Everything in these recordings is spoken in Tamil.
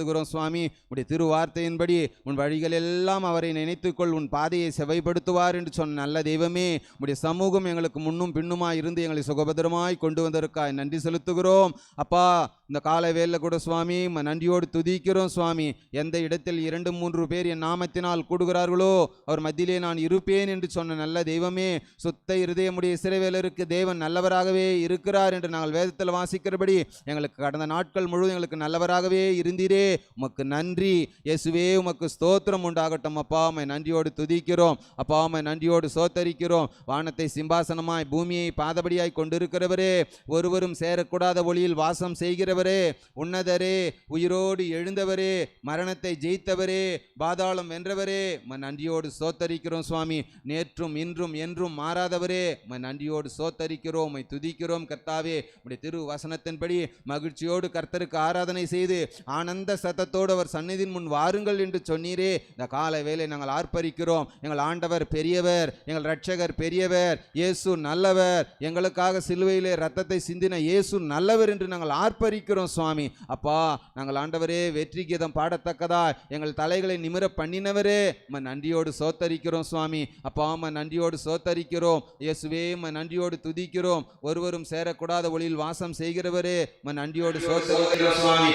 செலுத்துகிறோம் சுவாமி. உடைய திருவார்த்தையின்படி உன் வழிகள் எல்லாம் அவரை நினைத்துக்கொள், உன் பாதையை செவைப்படுத்துவார் என்று சொன்ன நல்ல தெய்வமே, உடைய சமூகம் எங்களுக்கு முன்னும் பின்னுமாய் இருந்து எங்களை சுகபத்திரமாய் கொண்டு வந்ததற்காய் நன்றி செலுத்துகிறோம் அப்பா. இந்த கால வேலை கூட சுவாமி நன்றியோடு துதிக்கிறோம் சுவாமி. எந்த இடத்தில் 2-3 பேர் என் நாமத்தினால் கூடுகிறார்களோ அவர் மத்தியிலே நான் இருப்பேன் என்று சொன்ன நல்ல தெய்வமே, சுத்த இருதயமுடைய இஸ்ரவேலருக்கு தேவன் நல்லவராகவே இருக்கிறார் என்று நாங்கள் வேதத்தில் வாசிக்கிறபடி எங்களுக்கு கடந்த நாட்கள் முழுவதும் எங்களுக்கு நல்லவராகவே இருந்தீரே, உமக்கு நன்றி இயேசுவே. உமக்கு ஸ்தோத்திரம் உண்டாகட்டும் அப்பா. உம்மை நன்றியோடு துதிக்கிறோம் அப்பா. உம்மை நன்றியோடு சோத்தரிக்கிறோம். வானத்தை சிம்பாசனமாய் பூமியை பாதபடியாய் கொண்டிருக்கிறவரே, ஒருவரும் சேரக்கூடாத ஒளியில் வாசம் செய்கிறவரே, உன்னதரே, உயிரோடு எழுந்தவரே, மரணத்தை ஜெயித்தவரே, பாதாளம் வென்றவரே, நன்றியோடு சோத்தரிக்கிறோம் சுவாமி. நேற்றும் இன்றும் என்றும் மாறாதவரே, நன்றியோடு சோத்தரிக்கிறோம், உம்மை துதிக்கிறோம் கர்த்தாவே. உம்முடைய திரு வசனத்தின்படி மகிழ்ச்சியோடு கர்த்தருக்கு ஆராதனை செய்து ஆனந்த சத்தத்தோடு அவர் சந்நிதியின் முன் வாருங்கள் என்று சொன்னீரே. இந்த கால வேளை நாங்கள் ஆர்ப்பரிக்கிறோம். எங்கள் ஆண்டவர் பெரியவர், எங்கள் இரட்சகர் பெரியவர், இயேசு நல்லவர், எங்களுக்காக சிலுவையிலே ரத்தத்தை சிந்தின இயேசு நல்லவர் என்று நாங்கள் ஆர்ப்பரிக்கிறோம் சுவாமி. அப்பா, நாங்கள் ஆண்டவரே வெற்றி கீதம் பாடத்தக்கதா எங்கள் தலைகளை நிமிர பண்ணினவரே, நன்றியோடு சோத்தரிக்கிறோம் சுவாமி. அப்பா, நன்றியோடு சோத்தரிக்கிறோம் இயேசுவே. நன்றியோடு துதிக்கிறோம். ஒருவரும் சேரக்கூடாத ஒளியில் வாசம் செய்கிறவரே, நன்றியோடு சோத்தரிக்கிறோம் சுவாமி.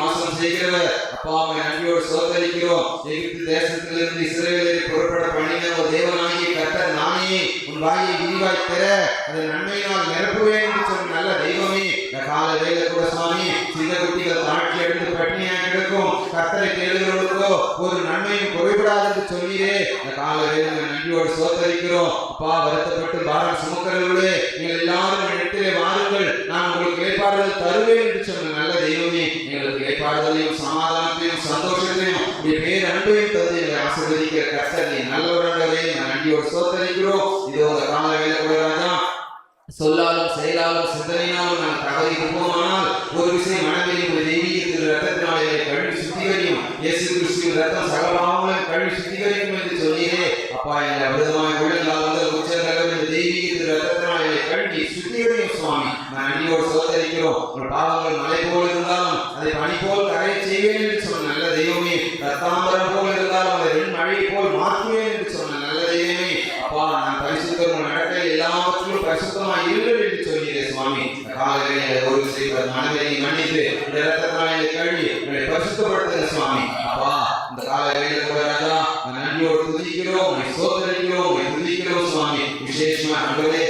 வாசம் செய்கிறவர் அப்பா, நன்றியோடு சோத்தரிக்கிறோம். எகிப்து தேசத்திலிருந்து இஸ்ரவேலை புறப்பட பண்ணின ஒரு தேவனாகிய கர்த்தர் நானே, உன் வாயை விரிவாய் பெற அதை நன்மையினால் நிரப்புவேன் என்று சொன்ன நல்ல தெய்வமே, இந்த கால வேலை கூட சுவாமி சின்ன குட்டிகள் தாட்சி எடுத்து பட்டினியாக கிடக்கும் கர்த்தரை தேடுகிறவர்களுக்கோ ஒரு நன்மையும் குறைபடாது என்று சொன்னீரே. இந்த கால வேலை நன்றியோடு சோத்தரிக்கிறோம் அப்பா. வருத்தப்பட்டு பாரம் சுமக்கிறவர்களே, நீங்கள் எல்லாரும் இடத்திலே வாருங்கள், நான் உங்களுக்கு ஏற்பாடுகள் தருவேன் என்று சொன்ன நல்ல தெய்வமே, எங்களுக்கு ஏற்பாடுகளையும் சமாதானத்தையும் சந்தோஷத்தையும் பேர் அன்பையும் தந்து எங்களை ஆசீர்வதிக்கிற கர்த்தர் நீ நல்லவராகவே நன்றியோடு சோத்தரிக்கிறோம். இதோ இந்த கால வேலை கூட ராஜா, சொல்லாலும் செயலாலும் சிந்தனையாலும் நான் தவறி இருப்போமானால் ஒரு விஷயம் மனதில் ஒரு தெய்வீகத்தில் ரத்தத்தினாலே கழுவி சுத்திகரியும், இயேசு கிறிஸ்துவின் ரத்தம் சகலபாவங்களையும் கழுவி சுத்திகரிக்கும் என்று சொன்னீரே. அப்பா, எங்களை அமிர்தமாய் உள்ளால் முதல் உச்சந்தளவு இந்த தெய்வீகத்தில் ரத்தத்தினாலே கழுவி சுத்திகரியும் சுவாமி. நான் நன்றியோடு சோத்தரிக்கிறோம். உங்கள் பாவங்கள் மலை போல் இருந்தாலும் அதை பனி போல் கரைய செய்வேன் என்று சொன்ன நல்ல தெய்வமே, ரத்தாம்பரம் போல் இருந்தாலும் அதை மழை போல் மாற்றுவேன் என்று சொன்ன நல்ல தெய்வமே. அப்பா, நான் பரிசுத்தம் நடக்கையில் எல்லாவற்றிலும் பரிசுத்தமாக இருங்கள் என்று சொல்கிறேன் சுவாமி. காலையிலே ஒரு விஷயம் மனதை மன்னித்து இந்த ரத்தத்தினாலே கழுவி உங்களை பரிசுத்தப்படுத்துங்க சுவாமி. அப்பா, இந்த காலையிலே கூட ராஜா நன்றியோடு துதிக்கிறோம், சோதரிக்கிறோம், துதிக்கிறோம் சுவாமி. விசேஷமா ஆண்டவரே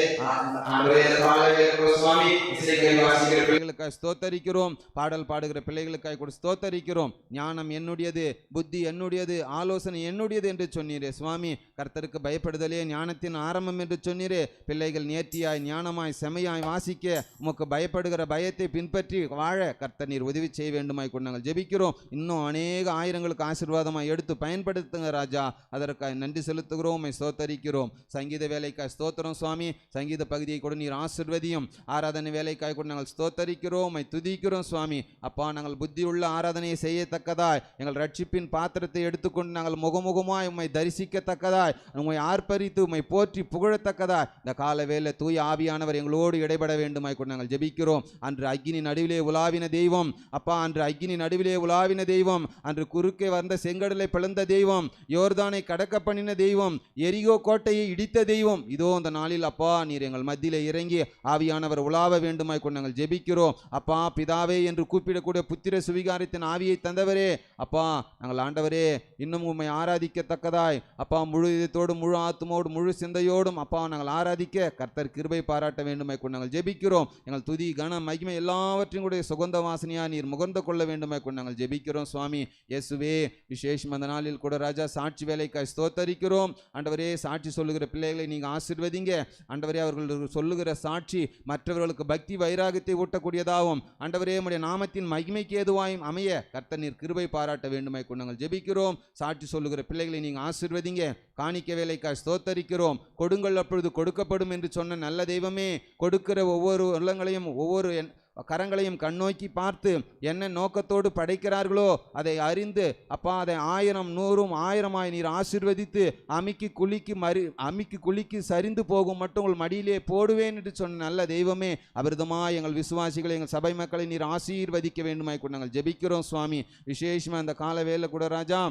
காலையிலே சுவாமி இசைக்கை வாசிக்கிற பிள்ளைகளுக்காக ஸ்தோத்தரிக்கிறோம், பாடல் பாடுகிற பிள்ளைகளுக்காக கூட ஸ்தோத்தரிக்கிறோம். ஞானம் என்னுடையது, புத்தி என்னுடையது, ஆலோசனை என்னுடையது என்று சொன்னீரே சுவாமி. கர்த்தருக்கு பயப்படுதலே ஞானத்தின் ஆரம்பம் என்று சொன்னீரே. பிள்ளைகள் நேர்த்தியாய் ஞானமாய் செமையாய் வாசிக்க உமக்கு பயப்படுகிற பயத்தை பின்பற்றி வாழ கர்த்தர் நீர் உதவி செய்ய வேண்டுமாய் கொண்டு நாங்கள் ஜெபிக்கிறோம். இன்னும் அநேக ஆயிரங்களுக்கு ஆசீர்வாதமாய் எடுத்து பயன்படுத்துங்க ராஜா. அதற்காக நன்றி செலுத்துகிறோம், ஸ்தோத்தரிக்கிறோம். சங்கீத வேலைக்காய் ஸ்தோத்திரம் சுவாமி. சங்கீத பகுதியை கூட நீர் ஆசீர்வதியும். ஆராதனை வேலைக்காய் கூட நாங்கள் ஸ்தோத்தரிக்கிறோம், துதிக்கிறோம் சுவாமி. அப்பா, நாங்கள் புத்தி உள்ள ஆராதனையை செய்யத்தக்கதாய் எங்கள் ரட்சிப்பின் பாத்திரத்தை எடுத்துக்கொண்டு நாங்கள் முகமுகமாய் உம்மை தரிசிக்கத்தக்கதாய் உம்மை ஆர்ப்பரித்து உம்மை போற்றி புகழத்தக்கதாய் இந்த கால வேளை தூய ஆவியானவர் எங்களோடு இடைபட வேண்டுமாய் கொண்டு நாங்கள் ஜெபிக்கிறோம். அன்று அக்கினி நடுவிலே உலாவின தெய்வம் அப்பா, அன்று அக்கினி நடுவிலே உலாவின தெய்வம், அன்று குறுக்கே வந்த செங்கடலை பிளந்த தெய்வம், யோர்தானை கடக்க பண்ணின தெய்வம், எரிகோ கோட்டையை இடித்த தெய்வம், இதோ அந்த நாளில் அப்பா நீர் எங்கள் மத்தியிலே இறங்கி ஆவியானவர் உலாவ வேண்டுமாய் கொண்டு நாங்கள் ஜெபிக்கிறோம். அப்பா, பிதாவே என்று கூப்பிடக்கூடிய புத்திர சுவிகாரத்தின் ஆவியை தந்தவரே, அப்பா நாங்கள் ஆண்டவரே இன்னும் உம்மை ஆராதிக்கத்தக்கதாய் அப்பா முழு இதயத்தோடும் முழு ஆத்மோடு முழு சிந்தையோடும் அப்பா நாங்கள் ஆராதிக்க கர்த்தர் கிருபை பாராட்ட வேண்டுமாய் கொண்டு நாங்கள் ஜெபிக்கிறோம். எங்கள் துதி கனம் மகிமை எல்லாவற்றையும் கூட சுகந்த வாசனையா நீர் முகர்ந்து கொள்ள வேண்டுமாய் கொண்டு நாங்கள் ஜெபிக்கிறோம் சுவாமி. இயேசுவே, விசேஷம் அந்த நாளில் கூட ராஜா சாட்சி வேலைக்காய் ஸ்தோத்தரிக்கிறோம். ஆண்டவரே, சாட்சி சொல்லுகிற பிள்ளைகளை நீங்கள் ஆசீர்வதிங்க ஆண்டவரே. அவர்கள் சொல்லுகிற சாட்சி மற்றவர்களுக்கு பக்தி வைராகத்தை ஊட்டக்கூடியதாகவும் ஆண்டவரே உம்முடைய நாமத்தின் மகிமைக்கு ஏதுவாயும் அமைய கர்த்தர் நீர் கிருபை பாராட்ட வேண்டுமாய் கொண்டு நாங்கள் ஜெபிக்கிறோம். சாட்சி சொல்லுகிற பிள்ளைகளை நீங்கள் ஆசீர்வதிங்க. காணிக்க வேலைக்காய் ஸ்தோத்தரிக்கிறோம். கொடுங்கள் அப்பொழுது கொடுக்கப்படும் என்று சொன்ன நல்ல தெய்வமே, கொடுக்கிற ஒவ்வொரு உள்ளங்களையும் ஒவ்வொரு கரங்களையும் கண்ணோக்கி பார்த்து என்ன நோக்கத்தோடு படைக்கிறார்களோ அதை அறிந்து அப்பா அதை 1000 100 1000 நீர் ஆசீர்வதித்து அமிக்கி குலுக்கி சரிந்து போகும் மட்டும் உங்கள் மடியிலே போடுவேன் என்று சொன்ன நல்ல தெய்வமே, அபிரதமாய் எங்கள் விசுவாசிகளை எங்கள் சபை மக்களை நீர் ஆசீர்வதிக்க வேண்டுமாய் கூட நாங்கள் ஜெபிக்கிறோம் சுவாமி. விசேஷமாக அந்த கால வேலை கூட ராஜா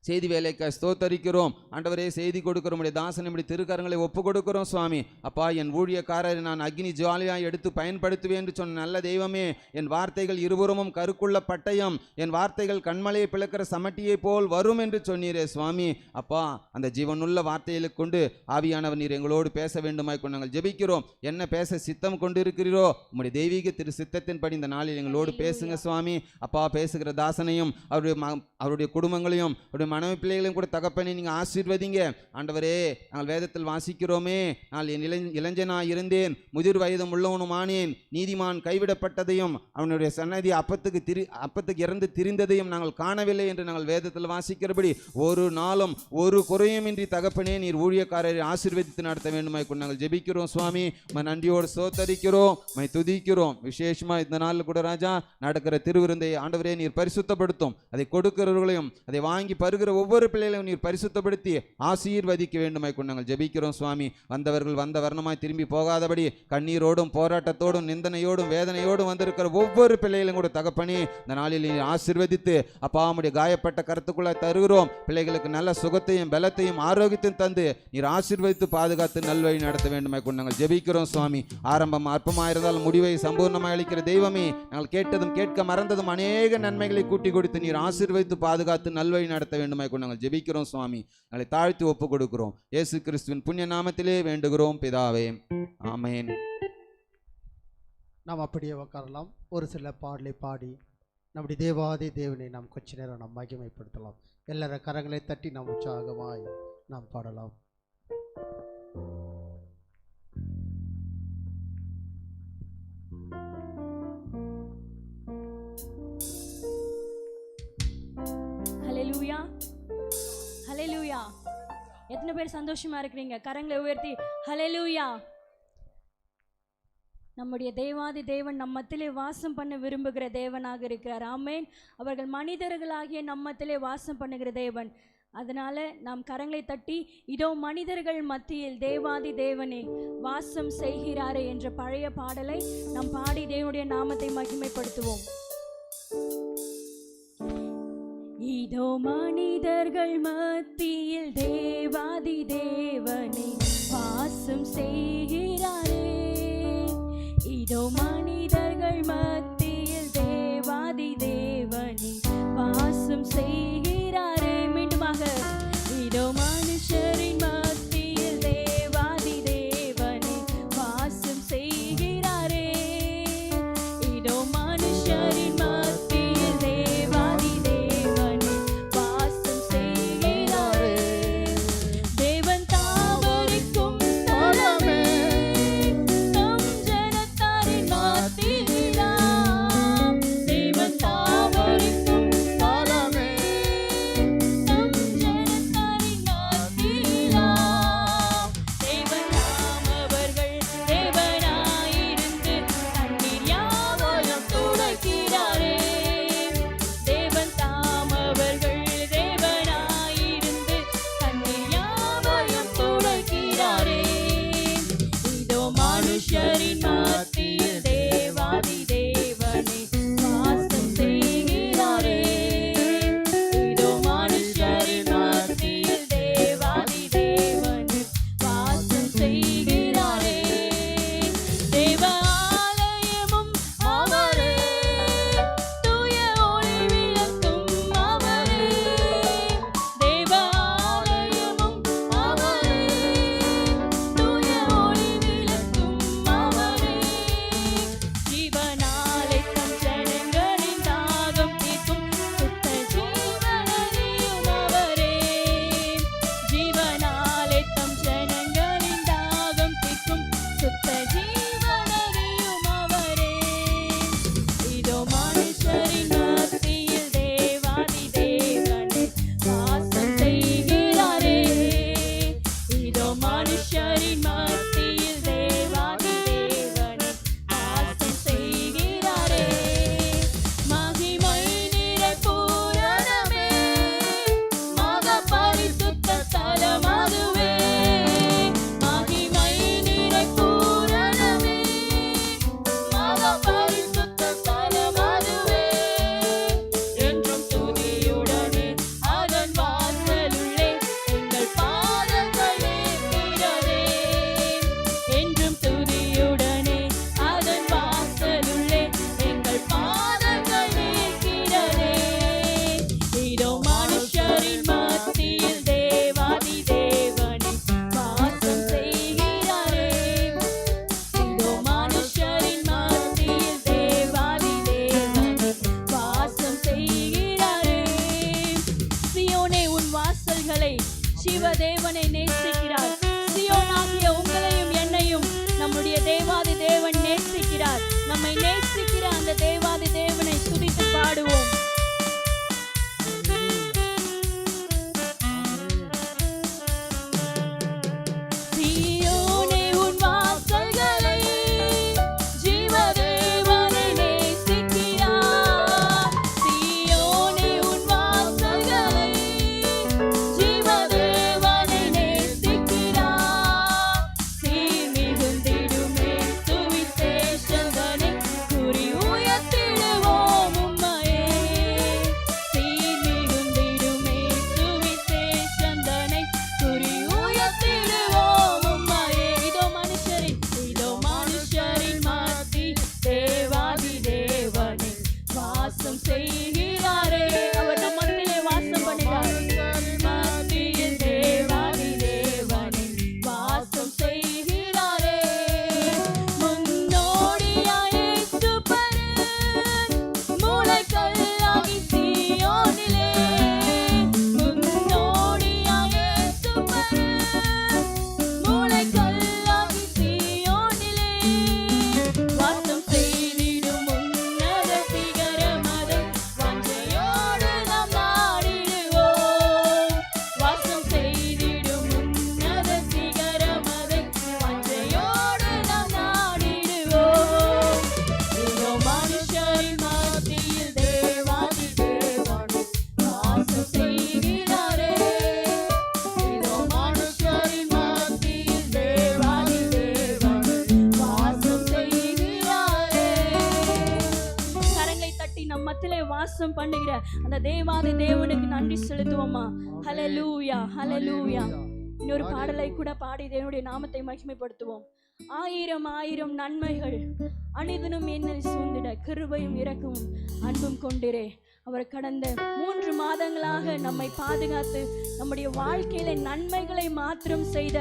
செய்தி வேலைக்கு ஸ்தோத்தரிக்கிறோம் ஆண்டவரே. செய்தி கொடுக்கிற உடைய தாசன் இப்படி திருக்கரங்களை ஒப்பு கொடுக்கிறோம் சுவாமி. அப்பா என் ஊழியக்காரரை நான் அக்னி ஜுவாலியாய் எடுத்து பயன்படுத்துவேன் என்று சொன்ன நல்ல தெய்வமே, என் வார்த்தைகள் இருபுறமும் கருக்குள்ள பட்டயம், என் வார்த்தைகள் கண்மலையை பிளக்கிற சமட்டியை போல் வரும் என்று சொன்னீரே சுவாமி. அப்பா அந்த ஜீவனுள்ள வார்த்தைகளை கொண்டு ஆவியானவர் நீர் எங்களோடு பேச வேண்டுமாய் கொண்டு நாங்கள் ஜெபிக்கிறோம். என்ன பேச சித்தம் கொண்டு இருக்கிறீரோ உம்முடைய தெய்வீக திரு சித்தத்தின்படி இந்த நாளில் எங்களோடு பேசுங்க சுவாமி. அப்பா பேசுகிற தாசனையும் அவருடைய குடும்பங்களையும் அவருடைய மனைவி பிள்ளைகளையும் கூட தகப்பனே நீங்கள் ஆசீர்வதிங்க ஆண்டவரே. நாங்கள் வேதத்தில் வாசிக்கிறோமே, நான் இளைஞனாய் இருந்தேன், முதிர் வயதும் உள்ளவனுமானேன், நீதிமான் கைவிடப்பட்டதையும் அவனுடைய சன்னதி அப்பத்துக்கு இறந்து திரிந்ததையும் நாங்கள் காணவில்லை என்று நாங்கள் வேதத்தில் வாசிக்கிறபடி ஒரு நாளும் ஒரு குறையுமின்றி தகப்பனே நீர் ஊழியக்காரரை ஆசீர்வதித்து நடத்த வேண்டுமாய் கொண்டு நாங்கள் ஜெபிக்கிறோம் சுவாமி. நன்றியோடு சோத்தரிக்கிறோம், துதிக்கிறோம். விசேஷமா இந்த நாளில் கூட ராஜா நடக்கிற திருவிருந்தை ஆண்டவரே நீர் பரிசுத்தப்படுத்தும். அதை கொடுக்கிறவர்களையும் அதை வாங்கி பருகிற ஒவ்வொரு பிள்ளைகளையும் நீர் பரிசுத்தப்படுத்தி ஆசீர்வதிக்க வேண்டுமாய் கொண்டு நாங்கள் ஜெபிக்கிறோம் சுவாமி. வந்தவர்கள் வந்த வர்ணமாய் திரும்பி போகாதபடி கண்ணீரோடும் போராட்டத்தோடும் நிந்தனையோடும் வேதனையோடும் வந்திருக்கிற ஒவ்வொரு பிள்ளைகளையும் கூட தகப்பனே இந்த நாளில் நீர் ஆசீர்வதித்து அப்பா உம்முடைய காயப்பட்ட கருத்துக்குள்ள தருகிறோம். பிள்ளைகளுக்கு நல்ல சுகத்தையும் பலத்தையும் ஆரோக்கியத்தையும் தந்து நீர் ஆசீர்வதித்து பாதுகாத்து நல்வழி நடத்த வேண்டுமாய் கொண்டு நாங்கள் ஜெபிக்கிறோம் சுவாமி. ஆரம்பம் அற்பமாயிருந்தால் முடிவை சம்பூர்ணமாக அளிக்கிற தெய்வமே, நாங்கள் கேட்டதும் கேட்க மறந்ததும் அநேக நன்மைகளை கூட்டி கொடுத்து நீர் ஆசீர்வதித்து பாதுகாத்து நல்வழி நடத்த வேண்டுமாய் கொண்டு நாங்கள் ஜெபிக்கிறோம் சுவாமி. எங்களை தாழ்த்தி ஒப்பு கொடுக்கிறோம். இயேசு கிறிஸ்துவின் புண்ணிய நாமத்திலே வேண்டுகிறோம் பிதாவே, ஆமென். நாம் அப்படியே உட்காரலாம். ஒரு சில பாடலை பாடி நம்முடைய தேவாதி தேவனை நாம் கொஞ்ச நேரம் நாம் மகிமைப்படுத்தலாம். எல்லார கரங்களை தட்டி நாம் உற்சாகமாய் நாம் பாடலாம். ஹல்லேலூயா, ஹல்லேலூயா. எத்தனை பேர் சந்தோஷமா இருக்கிறீங்க? கரங்களை உயர்த்தி ஹல்லேலூயா. நம்முடைய தேவாதி தேவன் நம்மத்திலே வாசம் பண்ண விரும்புகிற தேவனாக இருக்கிறார். ஆமென். அவர்கள் மனிதர்களாகிய நம்மத்திலே வாசம் பண்ணுகிற தேவன். அதனால நாம் கரங்களை தட்டி இதோ மனிதர்கள் மத்தியில் தேவாதி தேவனே வாசம் செய்கிறாரே என்ற பழைய பாடலை நாம் பாடி தேவனுடைய நாமத்தை மகிமைப்படுத்துவோம். இதோ மனிதர்கள் மத்தியில் தேவாதி தேவனே வாசம் செய்கிறாரே. இதோ மனிதர்கள் மத்தியில் தேவாதி தேவனே வாசம் செய்கிறாரே. மீண்டுமாக இதோ மனுஷரின் மத்தியில் தேவாதி தேவனே வாசம் செய்கிறாரே. இதோ மனுஷரின் மத்தியில் தேவாதி தேவனே வாசம் செய்கிறாரே. தேவன் தாவரிக்கும் தலமே தம் ஜனத்தாரின் மத்தியிலாம். தேவன் தாவரிக்கும் ஜீவ தேவனை நேசிக்கிறார். சீயோனாகிய உங்களையும் என்னையும் நம்முடைய தேவாதி தேவன் நேசிக்கிறார். நம்மை நேசிக்கிற அந்த தேவாதி தேவனை துதித்து பாடுவோம். சீயோனே உன் வாசல்களை ஜீவ தேவனை நேசிக்கிறார். சீயோனே உன் வாசல்களை ஜீவ தேவனை நேசிக்கிறார். சீர் மிகுந்திடுமே சுவிசேஷந்தனை குறி உயர்த்திடுவோம் உம்மையே. சீர் மிகுந்திடுமே சுவிசேஷந்தனை குறி உயர்த்திடுவோம் உம்மையே. இதோ மனுஷரின் மத்தி தேவாதி தேவனே வாசம் செய்கிறாரே. அவர் நம் மத்தியிலே வாசம் பண்ணுகிறார். மத்தியில் தேவாதி தேவனே வாசம் செய்கிறாரே. முன்னோடியாய் இயேசு பரன் மூலைக்கல்லாகி சீயோனிலே. முன்னோடியாய் இயேசு பரன் மூலைக்கல்லாகி சீயோனிலே. வாசம் செய்திடும் உன்னத சிகரமதை வாஞ்சையோடு நாம் நாடிடுவோம். வாசம் செய்திடும் உன்னத சிகரமதை வாஞ்சையோடு நாம் நாடிடுவோம். இதோ மனுஷரின் மத்தியில் தேவாதி தேவன் வாசம் செய்கிறாரே. இதோ மனுஷரின் மத்தியில் தேவாதி தேவன் வாசம் செய்கிறாரே. கரங்களை தட்டி நம் மத்தியிலே வாசம் பண்ணுகிற அந்த தேவாதி தேவனுக்கு நன்றி செலுத்துவோமா? ஹல்லேலூயா, ஹல்லேலூயா. இன்னொரு பாடலை கூட பாடி தேவனுடைய நாமத்தை மகிமைப்படுத்துவோம். ஆயிரம் ஆயிரம் நன்மைகள் அனிதனும் என்னை சூழ்ந்திட கிருபையும் இரக்கமும் அன்பும் கொண்டிரே. அவர் கடந்த 3 மாதங்களாக நம்மை பாதுகாத்து நம்முடைய வாழ்க்கையில நன்மைகளை மாத்திரம் செய்த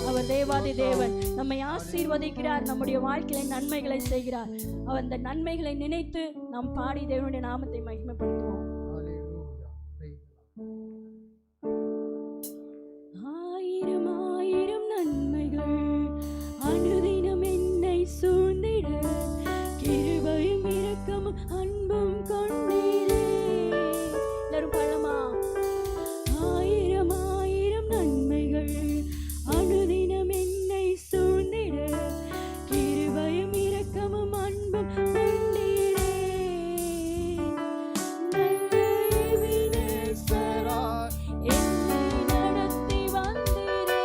அவர் தேவாதி தேவன் நம்மை ஆசீர்வதிக்கிறார். நம்முடைய வாழ்க்கையில நன்மைகளை செய்கிறார். அவர் அந்த நன்மைகளை நினைத்து நாம் பாடி தேவனுடைய நாமத்தை மகிமைப்படுத்துவோம். ஆயிரம் ஆயிரம் நன்மைகள் அனுதினம் என்னை சூழ்ந்திட கிருபையும் இரக்கமும் அன்பும் கொண்டீரே. எல்லாரும் பாடலாமா? ஆயிரம் ஆயிரம் நன்மைகள் அனுதினம் என்னை சூழ்ந்திட கிருபையும் இரக்கமும் அன்பும் கொண்டீரே. நல்ல எபினேசராய் என்னை நடத்தி வந்தீரே.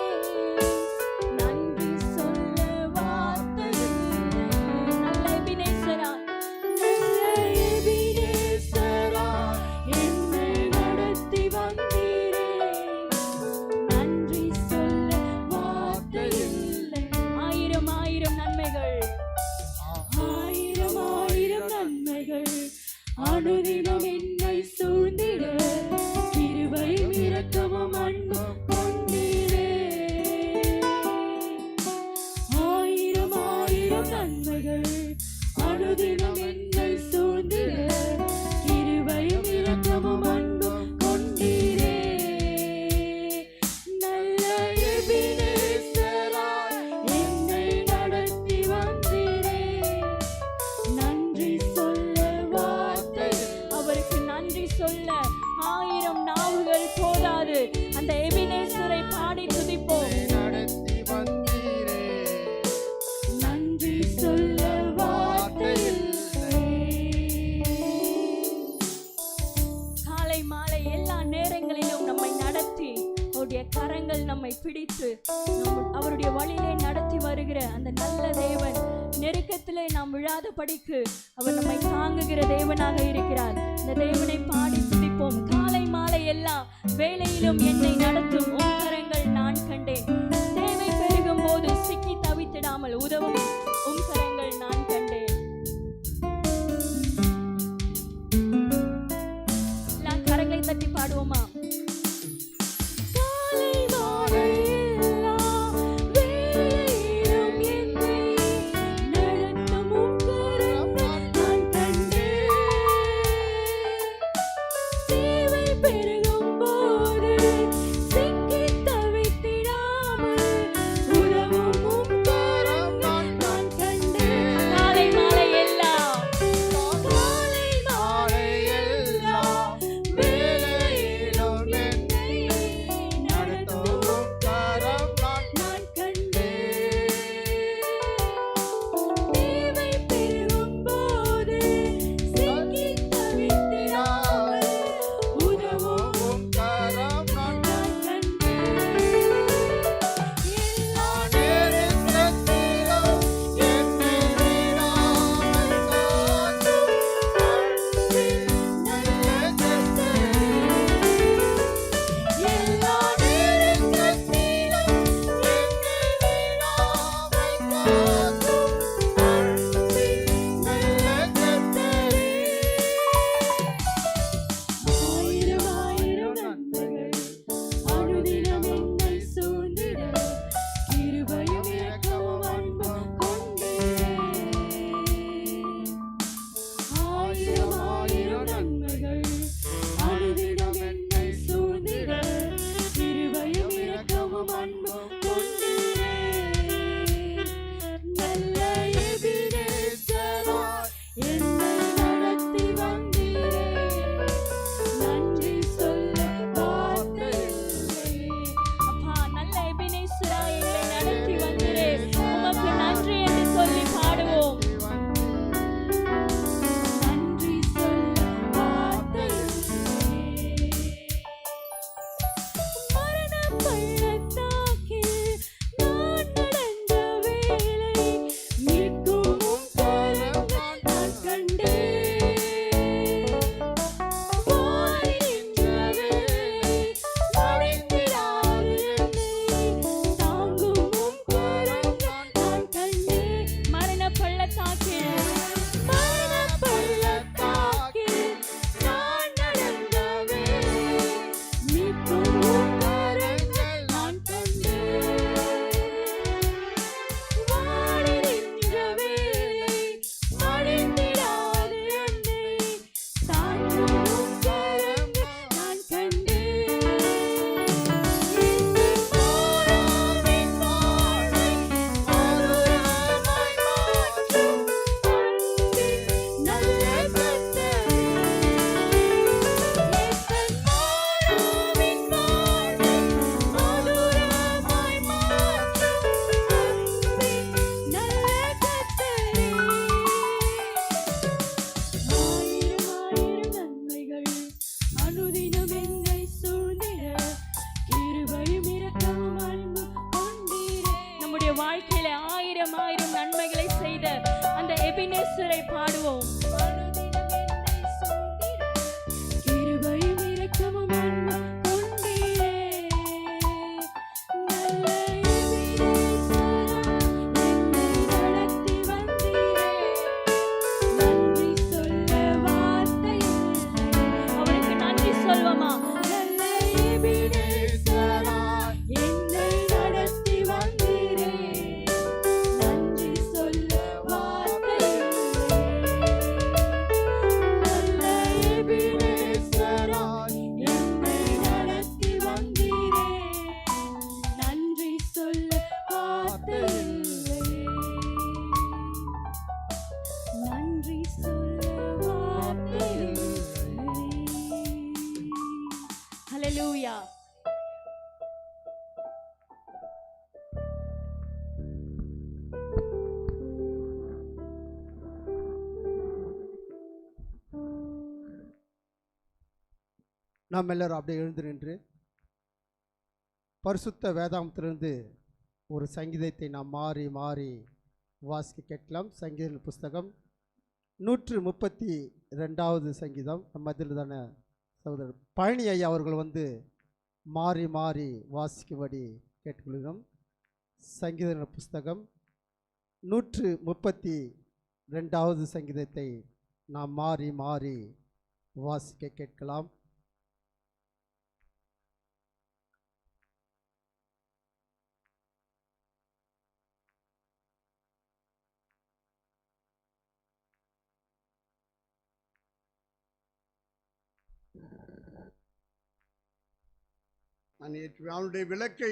நன்றி சொல்ல வார்த்தை இல்லை. நல்ல எபினேசராய் என்னை நடத்தி வந்தீரே. நன்றி சொல்ல வார்த்தை இல்லை. ஆயிரம் ஆயிரம் நன்மைகள் ஆயிரம் ஆயிரம் நன்மைகள் அனுதினம் என்னை சூழ்ந்திட கிருபையும் இரக்கமும் அன்பும் கொண்டீரே. ஆயிரம் ஆயிரம் நன்மைகள் அனுதினம் என்னை சூழ்ந்திட கிருபையும் இரக்கமும் அன்பும் கொண்டீரே. நல்ல எபினேசராய் என்னை நடத்தி வந்தீரே. நன்றி சொல்ல வார்த்தை. அவருக்கு நன்றி சொல்ல 1000 நாவுகள் போதாது. அந்த எபினேசரை பாடி துதிப்போம். நடத்தி வந்தீரே. நன்றி சொல்ல வார்த்தை இல்லை. காலை மாலை எல்லா நேரங்களிலும் நம்மை நடத்தி அவருடைய கரங்கள் நம்மை பிடித்து அவருடைய வழியிலே நடத்தி வருகிற அந்த நல்ல தேவன் நெருக்கத்திலே நாம் விழாத படிக்கு அவர் நம்மை தாங்குகிற தேவனாக இருக்கிறார். இந்த தேவனை பாடி துதிப்போம். காலை மாலை எல்லா வேளையிலும் என்னை நடத்தும் உம் கரங்கள் நான் கண்டேன். தேவை பெருகும் போது சிக்கி தவித்திடாமல் உதவும் உம் கரங்கள் நான் கண்டேன். எல்லாம் கரங்களை தட்டி பாடுவோமா? காலை மாலை எல்லா வேளையிலும் என்னை நடத்தும் உம் கரங்கள் நான் கண்டேன். தேவை பெருகும் போது சிக்கி ஹalleluya. நாம் எல்லாரும் அப்படியே எழுந்து நின்று பரிசுத்த வேதாகமத்திலிருந்து ஒரு சங்கீதத்தை நாம் மாறி மாறி வாசிக்க கேட்கலாம். சங்கீத புஸ்தகம் 132வது சங்கீதம். நம்ம இதில் தானே சகோதரர் பழனி ஐயா அவர்கள் மாறி மாறி வாசிக்கும்படி கேட்டுக்கொள்கிறோம். சங்கீத புஸ்தகம் 132வது சங்கீதத்தை நாம் மாறி மாறி வாசிக்க கேட்கலாம். நான் நேற்று அவனுடைய விளக்கை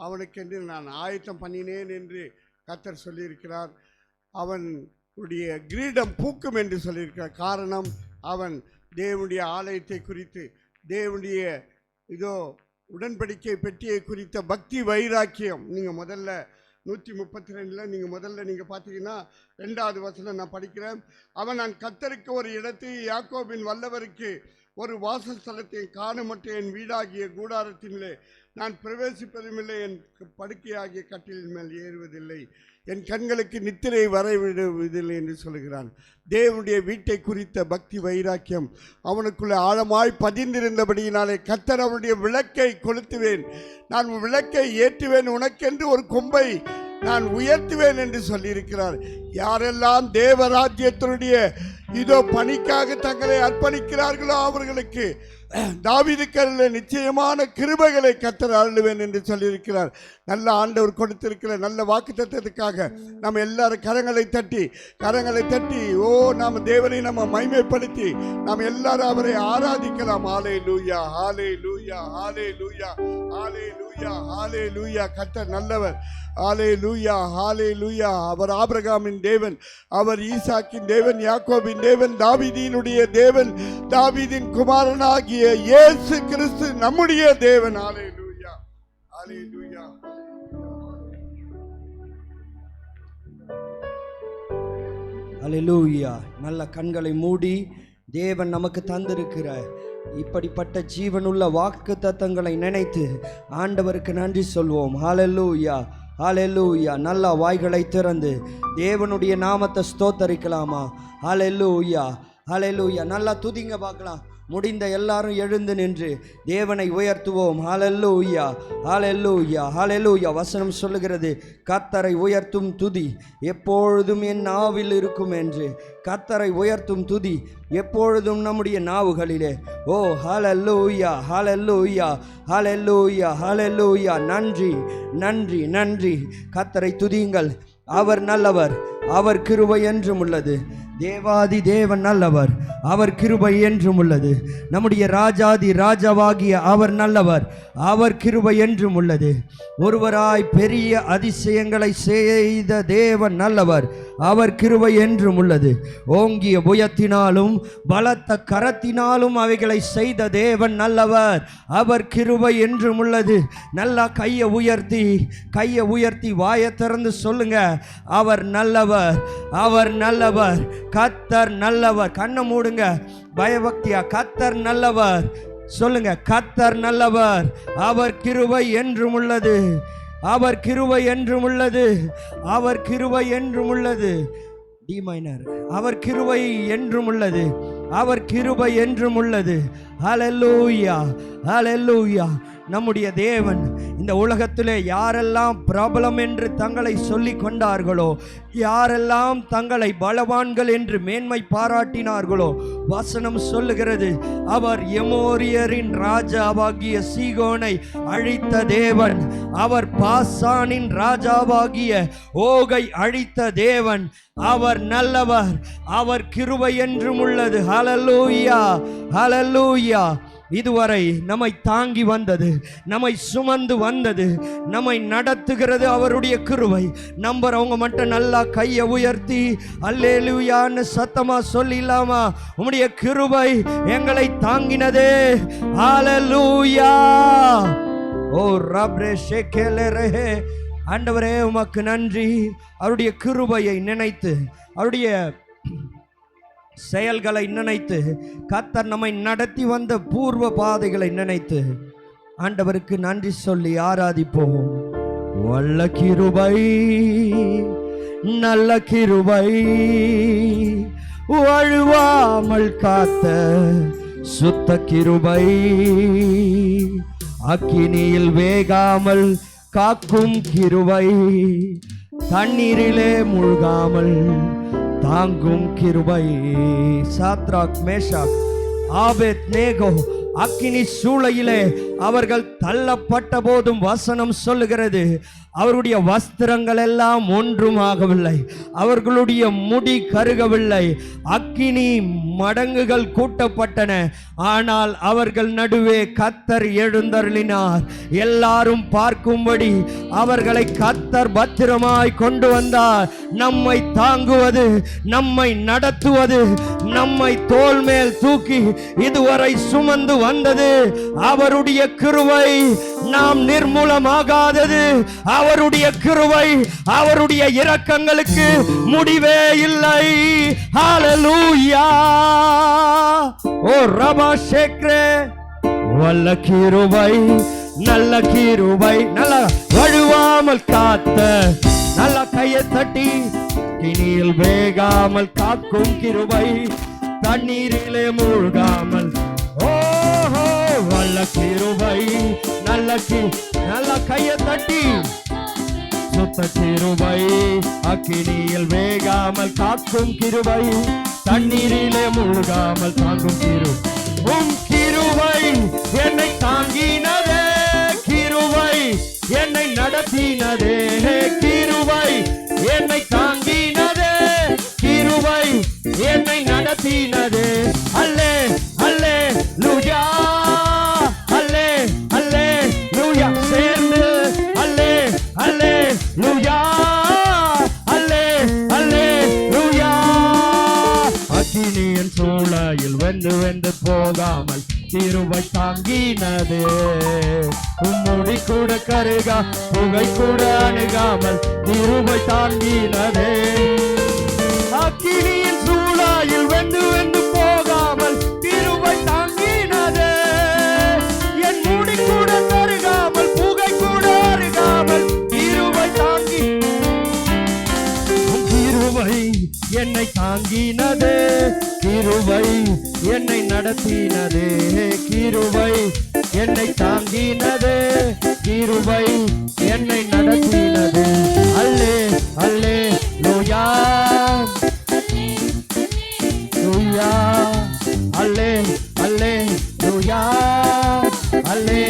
அவனுக்கென்று நான் ஆயத்தம் பண்ணினேன் என்று கர்த்தர் சொல்லியிருக்கிறார். அவனுடைய கிரீடம் பூக்கும் என்று சொல்லியிருக்கிறார். காரணம், அவன் தேவனுடைய ஆலயத்தை குறித்து, தேவனுடைய உடன்படிக்கை பெட்டியை குறித்த பக்தி வைராக்கியம். நீங்கள் முதல்ல 132 நீங்கள் பார்த்தீங்கன்னா 2வது வசனம் நான் படிக்கிறேன். நான் கர்த்தருக்கு ஒரு இடத்தை, யாக்கோபின் வல்லவருக்கு ஒரு வாசஸ்தலத்தை காணமற்ற என் வீடாகிய கூடாரத்திலே நான் பிரவேசிப்பதுமில்லை, என் படுக்கையாகிய கட்டிலின் மேல் ஏறுவதில்லை, என் கண்களுக்கு நித்திரை வரவிடுவதில்லை என்று சொல்கிறான். தேவனுடைய வீட்டை குறித்த பக்தி வைராக்கியம் அவனுக்குள்ளே ஆழமாய் பதிந்திருந்தபடியினாலே கர்த்தர் அவனுடைய விளக்கை கொளுத்துவேன், நான் விளக்கை ஏற்றுவேன், உனக்கென்று ஒரு கொம்பை நான் உயர்த்துவேன் என்று சொல்லியிருக்கிறார். யாரெல்லாம் தேவராஜ்யத்தினுடைய பணிக்காக தங்களை அர்ப்பணிக்கிறார்களோ அவர்களுக்கு தாவீதுக்கு நிச்சயமான கிருபைகளை கர்த்தர் அருளுவேன் என்று சொல்லியிருக்கிறார். நல்ல ஆண்டவர் கொடுத்திருக்கிற நல்ல வாக்குத்தத்தத்துக்காக நம்ம எல்லாரும் கரங்களை தட்டி நாம் தேவனை நம்ம மகிமைப்படுத்தி நாம் எல்லாரும் அவரை ஆராதிக்கலாம். ஹல்லேலூயா, ஹல்லேலூயா, ஹல்லேலூயா, ஹல்லேலூயா, ஹல்லேலூயா. கர்த்தர் நல்லவர். ஹல்லேலூயா, ஹல்லேலூயா. அவர் ஆபிரகாமின் தேவன், அவர் ஈசாக்கின் தேவன், யாக்கோபின் தேவன், தாவீதினுடைய தேவன், தாவீதின் குமாரனாகிய இயேசு கிறிஸ்து நம்முடைய தேவன். ஹல்லேலூயா, ஹல்லேலூயா. ஹல்லேலூயா. நல்ல கண்களை மூடி தேவன் நமக்கு தந்திருக்கிற இப்படிப்பட்ட ஜீவனுள்ள வாக்கு தத்தங்களை நினைத்து ஆண்டவருக்கு நன்றி சொல்வோம். ஹல்லேலூயா, ஹல்லேலூயா. நல்ல வாய்களை திறந்து தேவனுடைய நாமத்தை ஸ்தோத்தரிக்கலாமா? ஹல்லேலூயா, ஹல்லேலூயா. நல்லா துதிங்க பார்க்கலாம். முடிந்த எல்லாரும் எழுந்து நின்று தேவனை உயர்த்துவோம். ஹல்லேலூயா, ஹல்லேலூயா, ஹல்லேலூயா. வசனம் சொல்லுகிறது, கர்த்தரை உயர்த்தும் துதி எப்பொழுதும் என் நாவில் இருக்கும் என்று. கர்த்தரை உயர்த்தும் துதி எப்பொழுதும் நம்முடைய நாவுகளிலே. ஓ ஹல்லேலூயா, ஹல்லேலூயா, ஹல்லேலூயா, ஹல்லேலூயா. நன்றி, நன்றி, நன்றி. கர்த்தரை துதியுங்கள். அவர் நல்லவர், அவர் கிருபை என்றும் உள்ளது. தேவாதி தேவன் நல்லவர், அவர் கிருபை என்றும் உள்ளது. நம்முடைய ராஜாதி ராஜாவாகிய அவர் நல்லவர், அவர் கிருபை என்றும் உள்ளது. ஒருவராய் பெரிய அதிசயங்களை செய்த தேவன் நல்லவர், அவர் கிருபை என்றும் உள்ளது. ஓங்கிய புயத்தினாலும் பலத்த கரத்தினாலும் அவைகளை செய்த தேவன் நல்லவர், அவர் கிருபை என்றும் உள்ளது. நல்லா கையை உயர்த்தி வாயை திறந்து சொல்லுங்க, அவர் நல்லவர், அவர் நல்லவர், கர்த்தர் நல்லவர். கண்ணை மூடுங்க பயபக்தியா. கர்த்தர் நல்லவர் சொல்லுங்க, கர்த்தர் நல்லவர், அவர் கிருபை என்றும் உள்ளது, அவர் கிருபை என்றும் உள்ளது, அவர் கிருபை என்றும் உள்ளது. D minor. அவர் கிருபை என்றும் உள்ளது, அவர் கிருபை என்றும் உள்ளது. ஹல்லேலூயா, ஹல்லேலூயா. நம்முடைய தேவன் இந்த உலகத்திலே யாரெல்லாம் பிரபலம் என்று தங்களை சொல்லி கொண்டார்களோ, யாரெல்லாம் தங்களை பலவான்கள் என்று மேன்மை பாராட்டினார்களோ, வசனம் சொல்லுகிறது, அவர் எமோரியரின் ராஜாவாகிய சீகோனை அழித்த தேவன், அவர் பாசானின் ராஜாவாகிய ஓகை அழித்த தேவன், அவர் நல்லவர், அவர் கிருபை என்றும் உள்ளது. ஹல்லேலூயா, ஹல்லேலூயா. இதுவரை நம்மை தாங்கி வந்தது, நம்மை சுமந்து வந்தது, நம்மை நடத்துகிறது அவருடைய கிருபை. நம்புறவங்க மட்டும் நல்லா கையை உயர்த்தி அல்லேலூயான்னு சத்தமா சொல்லிடலாமா? உம்முடைய கிருபை எங்களை தாங்கினதே. ஹல்லேலூயா. ஓ ரப்ரே ஷேகேலரே. ஆண்டவரே உமக்கு நன்றி. அவருடைய கிருபையை நினைத்து, அவருடைய செயல்களை நினைத்து, கர்த்தர் நம்மை நடத்தி வந்த பூர்வ பாதைகளை நினைத்து ஆண்டவருக்கு நன்றி சொல்லி ஆராதிப்போம். வல்ல கிருபை, நல்ல கிருபை, வழுவாமல் காத்த சுத்த கிருபை, அக்கினியில் வேகாமல் காக்கும் கிருபை, தண்ணீரிலே மூழ்காமல் தாங்கும் கிருபை. சாத்ராக், மேஷாக், ஆபேத்நேகோ அக்கினி சூளையிலே அவர்கள் தள்ளப்பட்ட போதும் வசனம் சொல்லுகிறது, அவருடைய வஸ்திரங்கள் எல்லாம் ஒன்றும் ஆகவில்லை, அவர்களுடைய முடி கருகவில்லை, அக்கினி மடங்குகள் கூட்டப்பட்டன, ஆனால் அவர்கள் நடுவே கர்த்தர் எழுந்தருளினார். எல்லாரும் பார்க்கும்படி அவர்களை கர்த்தர் பத்திரமாய் கொண்டு வந்தார். நம்மை தாங்குவது, நம்மை நடத்துவது, நம்மை தோள் மேல் தூக்கி இதுவரை சுமந்து வந்தது அவருடைய கிருபை. நாம் நிர்மூலமாகாதது அவருடைய கிருபை. அவருடைய இரக்கங்களுக்கு முடிவே இல்லை. ஹல்லேலூயா. ஓ ரபா ஷேக்ரே. வல்ல கிருபை, நல்ல கிருபை, நல்ல வழுவாமல் காத்த, நல்ல கையை தட்டி, கினியில் வேகாமல் காக்கும் கிருபை, தண்ணீரிலே மூழ்காமல். ஓஹோ வல்ல கிருபை, நல்ல கையை தட்டி, சுத்த கிருபை, அக்கினியில் வேகாமல் காக்கும் கிருபை, தண்ணீரிலே மூழ்காமல் தாங்கும் கிருபை. உம் கிருபை என்னை தாங்கினதே, கிருபை என்னை நடத்தினதே, கிருபை என்னை தாங்கினதே, கிருபை என்னை நடத்தினதே. அல்லே அல்லே லூயா, அல்லே அல்லே லூயா. சேர்ந்து அல்லே அல்லே லூயா, அல்லே அல்லே லூயா. அக்கினியின் சூளையில் வெந்து வெந்து போகாமல் கிருபை தாங்கினதே. உம்முடி கூட கருகா, புகை கூட அணுகாமல் கிருபை தாங்கினதே. அக்கினியின் சூளையில் வெந்து வெந்து போகாமல் கிருபை தாங்கினதே. என் முடி கூட கருகாமல், புகை கூட அருகாமல் கிருபை தாங்கி. கிருபை என்னை தாங்கினதே, கிருபை என்னை நடத்தினதே, கிருபை என்னை தாங்கினதே, கிருபை என்னை நடத்தினதே. அல்லே அல்லே லூயா, லூயா, அல்லே அல்லே லூயா, அல்லே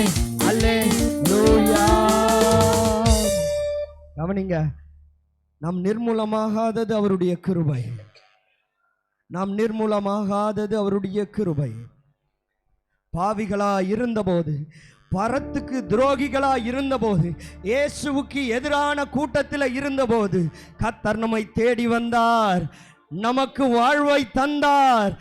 அல்லே லூயா. கவனிங்க, நாம் நிர்மூலமாகாதது அவருடைய கிருபை. நாம் நிர்மூலமாகாதது அவருடைய கிருபை. பாவிகளா இருந்தபோது, பரத்துக்கு துரோகிகளா இருந்தபோது, இயேசுவுக்கு எதிரான கூட்டத்தில் இருந்தபோது கர்த்தர் நம்மை தேடி வந்தார், நமக்கு வாழ்வை தந்தார்,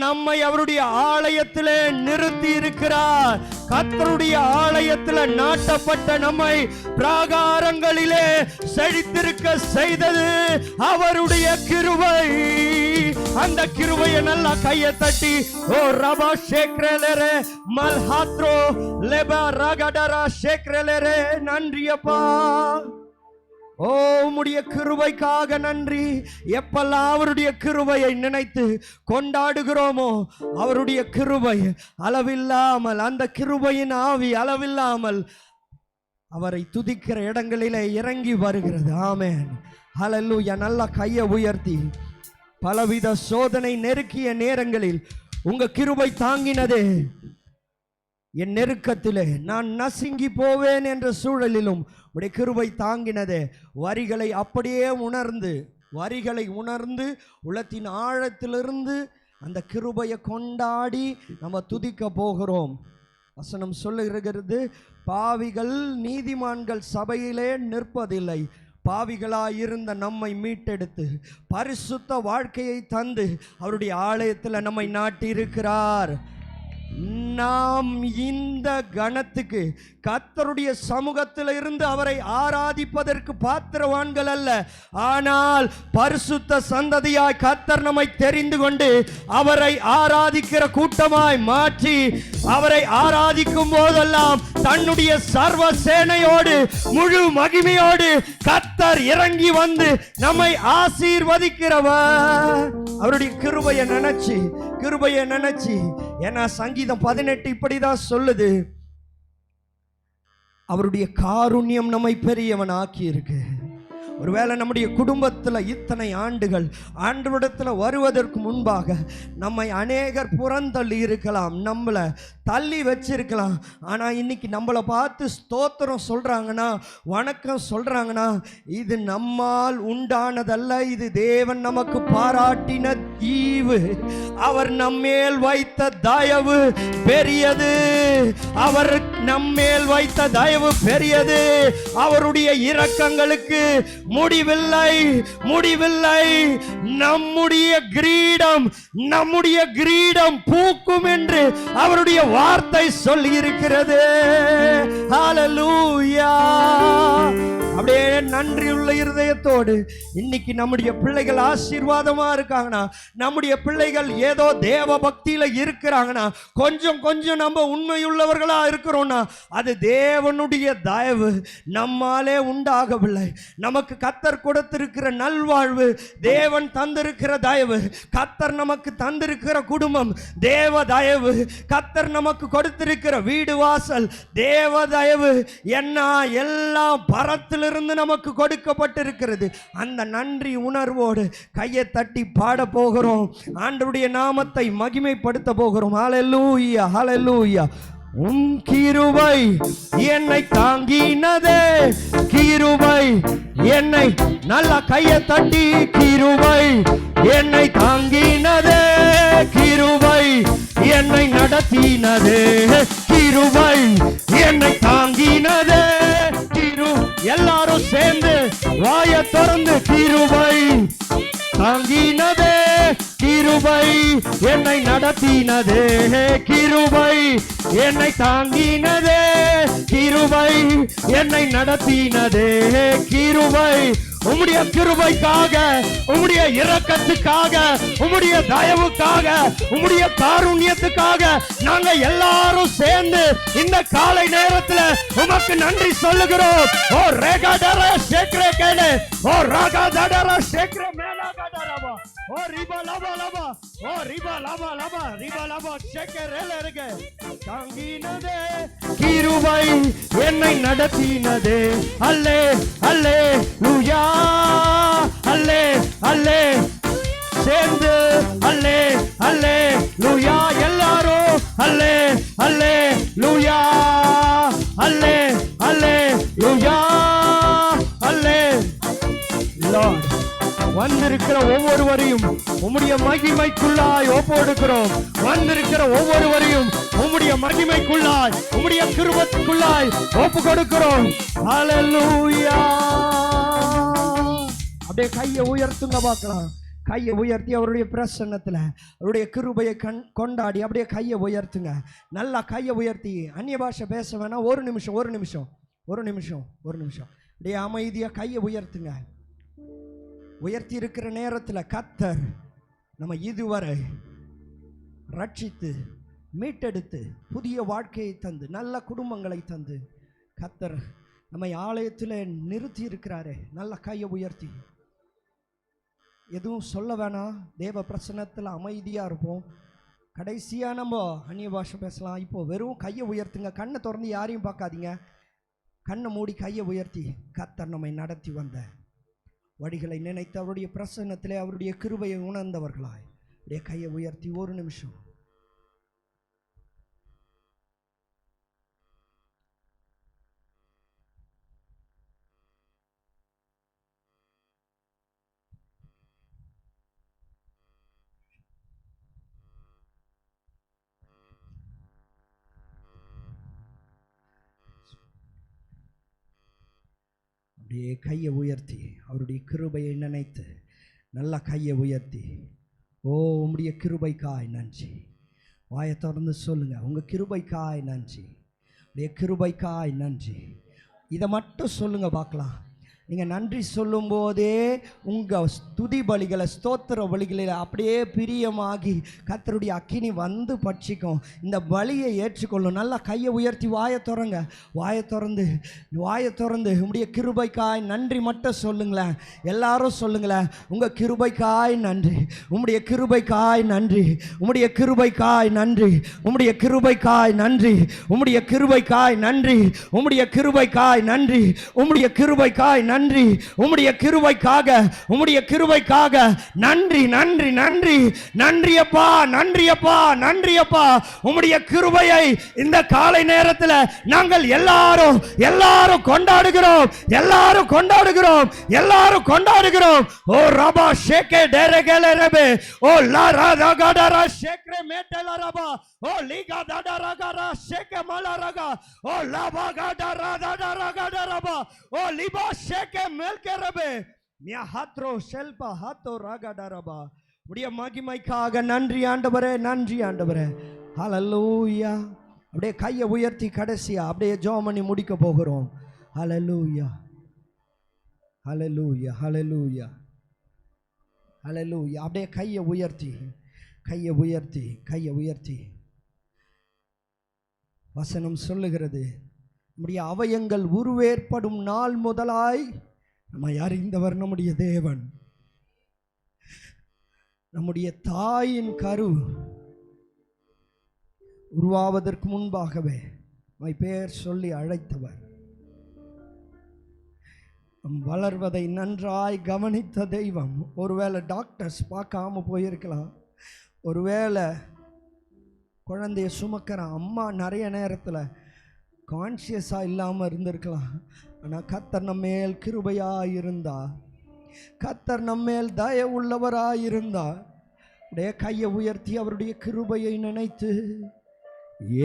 நம்மை அவருடைய ஆலயத்திலே நிறுத்தி இருக்கிறார். கர்த்தருடைய ஆலயத்திலே நாட்டப்பட்ட நம்மை பிராகாரங்களிலே செழித்திருக்க செய்தது அவருடைய கிருபை. அந்த கிருபையை நல்லா கையை தட்டி, ஓ ரபா ஷேக்ரேலரே மல்ஹாத்ரோ லெபா ரகடரா ஷேக்ரேலரே. நன்றியப்பா. ஓ உம்முடைய கிருபைக்காக நன்றி. எப்பெல்லாம் அவருடைய கிருபையை நினைத்து கொண்டாடுகிறோமோ, அவருடைய கிருபை அளவில்லாமல், அந்த கிருபையின் ஆவி அளவில்லாமல் அவரை துதிக்கிற இடங்களிலே இறங்கி வருகிறது. ஆமென், ஹல்லேலூயா. நல்லா கையை உயர்த்தி, பலவித சோதனை நெருக்கிய நேரங்களில் உங்க கிருபை தாங்கினதே. என் நெருக்கத்திலே நான் நசுங்கி போவேன் என்ற சூழலிலும் உடைய கிருபை தாங்கினதே. வரிகளை அப்படியே உணர்ந்து, வரிகளை உணர்ந்து உள்ளத்தின் ஆழத்திலிருந்து அந்த கிருபையை கொண்டாடி நம்ம துதிக்க போகிறோம். வசனம் சொல்லுகிறது, பாவிகள் நீதிமான்கள் சபையிலே நிற்பதில்லை, பாவிகளாயிருந்த நம்மை மீட்டெடுத்து பரிசுத்த வாழ்க்கையை தந்து அவருடைய ஆலயத்தில் நம்மை நாட்டியிருக்கிறார். நாம் இந்த கணத்துக்கு கர்த்தருடைய சமூகத்தில் இருந்து அவரை ஆராதிப்பதற்கு பாத்திரவான்கள் அல்ல, ஆனால் பரிசுத்த சந்ததியாய் கர்த்தர் நம்மை தெரிந்து கொண்டு அவரை ஆராதிக்கிற கூட்டமாய் மாற்றி, அவரை ஆராதிக்கும் போதெல்லாம் தன்னுடைய சர்வ சேனையோடு முழு மகிமையோடு கர்த்தர் இறங்கி வந்து நம்மை ஆசீர்வதிக்கிறவர். அவருடைய கிருபையை நினைச்சு ஏன்னா சங்கீதம் 18 இப்படிதான் சொல்லுது, அவருடைய காருண்யம் நம்மை பெரியவன் ஆக்கி இருக்கு. ஒருவேளை நம்முடைய குடும்பத்தில் இத்தனை ஆண்டுகள் ஆண்டவரிடத்தில் வருவதற்கு முன்பாக நம்மை அநேகர் புறந்தள்ளி இருக்கலாம், நம்மளை தள்ளி வச்சிருக்கலாம். ஆனால் இன்னைக்கு நம்மளை பார்த்து ஸ்தோத்திரம் சொல்கிறாங்கன்னா, வணக்கம் சொல்கிறாங்கன்னா, இது நம்மால் உண்டானதல்ல, இது தேவன் நமக்கு பாராட்டின ஈவு. அவர் நம்மேல் வைத்த தயவு பெரியது, அவர் நம்மேல் வைத்த தயவு பெரியது. அவருடைய இரக்கங்களுக்கு முடிவில்லை. நம்முடைய கிரீடம் பூக்கும் என்று அவருடைய வார்த்தை சொல்லி இருக்கிறது. ஹல்லேலூயா. அப்படியே நன்றியுள்ள இருதயத்தோடு இன்னைக்கு நம்முடைய பிள்ளைகள் ஆசீர்வாதமா இருக்காங்கன்னா, நம்முடைய பிள்ளைகள் ஏதோ தேவ பக்தியில இருக்கிறாங்கன்னா, கொஞ்சம் நம்ம உண்மையுள்ளவர்களா இருக்கிறோம்னா அது தேவனுடைய தயவு, நம்மாலே உண்டாகவில்லை. நமக்கு கர்த்தர் கொடுத்திருக்கிற நல்வாழ்வு, தேவன் தந்திருக்கிற தயவு, கர்த்தர் நமக்கு தந்திருக்கிற குடும்பம் தேவ தயவு, கர்த்தர் நமக்கு கொடுத்திருக்கிற வீடு வாசல் தேவ தயவு, என்ன எல்லாம் பரத்திலிருந்து நமக்கு கொடுக்கப்பட்டிருக்கிறது. அந்த நன்றி உணர்வோடு கையை தட்டி பாட போகிறோம், ஆண்டவருடைய நாமத்தை மகிமைப்படுத்த போகிறோம். ஹல்லேலூயா, ஹல்லேலூயா. உம் கிருபை என்னை தாங்கினதே, கிருபை என்னை, நல்ல கையை தட்டி, கிருபை என்னை தாங்கினதே, கிருபை என்னை நடத்தினதே, கிருபை என்னை தாங்கினதே. எல்லாரும் சேர்ந்து வாயை திறந்து, கிருபை தாங்கினதே, கிருபை என்னை நடத்தினதே, கிருபை என்னை தாங்கினதே, கிருபை என்னை நடத்தினதே, கிருபை. உம்முடைய கிருபைக்காக, உம்முடைய இரக்கத்துக்காக, உம்முடைய தயவுக்காக, உம்முடைய காருண்யத்துக்காக நாங்க எல்லாரும் சேர்ந்து இந்த காலை நேரத்தில் உமக்கு நன்றி சொல்லுகிறோம். ஓ ரேகாடர சேக்ரே கேளே, ஓ ராகாடர சேக்ரே மேலாகாடரவா, ஓ ரிபா லபா லபா, ஓ ரிபா லபா லபா, ரிபா லபா சேக்கரேல இருக்கு. தாங்கினதே, கிருபை என்னை நடத்தினதே. அல்லே அல்லேலூயா, அல்லே அல்லே சேர்ந்து அல்லே அல்லேலூயா. எல்லாரும் அல்லே அல்லேலூயா, அல்லே அல்லேலூயா, அல்லே. லார்ட், வந்திருக்கிற ஒவ்வொருவரையும் உம்முடைய மகிமைக்குள்ளாய் ஒப்புக்கொடுக்கிறோம். வந்திருக்கிற ஒவ்வொருவரையும் உம்முடைய மகிமைக்குள்ளாய், உம்முடைய கிருபைக்குள்ளாய் ஒப்புக்கொடுக்கிறோம். ஹல்லேலூயா. அப்படியே கையை உயர்த்துங்க பார்க்கலாம். கையை உயர்த்தி அவருடைய பிரசன்னத்தில் அவருடைய கிருபையை கொண்டாடி அப்படியே கையை உயர்த்துங்க. நல்லா கையை உயர்த்தி, அந்நிய பாஷை பேச வேணாம். ஒரு நிமிஷம் அப்படியே அமைதியாக கையை உயர்த்துங்க. உயர்த்தி இருக்கிற நேரத்தில் கர்த்தர் நம்ம இதுவரை ரட்சித்து மீட்டெடுத்து புதிய வாழ்க்கையை தந்து நல்ல குடும்பங்களை தந்து கர்த்தர் நம்மை ஆலயத்தில் நிறுத்தி இருக்கிறாரே. நல்ல கையை உயர்த்தி, எதுவும் சொல்ல வேணாம், தேவ பிரசன்னத்தில் அமைதியாக இருப்போம். கடைசியாக நம்ம அந்நிய பாஷை பேசலாம். இப்போது வெறும் கையை உயர்த்துங்க, கண்ணை திறந்து யாரையும் பார்க்காதீங்க, கண்ணை மூடி கையை உயர்த்தி கர்த்தர் நம்மை நடத்தி வந்த வழிகளை நினைத்து அவருடைய பிரசன்னத்திலே அவருடைய கிருபையை உணர்ந்தவர்களாய் அப்படியே கையை உயர்த்தி ஒரு நிமிஷம். அப்படியே கையை உயர்த்தி அவருடைய கிருபையை நினைத்து நல்லா கையை உயர்த்தி, ஓ உம்முடைய கிருபைக்காய் நன்றி. வாயை திறந்து சொல்லுங்கள், உங்கள் கிருபைக்காய் நன்றி, உடைய கிருபைக்காய் நன்றி. இதை மட்டும் சொல்லுங்கள் பார்க்கலாம். நீங்கள் நன்றி சொல்லும்போதே உங்கள் துதி பலிகளை ஸ்தோத்திர பலிகளில் அப்படியே பிரியமாகி கர்த்தருடைய அக்கினி வந்து பட்சிக்கும். இந்த பலியை ஏற்றுக்கொள்ளும். நல்லா கையை உயர்த்தி வாயை திறங்க. வாயை திறந்து உம்முடைய கிருபைக்காய் நன்றி மட்டும் சொல்லுங்களேன். எல்லாரும் சொல்லுங்களேன், உங்கள் கிருபைக்காய் நன்றி, உம்முடைய கிருபைக்காய் நன்றி, உம்முடைய கிருபைக்காய் நன்றி, உம்முடைய கிருபைக்காய் நன்றி, உம்முடைய கிருபைக்காய் நன்றி, உம்முடைய கிருபைக்காய் நன்றி, உம்முடைய கிருபைக்காய் நன்றி, உம்முடைய கிருபைக்காக, உம்முடைய கிருபைக்காக நன்றி நன்றி நன்றி நன்றி அப்பா, நன்றி அப்பா, நன்றி அப்பா. உம்முடைய கிருபையை இந்த காலை நேரத்தில் நாங்கள் எல்லாரும் கொண்டாடுகிறோம், எல்லாரும் கொண்டாடுகிறோம். ஓ ரபா ஷேகே டெரகலே ரபே, ஓ லா ராதா கடரா ஷேக்ரே மேட்டலா ரபா, ஓ லீகா தாடரா கடரா ஷேகே மலரகா, ஓ லபா கடரா தாடரா கடரபா, ஓ லிபா ஷேகே மெல்கே ரபே மியா ஹத்ரோ ஷெல்பா ஹத்தோ ராகடரபா. உடைய மகிமைக்காக நன்றி ஆண்டவரே, நன்றி ஆண்டவரே. ஹல்லேலூயா. அப்படியே கையை உயர்த்தி கடைசியா அப்படியே ஜெபம் பண்ணி முடிக்க போகிறோம். ஹல்லேலூயா, ஹல்லேலூயா, ஹல்லேலூயா, ஹல்லேலூயா. அப்படியே கையை உயர்த்தி வசனம் சொல்லுகிறது, நம்முடைய அவயங்கள் உருவேற்படும் நாள் முதலாய் நம்மை அறிந்தவர் நம்முடைய தேவன். நம்முடைய தாயின் கரு உருவாவதற்கு முன்பாகவே நம்மை பெயர் சொல்லி அழைத்தவர். வளர்வதை நன்றாய் கவனித்த தெய்வம். ஒருவேளை டாக்டர்ஸ் பார்க்காம போயிருக்கலாம், ஒருவேளை குழந்தைய சுமக்கிற அம்மா நிறைய நேரத்தில் கான்ஷியஸாக இல்லாமல் இருந்திருக்கலாம். ஆனால் கர்த்தர் நம்மேல் கிருபையாக இருந்தா, கர்த்தர் நம்மேல் தயவு உள்ளவராக இருந்தா, அப்படியே கையை உயர்த்தி அவருடைய கிருபையை நினைத்து,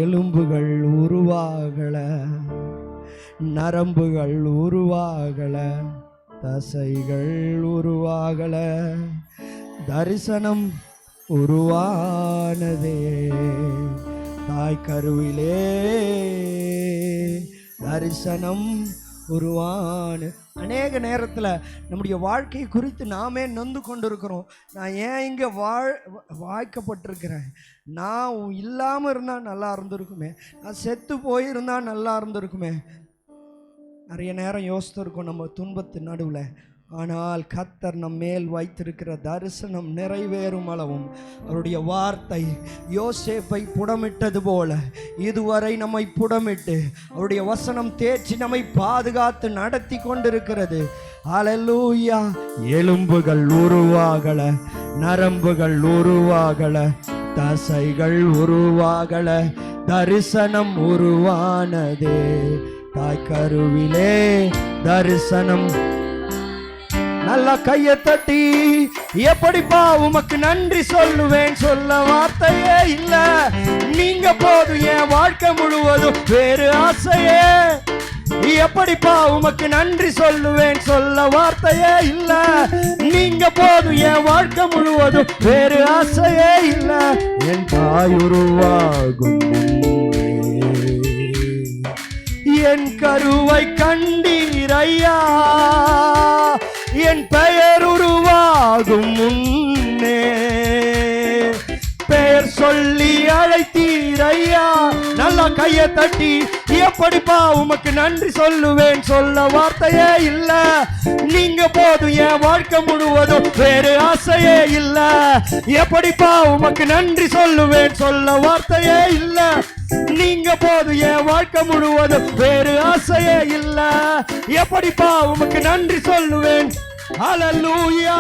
எலும்புகள் உருவாகல, நரம்புகள் உருவாகல, தசைகள் உருவாகல, தரிசனம் உருவானதே தாய் கருவிலே, தரிசனம் உருவான. அநேக நேரத்தில் நம்முடைய வாழ்க்கை குறித்து நாமே நொந்து கொண்டிருக்கிறோம். நான் ஏன் இங்கே வாழ்க்கப்பட்டிருக்கிறேன், நான் இல்லாமல் இருந்தால் நல்லா இருந்திருக்குமே, நான் செத்து போயிருந்தால் நல்லா இருந்திருக்குமே, நிறைய நேரம் யோசித்திருக்கோம் நம்ம துன்பத்தின் நடுவில். ஆனால் கர்த்தர் நம் மேல் வைத்திருக்கிற தரிசனம் நிறைவேறும் அளவும் அவருடைய வார்த்தை யோசேப்பை புடமிட்டது போல இதுவரை நம்மை புடமிட்டு அவருடைய வசனம் தேற்றி நம்மை பாதுகாத்து நடத்தி கொண்டிருக்கிறது. ஹல்லேலூயா. எலும்புகள் உருவாகல, நரம்புகள் உருவாகல, தசைகள் உருவாகல, தரிசனம் உருவானதே தாய் கருவிலே, தரிசனம். நல்லா கையை தட்டி, எப்படிப்பா உமக்கு நன்றி சொல்லுவேன், சொல்ல வார்த்தையே இல்ல, நீங்க போதும் என் வாழ்க்கை முழுவதும் வேறு ஆசையே. எப்படிப்பா உமக்கு நன்றி சொல்லுவேன், சொல்ல வார்த்தையே இல்ல, நீங்க போதும் என் வாழ்க்கை முழுவதும் வேறு ஆசையே இல்ல. என் தாய் உருவாகும் என் கருவை கண்டீர் ஐயா, என் பெயர் உருவாகும் முன்னே பெயர் சொல்லி அழைத்தீர் ஐயா. நல்லா கையை தட்டி, எப்படிப்பா உமக்கு நன்றி சொல்லுவேன், சொல்ல வார்த்தையே இல்ல, நீங்க போதும் என் வாழ்க்கை முழுவதும் வேறு ஆசையே இல்ல. எப்படிப்பா உமக்கு நன்றி சொல்லுவேன், சொல்ல வார்த்தையே இல்ல, நீங்க போதும் என் வாழ்க்கை முழுவதும் வேறு ஆசையே இல்ல. எப்படிப்பா உமக்கு நன்றி சொல்லுவேன், ஹல்லேலூயா.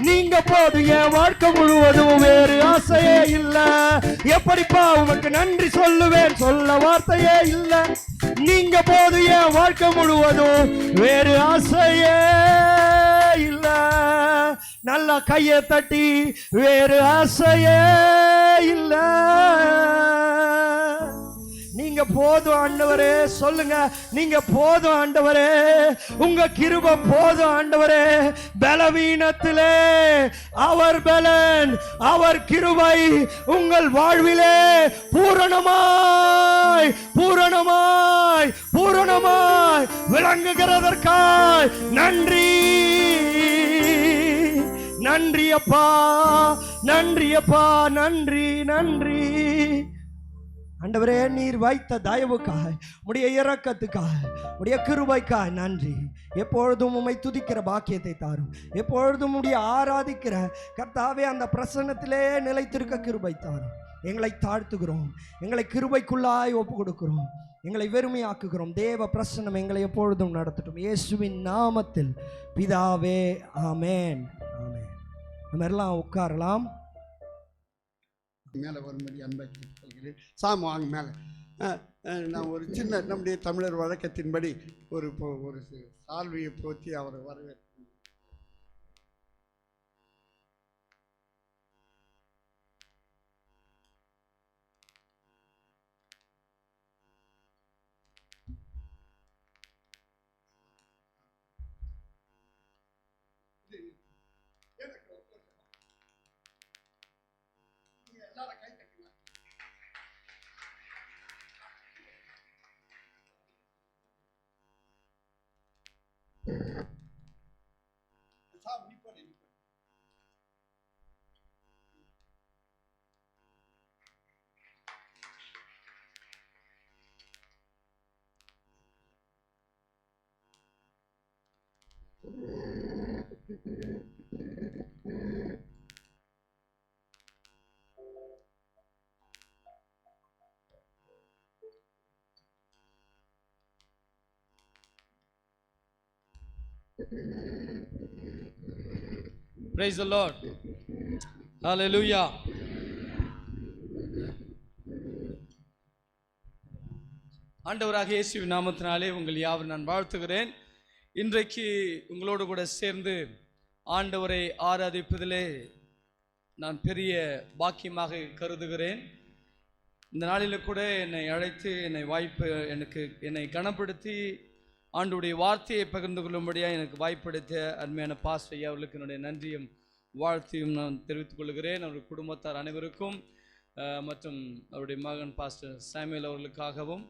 நீங்க போதும் என் வாழ்க்கை முழுவதும் வேறு ஆசையே இல்ல. எப்படிப்பா உமக்கு நன்றி சொல்லுவேன், சொல்ல வார்த்தையே இல்ல, நீங்க போதும் என் வாழ்க்கை முழுவதும் வேறு ஆசையே இல்ல. நல்லா கையை தட்டி, வேறு ஆசையே இல்ல. நீங்க நீங்க போதும் ஆண்டவரே. சொல்லுங்க, நீங்க போதும் ஆண்டவரே, உங்க கிருபை போதும் ஆண்டவரே. பலவீனத்திலே அவர் பலன், அவர் கிருபை உங்கள் வாழ்விலே பூரணமாய் பூரணமாய் பூரணமாய் விளங்குகிறதற்காய் நன்றி. நன்றி அப்பா, நன்றி அப்பா, நன்றி நன்றி. ஆண்டவரே, நீர் வைத்த தயவுக்காய், உடைய இரக்கத்துக்காய், உடைய கிருபைக்காய் நன்றி. எப்பொழுதும் உம்மை துதிக்கிற பாக்கியத்தை தாரும். எப்பொழுதும் உடைய ஆராதிக்கிற கர்த்தாவே அந்த பிரசன்னத்திலே நிலைத்திருக்க கிருபை தாரும். எங்களை தாழ்த்துகிறோம், எங்களை கிருபைக்குள்ளாய் ஒப்பு கொடுக்கிறோம், எங்களை வெறுமையாக்குகிறோம். தேவ பிரசன்னம் எங்களை எப்பொழுதும் நடத்தட்டும். இயேசுவின் நாமத்தில் பிதாவே, ஆமென், ஆமென். நம்ம எல்லாம் உட்காரலாம். மேலே வரும்படி அன்பை கேட்டுக்கொள்கிறேன். சாமி வாங்க மேலே. நான் ஒரு சின்ன நம்முடைய தமிழர் வழக்கத்தின்படி ஒரு சால்வியை போற்றி அவரை வரவேற்கிறேன். Praise the Lord. Hallelujah. ஆண்டவராக இயேசுவின் நாமத்தினாலே உங்கள் யாவரும் நான் வாழ்த்துகிறேன். இன்றைக்கு உங்களோடு கூட சேர்ந்து ஆண்டவரை ஆராதிப்பதிலே நான் பெரிய பாக்கியமாக கருதுகிறேன். இந்த நாளில் கூட என்னை அழைத்து என்னை கனப்படுத்தி ஆண்டவருடைய வார்த்தையை பகிர்ந்து கொள்ளும்படியாக எனக்கு வாய்ப்பளித்த அருமையான பாஸ்டர் ஐயா அவர்களுக்கு என்னுடைய நன்றியும் வாழ்த்தையும் நான் தெரிவித்துக் கொள்கிறேன். அவருடைய குடும்பத்தார் அனைவருக்கும் மற்றும் அவருடைய மகன் பாஸ்டர் சாமுவேல் அவர்களுக்காகவும்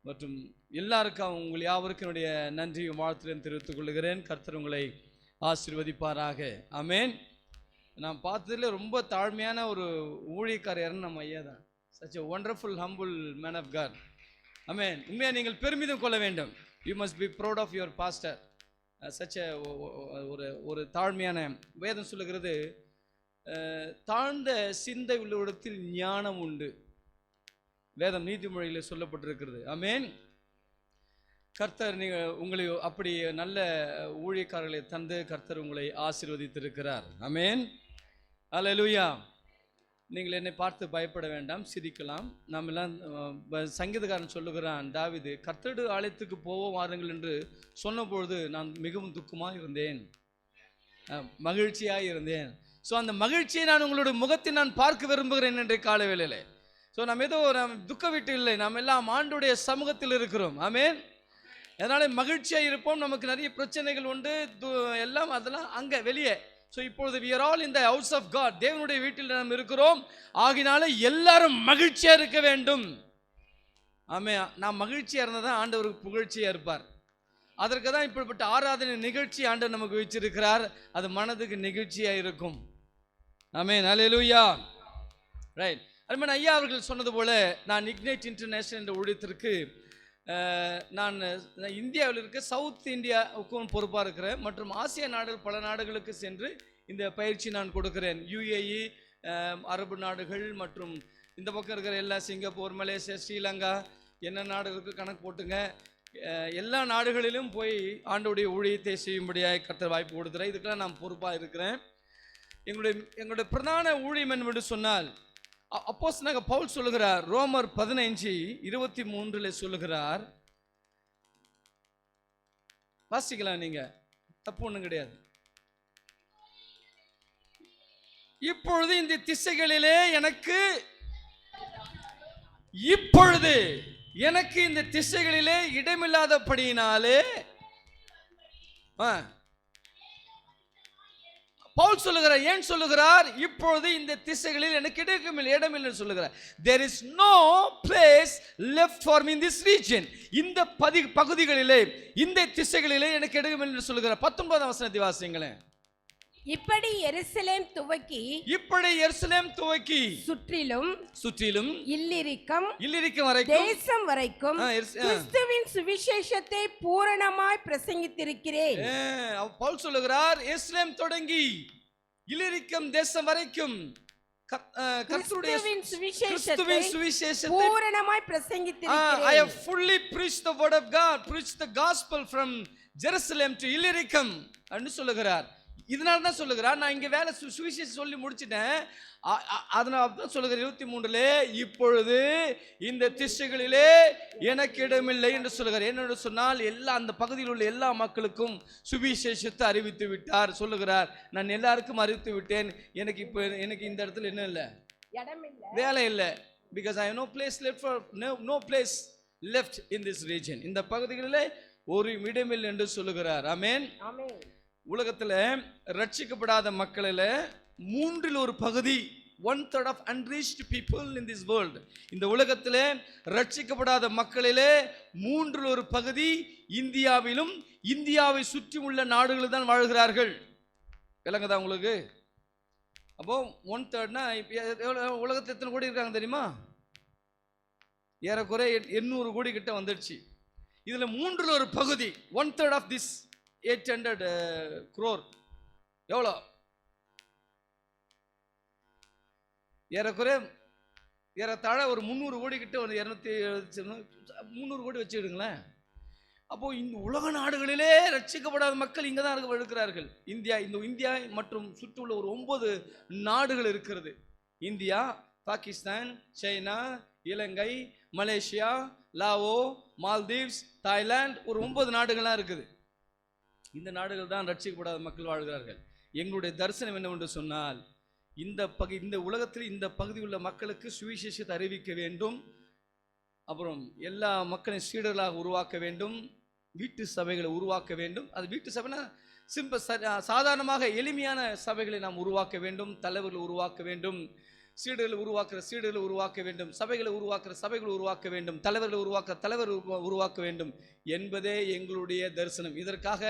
மற்றும் எல்லாருக்காகவும் உங்கள் யாவருக்கும் என்னுடைய நன்றியும் வாழ்த்தையும் தெரிவித்துக் கொள்கிறேன். கர்த்தர் உங்களை ஆசீர்வதிப்பாராக. ஆமென். நான் பார்த்ததில் ரொம்ப தாழ்மையான ஒரு ஊழியக்காரர் நம்ம ஐயா தான். such a wonderful humble man of God. ஆமென். உண்மையாக நீங்கள் பெருமிதம் கொள்ள வேண்டும். You must be proud of your pastor. such a ஒரு தாழ்மையான, வேதம் சொல்லுகிறது தாழ்ந்த சிந்தை உள்ளிடத்தில் ஞானம் உண்டு. வேதம் நீதிமொழியில் சொல்லப்பட்டிருக்கிறது. ஆமென். கர்த்தர் உங்களை அப்படி நல்ல ஊழியக்காரர்களை தந்து கர்த்தர் உங்களை ஆசீர்வதித்திருக்கிறார். ஆமென். அல்லேலூயா. நீங்கள் என்னை பார்த்து பயப்பட வேண்டாம், சிரிக்கலாம். நாம் எல்லாம் சங்கீதக்காரன் சொல்லுகிறான், தாவீது கர்த்தருடைய ஆலயத்துக்கு போவோம் வாருங்கள் என்று சொன்னபொழுது நான் மிகவும் துக்கமாக இருந்தேன், மகிழ்ச்சியாக இருந்தேன். ஸோ அந்த மகிழ்ச்சியை நான் உங்களுடைய முகத்தை நான் பார்க்க விரும்புகிறேன் என்ற கால வேளையில். ஸோ நாம் துக்க வீட்டு இல்லை, நாம் எல்லாம் ஆண்டுடைய சமூகத்தில் இருக்கிறோம். ஆமென். அதனால மகிழ்ச்சியாக இருப்போம். நமக்கு நிறைய பிரச்சனைகள் உண்டு, எல்லாம் அதெல்லாம் அங்கே வெளியே. ஸோ இப்பொழுது we are all in the house of God. தேவனுடைய வீட்டில் நாம் இருக்கிறோம். ஆகினால எல்லாரும் மகிழ்ச்சியாக இருக்க வேண்டும். ஆமென். நாம் மகிழ்ச்சியாக இருந்தால் தான் ஆண்டவருக்கு புகழ்ச்சியாக இருப்பார். அதற்கு தான் இப்படிப்பட்ட ஆராதனை நிகழ்ச்சி ஆண்டவர் நமக்கு வச்சிருக்கிறார். அது மனதுக்கு நிகழ்ச்சியாக இருக்கும். ஆமென். அல்லேலூயா. ரைட். அதுமாதிரி ஐயா அவர்கள் சொன்னது போல நான் இக்னைட் இன்டர்நேஷனல் என்ற ஊழியத்திற்கு நான் இந்தியாவில் இருக்க சவுத் இந்தியாவுக்கும் பொறுப்பாக இருக்கிறேன் மற்றும் ஆசிய நாடுகள் பல நாடுகளுக்கு சென்று இந்த பயிற்சி நான் கொடுக்கிறேன். யுஏஇ, அரபு நாடுகள் மற்றும் இந்த பக்கம் இருக்கிற எல்லா சிங்கப்பூர், மலேசியா, ஸ்ரீலங்கா, என்ன நாடுகளுக்கு கணக்கு போட்டுங்க, எல்லா நாடுகளிலும் போய் ஆண்டவருடைய ஊழியத்தை செய்யும்படியாக கர்த்தர் வாய்ப்பு கொடுக்குறேன். இதுக்கெல்லாம் நான் பொறுப்பாக இருக்கிறேன். எங்களுடைய பிரதான ஊழியம் என்று சொன்னால் அப்போஸ்தலனாகிய பவுல் சொல்லுகிறார், ரோமர் 15:23 சொல்லுகிறார். வாசிக்கலாம், நீங்க தப்பு ஒன்றும் கிடையாது. இப்பொழுது இந்த திசைகளிலே எனக்கு இப்பொழுது எனக்கு இந்த திசைகளிலே இடமில்லாதபடியினாலே பவுல் சொல்லுகிறார். ஏன் சொல்லுகிறார்? இப்பொழுது இந்த திசைகளில் எனக்கு இடமில்லை சொல்லுகிறார். There is no place left for me in this region. இந்த பகுதிகளிலே, இந்த திசைகளிலே எனக்கு இடமில்லை சொல்லுகிறார். 19ஆம் வசனத்தை வாசிங்களேன். இப்படி எருசலேம் துவக்கி சுற்றிலும் இல்லிரிக்கம் வரைக்கும் தேசம் வரைக்கும் கிறிஸ்துவின் சுவிசேஷத்தை பூரணமாய் பிரசங்கித்திருக்கிறேன். பவுல் சொல்லுகிறார், எருசலேம் தொடங்கி இல்லிரிக்கம் தேசம் வரைக்கும் கிறிஸ்துவின் சுவிசேஷத்தை பூரணமாய் பிரசங்கித்திருக்கிறேன். I have fully preached the word of God, preached the gospel from Jerusalem to Illyricum என்று சொல்லுகிறார். இதனால தான் சொல்லுகிறார், நான் இங்கே வேலை சுவிசேஷம் சொல்லி முடிச்சிட்டேன். அதனால தான் சொல்லுகிற 23 இப்பொழுது இந்த திசைகளிலே எனக்கு இடமில்லை என்று சொல்லுகிறார். என்னென்று சொன்னால், எல்லா அந்த பகுதியில் உள்ள எல்லா மக்களுக்கும் சுவிசேஷத்தை அறிவித்து விட்டார். சொல்லுகிறார், நான் எல்லாருக்கும் அறிவித்து விட்டேன். எனக்கு இந்த இடத்துல என்ன இல்லை, வேலை இல்லை. Because I have no place left in this region. இந்த பகுதிகளிலே ஒரு இடமில்லை என்று சொல்லுகிறார். ஆமென். உலகத்தில் ரட்சிக்கப்படாத மக்களில் 1/3 பகுதி, 1/3 of unreached people in this world, இந்த உலகத்தில் ரட்சிக்கப்படாத மக்களிலே 1/3 பகுதி இந்தியாவிலும் இந்தியாவை சுற்றி உள்ள நாடுகளில் தான் வாழ்கிறார்கள். விளங்குதா உங்களுக்கு? அப்போ 1/3னா உலகத்தில் எத்தனை கோடி இருக்காங்க தெரியுமா? ஏறக்குறை 800 கோடி கிட்ட வந்துடுச்சு. இதில் 1/3 பகுதி, 1/3 of this 800 crore எவ்வளோ? ஏறத்தாழ ஒரு 300 கோடி கிட்ட, ஒரு 300 கோடி வச்சுக்கிடுங்களேன். அப்போ இந்த உலக நாடுகளிலே ரட்சிக்கப்படாத மக்கள் இங்கே தான் இருக்கிறார்கள். இந்தியா மற்றும் சுற்றியுள்ள ஒரு 9 நாடுகள் இருக்கிறது. இந்தியா, பாகிஸ்தான், சைனா, இலங்கை, மலேசியா, லாவோ, மால்தீவ்ஸ், தாய்லாந்து, ஒரு 9 நாடுகள்லாம் இருக்குது. இந்த நாடுகள் தான் ரட்சிக்கப்படாத மக்கள் வாழ்கிறார்கள். எங்களுடைய தரிசனம் என்னவென்று சொன்னால், இந்த உலகத்தில் இந்த பகுதி உள்ள மக்களுக்கு சுவிசேஷத்தை அறிவிக்க வேண்டும். அப்புறம் எல்லா மக்களையும் சீடர்களாக உருவாக்க வேண்டும். வீட்டு சபைகளை உருவாக்க வேண்டும். அது வீட்டு சபைனா சாதாரணமாக எளிமையான சபைகளை நாம் உருவாக்க வேண்டும். தலைவர்களை உருவாக்க வேண்டும். சீடர்களை உருவாக்க வேண்டும். சபைகளை உருவாக்க வேண்டும். தலைவர்களை உருவாக்க வேண்டும் என்பதே எங்களுடைய தரிசனம். இதற்காக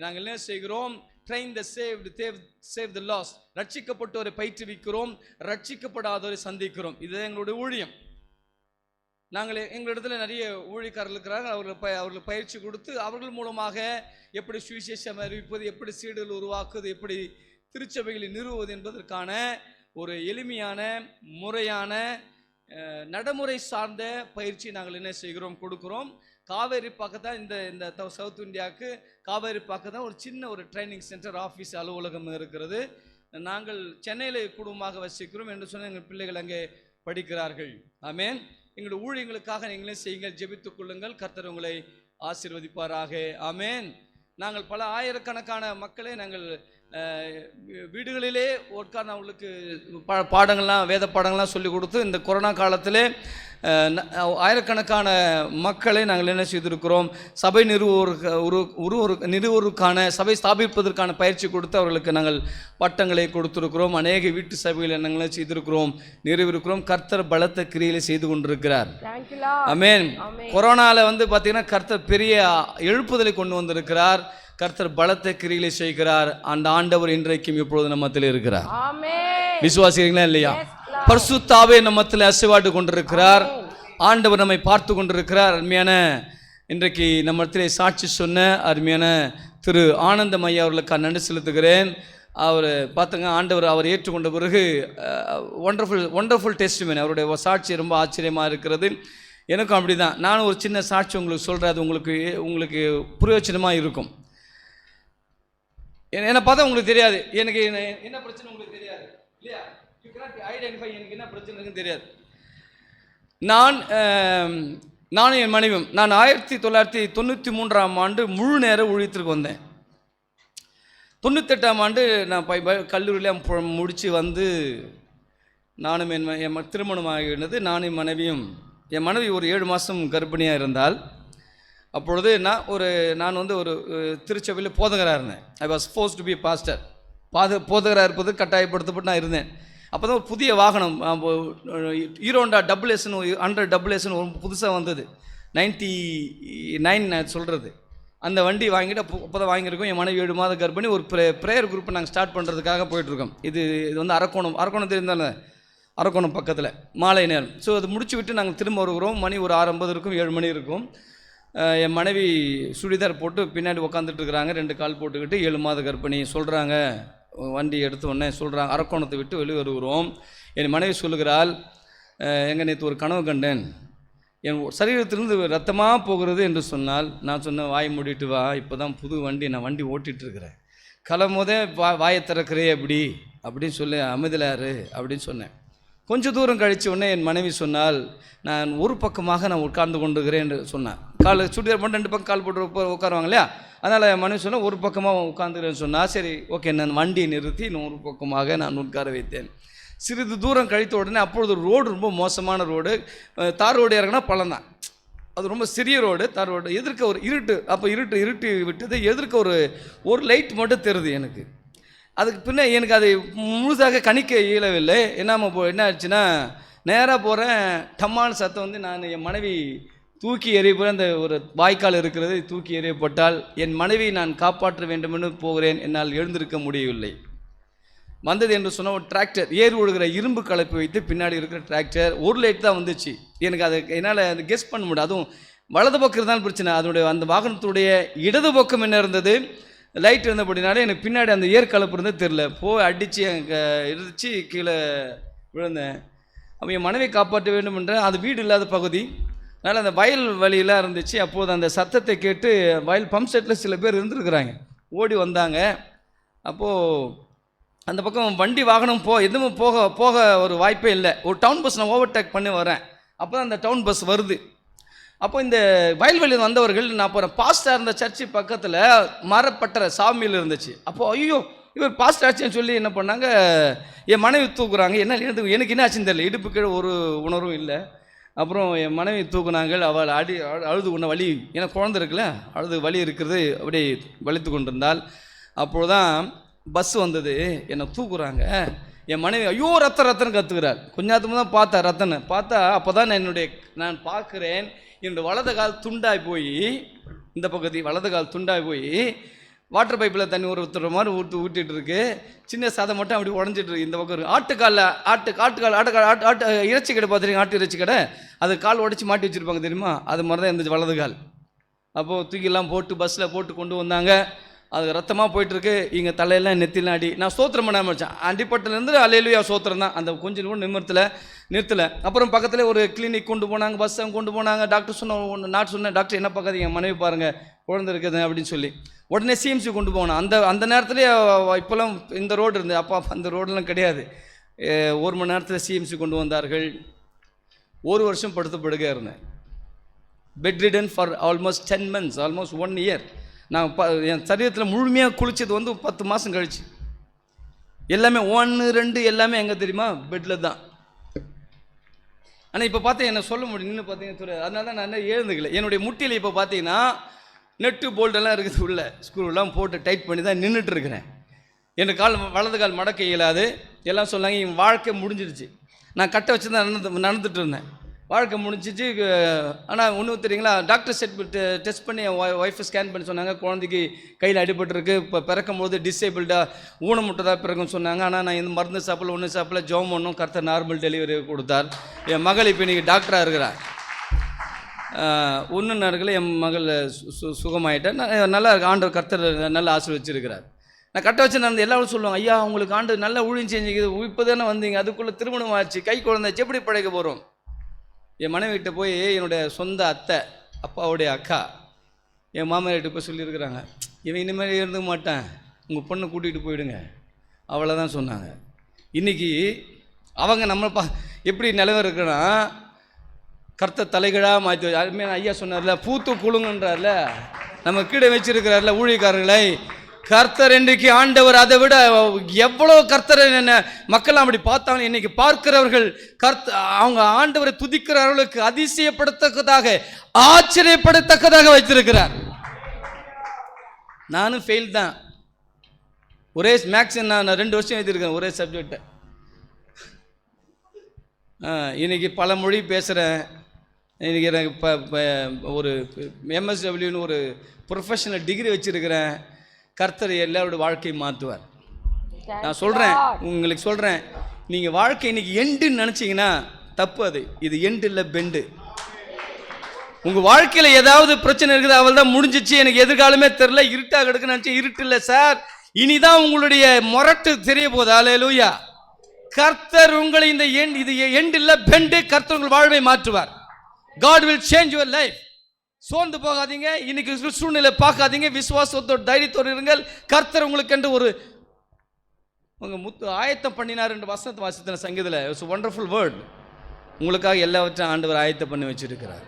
நாங்கள் என்ன செய்கிறோம்? Train the save the lost. ரட்சிக்கப்பட்டோரை பயிற்றுவிக்கிறோம், ரட்சிக்கப்படாதோரை சந்திக்கிறோம். இதுதான் எங்களுடைய ஊழியம். நாங்கள் எங்களிடத்தில் நிறைய ஊழியக்காரர்கள் இருக்கிறார்கள். அவர்களுக்கு பயிற்சி கொடுத்து அவர்கள் மூலமாக எப்படி சுவிசேஷம் அறிவிப்பது, எப்படி சீடர்கள் உருவாக்குவது, எப்படி திருச்சபைகளை நிறுவுவது என்பதற்கான ஒரு எளிமையான முறையான நடைமுறை சார்ந்த பயிற்சி நாங்கள் என்ன செய்கிறோம், கொடுக்குறோம். காவேரி பக்கத்தான் இந்த சவுத் இந்தியாவுக்கு காவேரி பக்கத்தான் ஒரு சின்ன ஒரு ட்ரைனிங் சென்டர், ஆஃபீஸ், அலுவலகம் இருக்கிறது. நாங்கள் சென்னையில் குடும்பமாக வசிக்கிறோம் என்று சொன்ன எங்கள் பிள்ளைகள் அங்கே படிக்கிறார்கள். ஆமென். எங்களுடைய ஊழியங்களுக்காக நீங்களே செய்யுங்கள், ஜெபித்துக் கொள்ளுங்கள். கர்த்தர் உங்களை ஆசீர்வதிப்பாராக. ஆமென். நாங்கள் பல ஆயிரக்கணக்கான மக்களை நாங்கள் வீடுகளிலே உட்கார்ந்து அவங்களுக்கு பாடங்கள்லாம், வேத பாடங்கள்லாம் சொல்லி கொடுத்து இந்த கொரோனா காலத்திலே ஆயிரக்கணக்கான மக்களை நாங்கள் என்ன செய்திருக்கிறோம், சபை நிறுவருக்கான சபை ஸ்தாபிப்பதற்கான பயிற்சி கொடுத்து அவர்களுக்கு நாங்கள் பட்டங்களை கொடுத்துருக்கிறோம். அநேக வீட்டு சபைகளை நாங்கள் செய்திருக்கிறோம், நிறைவிருக்கிறோம். கர்த்தர் பலத்த கிரியைகளை செய்து கொண்டிருக்கிறார். ஆமென். கொரோனாவில் பார்த்தீங்கன்னா கர்த்தர் பெரிய எழுப்புதலை கொண்டு வந்திருக்கிறார். கர்த்தர் பலத்த கிரியைகளை செய்கிறார். அந்த ஆண்டவர் இன்றைக்கும் இப்பொழுது நம்மத்தில் இருக்கிறார். விசுவாசிக்கிறீங்களா இல்லையா? பரிசுத்தாவே நம்மத்தில் அசைவாட்டு கொண்டிருக்கிறார். ஆண்டவர் நம்மை பார்த்து கொண்டிருக்கிறார். அருமையான இன்றைக்கு நம்மத்திலே சாட்சி சொன்ன அருமையான திரு ஆனந்தம் ஐயா அவர்களுக்கு நன்றி செலுத்துகிறேன். அவர் பார்த்துங்க, ஆண்டவர் அவர் ஏற்றுக்கொண்ட பிறகு ஒண்டர்ஃபுல் டெஸ்டிமனி, அவருடைய சாட்சி ரொம்ப ஆச்சரியமாக இருக்கிறது. எனக்கும் அப்படி தான். நானும் ஒரு சின்ன சாட்சி உங்களுக்கு சொல்கிறேன், அது உங்களுக்கு பிரயோஜனமாக இருக்கும். என்னை பார்த்தா உங்களுக்கு தெரியாது, எனக்கு என்ன பிரச்சனை உங்களுக்கு தெரியாது இல்லையா? யூ கேனாட் ஐடென்டிஃபை எனக்கு என்ன பிரச்சனை இருக்குன்னு தெரியாது. நானும் என் மனைவியும், நான் 1993ஆம் ஆண்டு முழு நேர ஊழியத்திற்கு வந்தேன். 98ஆம் ஆண்டு நான் கல்லூரியில் முடித்து வந்து நானும் என் திருமணம் ஆகினது. நானும் என் மனைவியும் என் மனைவி ஒரு 7 மாதம் கர்ப்பிணியாக இருந்தால், அப்பொழுது நான் வந்து ஒரு திருச்சபையில் போதகராக இருந்தேன். I was force to be pastor. போதகராக இருப்பது கட்டாயப்படுத்தப்பட்டு நான் இருந்தேன். அப்போ தான் ஒரு புதிய வாகனம் ஹீரோண்டா WS 100 ஒரு புதுசாக வந்தது, 99 நான் சொல்கிறது. அந்த வண்டி வாங்கிட்டு அப்போ தான் வாங்கியிருக்கோம். என் மனைவி 7 மாத கர்ப்பிணி. ஒரு ப்ரேயர் குரூப்பை நாங்கள் ஸ்டார்ட் பண்ணுறதுக்காக போயிட்டுருக்கோம். இது வந்து அரக்கோணம் தெரிந்தாலும் அரக்கோணம் பக்கத்தில் மாலை நேரம். ஸோ அது முடிச்சு விட்டு நாங்கள் திரும்ப வருகிறோம். மணி ஒரு 6:50 இருக்கும், 7 மணி இருக்கும். என் மனைவி சுடிதார் போட்டு பின்னாடி உட்காந்துட்டு இருக்கிறாங்க, 2 கால் போட்டுக்கிட்டு. 7 மாத கர்ப்பிணி. சொல்கிறாங்க, வண்டி எடுத்த உடனே சொல்கிறாங்க, அரக்கோணத்தை விட்டு வெளியே வருகிறோம். என் மனைவி சொல்லுகிறாள், எங்கே நேற்று ஒரு கனவு கண்டேன், என் சரீரத்திலிருந்து ரத்தமாக போகிறது என்று சொன்னால், நான் சொன்னேன், வாய் மூடிட்டு வா, இப்போ தான் புது வண்டி, நான் வண்டி ஓட்டிகிட்ருக்கிறேன், கிளம்போதே வாயை திறக்கிறே அப்படின்னு சொல்லி அமைதியாரு அப்படின்னு சொன்னேன். கொஞ்சம் தூரம் கழித்த உடனே என் மனைவி சொன்னால், நான் ஒரு பக்கமாக நான் உட்கார்ந்து கொண்டிருக்கிறேன் என்று சொன்னேன். கால் சுடிதார் பண்ணி 2 பக்கம் கால் போட்டு உட்காருவாங்க இல்லையா, அதனால் என் மனைவி சொன்னால் ஒரு பக்கமாக உட்காந்துக்கிறேன்னு சொன்னால், சரி ஓகே, நான் வண்டியை நிறுத்தி இன்னொரு பக்கமாக நான் உட்கார வைத்தேன். சிறிது தூரம் கழித்த உடனே அப்பொழுது ரோடு ரொம்ப மோசமான ரோடு, தார் ரோடு இறங்கினா பள்ளம் தான், அது ரொம்ப சிறிய ரோடு, தார் ரோடு. எதிர்க்க ஒரு இருட்டு, அப்போ இருட்டு விட்டது. எதிர்க்க ஒரு லைட் மட்டும் தெரியுது எனக்கு. அதுக்கு பின்ன எனக்கு அது முழுதாக கணிக்க இயலவில்லை. என்ன ஆச்சுன்னா, நேராக போகிறேன், டம்மான் சத்தம் வந்து நான் என் மனைவி தூக்கி எறியப்போகிறேன். அந்த ஒரு வாய்க்கால் இருக்கிறது, தூக்கி எறியப்பட்டால் என் மனைவி நான் காப்பாற்ற வேண்டும் என்று போகிறேன். என்னால் எழுந்திருக்க முடியவில்லை. வந்தது என்று சொன்னால் ஒரு டிராக்டர், ஏறு விழுகிற இரும்பு கலப்பை வைத்து பின்னாடி இருக்கிற டிராக்டர். ஒரு லைட் தான் வந்துச்சு. எனக்கு அது என்னால் அது கெஸ் பண்ண முடியாது. அதுவும் வலது பக்கம் இருந்தாலும் பிரச்சனை. அதனுடைய அந்த வாகனத்துடைய இடது பக்கம் என்ன இருந்தது, லைட் இருந்தபடினாலே எனக்கு பின்னாடி அந்த ஏர் கலப்பு இருந்தது தெரில. அடித்து இடிச்சு கீழே விழுந்தேன். அப்போ என் மனைவி காப்பாற்ற வேண்டும் என்ற, அது வீடு இல்லாத பகுதி, அதனால் அந்த வயல் வழியெல்லாம் இருந்துச்சு. அப்போது அந்த சத்தத்தை கேட்டு வயல் பம்ப் செட்டில் சில பேர் இருந்துருக்குறாங்க, ஓடி வந்தாங்க. அப்போது அந்த பக்கம் வண்டி வாகனம் எதுவும் போக ஒரு வாய்ப்பே இல்லை. ஒரு டவுன் பஸ் நான் ஓவர்டேக் பண்ணி வரேன். அப்போ தான் அந்த டவுன் பஸ் வருது. அப்போ இந்த வயல்வெளியில் வந்தவர்கள், நான் போகிறேன், பாஸ்டாக இருந்த சர்ச்சு பக்கத்தில் மரப்பட்டற சாமியில் இருந்துச்சு. அப்போது ஐயோ இவர் பாஸ்ட் ஆச்சுன்னு சொல்லி என்ன பண்ணாங்க, என் மனைவி தூக்குறாங்க. எனக்கு என்ன ஆச்சுன்னு தெரியல, இடுப்பு கீழே ஒரு உணர்வும் இல்லை. அப்புறம் என் மனைவி தூக்குனாங்க. அவள் அழுது கொண்ட வலி, ஏன்னா குழந்தை இருக்குல்ல, அழுது வலி இருக்கிறது, அப்படியே வலித்து கொண்டிருந்தால். அப்போதான் பஸ் வந்தது, என்னை தூக்குறாங்க. என் மனைவி ஐயோ ரத்தம் கற்றுக்கிறாள். கொஞ்ச நேரத்துக்கு தான் பார்த்தா ரத்தனை பார்த்தா, அப்போ தான் நான் பார்க்குறேன், என்னுடைய வலது கால் துண்டாய் போய், இந்த பக்கத்து வலது கால் துண்டாய் போய் வாட்டர் பைப்பில் தண்ணி ஊற்றுற மாதிரி ஊட்டிகிட்டு இருக்கு. சின்ன சாதம் மட்டும் அப்படி உடஞ்சிட்டு இருக்கு. இந்த பக்கம் இருக்குது ஆட்டு இறைச்சி கடை பார்த்துருக்கீங்க, ஆட்டு இறைச்சி கடை, அது கால் உடச்சி மாட்டி வச்சுருப்பாங்க தெரியுமா, அது மாதிரி தான் இருந்துச்சு வலது கால். அப்போது தூக்கிலாம் போட்டு பஸ்ஸில் போட்டு கொண்டு வந்தாங்க. அது ரத்தமாக போயிட்டுருக்கு. இங்கே தலையெல்லாம் நெத்திலாம் அடி. நான் சோத்திரம் பண்ணாமல் வச்சேன். அடிப்பட்டிலேருந்து அல்லேலூயா சோத்திரம் தான். அந்த கொஞ்சம் கூட நிறுத்தலை. அப்புறம் பக்கத்தில் ஒரு கிளினிக் கொண்டு போனாங்க, பஸ் கொண்டு போனாங்க. டாக்டர் சொன்னேன், டாக்டர் என்ன பார்க்காதீங்க, என் மனைவி பாருங்கள், குழந்தை இருக்குது அப்படின்னு சொல்லி உடனே சிஎம்சி கொண்டு போனேன். அந்த நேரத்துலேயே இப்போல்லாம் இந்த ரோடு இருந்து, அப்போ அந்த ரோடெலாம் கிடையாது. 1 மணி நேரத்தில் சிஎம்சி கொண்டு வந்தார்கள். 1 வருஷம் படுக்கையாக இருந்தேன். Bed ridden for almost 10 months, almost 1 year. நான் என் சரீரத்தில் முழுமையாக குளித்தது வந்து 10 மாதம் கழிச்சு. எல்லாமே 1, 2 எல்லாமே எங்கே தெரியுமா, பெட்டில் தான். ஆனால் இப்போ பார்த்தா என்ன சொல்ல முடியும், நின்று பார்த்தீங்கன்னா, அதனால தான் நான் எழுந்துக்கல. என்னுடைய முட்டியில் இப்போ பார்த்தீங்கன்னா நெட்டு போல்டெல்லாம் இருக்குது, உள்ள ஸ்க்ரூலாம் போட்டு டைட் பண்ணி தான் நின்றுட்டு இருக்கிறேன். எனக்கு வலது கால் மடக்க இயலாது. எல்லாம் சொன்னாங்க என் வாழ்க்கை முடிஞ்சிடுச்சு. நான் கட்டை வச்சு தான் நடந்துட்டு இருந்தேன். வாழ்க்கை முடிஞ்சிச்சு. ஆனால் ஒன்றும் தெரியுங்களா, டாக்டர் டெஸ்ட் பண்ணி என் ஒய்ஃபை ஸ்கேன் பண்ணி சொன்னாங்க, குழந்தைக்கு கையில் அடிபட்டுருக்கு, இப்போ பிறக்கும்போது டிசேபிள்டாக ஊனமுட்டதாக பிறகுன்னு சொன்னாங்க. ஆனால் நான் இந்த மருந்து சாப்பிடல, ஒன்றும் சாப்பிடல, ஜோம் ஒன்றும் கர்த்தர் நார்மல் டெலிவரி கொடுத்தார். என் மகள் இப்போ இன்றைக்கி டாக்டராக இருக்கிறார். ஒன்றும் நடக்கல, என் மகள் சுகமாயிட்டேன். நல்லா இருக்கு, ஆண்டவர் கர்த்தர் நல்லா ஆசீர்வதிச்சிருக்கிறார். நான் கட்ட வச்சு நடந்து எல்லாரும் சொல்லுவாங்க, ஐயா உங்களுக்கு ஆண்டு நல்லா ஊழியம் செஞ்சுக்குது, இப்போ தானே வந்தீங்க, அதுக்குள்ளே திருமணம் ஆச்சு, கை குழந்தைச்சு, எப்படி படைக்க போகிறோம். என் மனைவிட்ட போய் என்னுடைய சொந்த அத்தை, அப்பாவுடைய அக்கா, என் மாமனார்கிட்ட போய் சொல்லியிருக்கிறாங்க, இவன் இனிமேல் இருந்துக்க மாட்டேன், உங்கள் பொண்ணை கூட்டிகிட்டு போயிடுங்க, அவ்வளோதான் சொன்னாங்க. இன்றைக்கி அவங்க நம்ம எப்படி நிலவரம் இருக்குன்னா, கர்த்தர் தலைகளாக மாற்றி அதுமாரி ஐயா சொன்னார்ல, பூத்து குழுங்கன்றார்ல, நம்ம கீழே வச்சிருக்கிறார்ல ஊழியக்காரர்களை, கர்த்தர் இன்றைக்கு ஆண்டவர் அதை விட எவ்வளவு கர்த்தரை என்ன மக்கள் அப்படி பார்த்தாங்க. இன்னைக்கு பார்க்கிறவர்கள் அவங்க ஆண்டவரை துதிக்கிறவர்களுக்கு அதிசயப்படத்தக்கதாக ஆச்சரியப்படத்தக்கதாக வைத்திருக்கிறார். நானும் ஃபெயில் தான். ஒரே மேக்ஸ் நான் 2 வருஷம் எழுதியிருக்கேன் ஒரே சப்ஜெக்டை. இன்னைக்கு பல மொழி பேசுகிறேன். இன்றைக்கி எனக்கு ஒரு MSWன்னு ஒரு ப்ரொஃபஷனல் டிகிரி வச்சுருக்கிறேன். கர்த்தர் எல்லாரோட வாழ்க்கையை மாற்றுவார். நான் சொல்கிறேன், உங்களுக்கு சொல்கிறேன், நீங்கள் வாழ்க்கை இன்றைக்கி எண்டுன்னு நினச்சிங்கன்னா தப்பு. இது எண்டு இல்லை, பெண்டு. உங்கள் வாழ்க்கையில் ஏதாவது பிரச்சனை இருக்குது, அவள் தான் முடிஞ்சிச்சு, எனக்கு எதிர்காலமே தெரில, இருட்டாக கிடக்குன்னு நினச்சி, இருட்டு இல்லை சார், இனிதான் உங்களுடைய முரட்டு தெரிய போகுது. அல்லேலூயா. கர்த்தர் உங்களை இந்த இது எண்டு இல்லை, பெண்டு. கர்த்தர் உங்கள் வாழ்வை மாற்றுவார். God will change your life. சோர்ந்து போகாதீங்க, இன்னைக்கு சூழ்நிலை பார்க்காதீங்க, விசுவாசத்தோடு தைரியத்தோடு இருங்கள். கர்த்தர் உங்களுக்கு என்று உங்க ஆயத்தம் பண்ணினார் என்று வசனத்தை வாசித்த சங்கீதத்தில். It's a wonderful word. உங்களுக்காக எல்லாவற்றையும் ஆண்டவர் ஆயத்தம் பண்ணி வச்சிருக்கிறார்.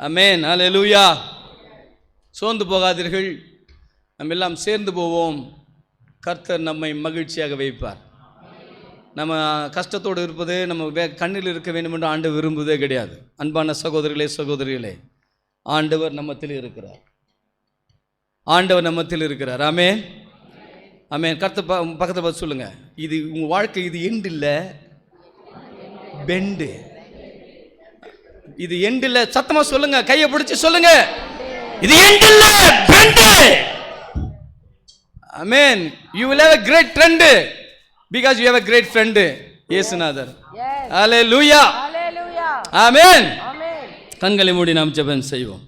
ஆமென், அல்லேலூயா. சோர்ந்து போகாதீர்கள், நம்ம எல்லாம் சேர்ந்து போவோம். கர்த்தர் நம்மை மகிழ்ச்சியாக வைப்பார். நம்ம கஷ்டத்தோடு இருப்பது நம்ம கண்ணில் இருக்க வேண்டும் என்று ஆண்டவர் விரும்புவதே கிடையாது. அன்பான சகோதரிகளே, சகோதரிகளே, ஆண்டவர் நம்மத்தில் இருக்கிறார். ஆண்டவர் நம்மத்தில் இருக்கிறார். ஆமென், ஆமென். கர்த்தர் பக்கத்தில் பார்த்து சொல்லுங்க, இது உங்கள் வாழ்க்கை இது எண்டு இல்லை, பெண்டு. இது எண்டு இல்லை. சத்தமாக சொல்லுங்க, கையை பிடிச்சி சொல்லுங்க, இது எண்டு இல்லை, bend. Amen. You will have a great trend because you have a great friend, இயேசுநாதர். ஹalleluya, ஹalleluya, ஆமென். ஆமென். கண்களை மூடி நாம் ஜெபம் செய்வோம்.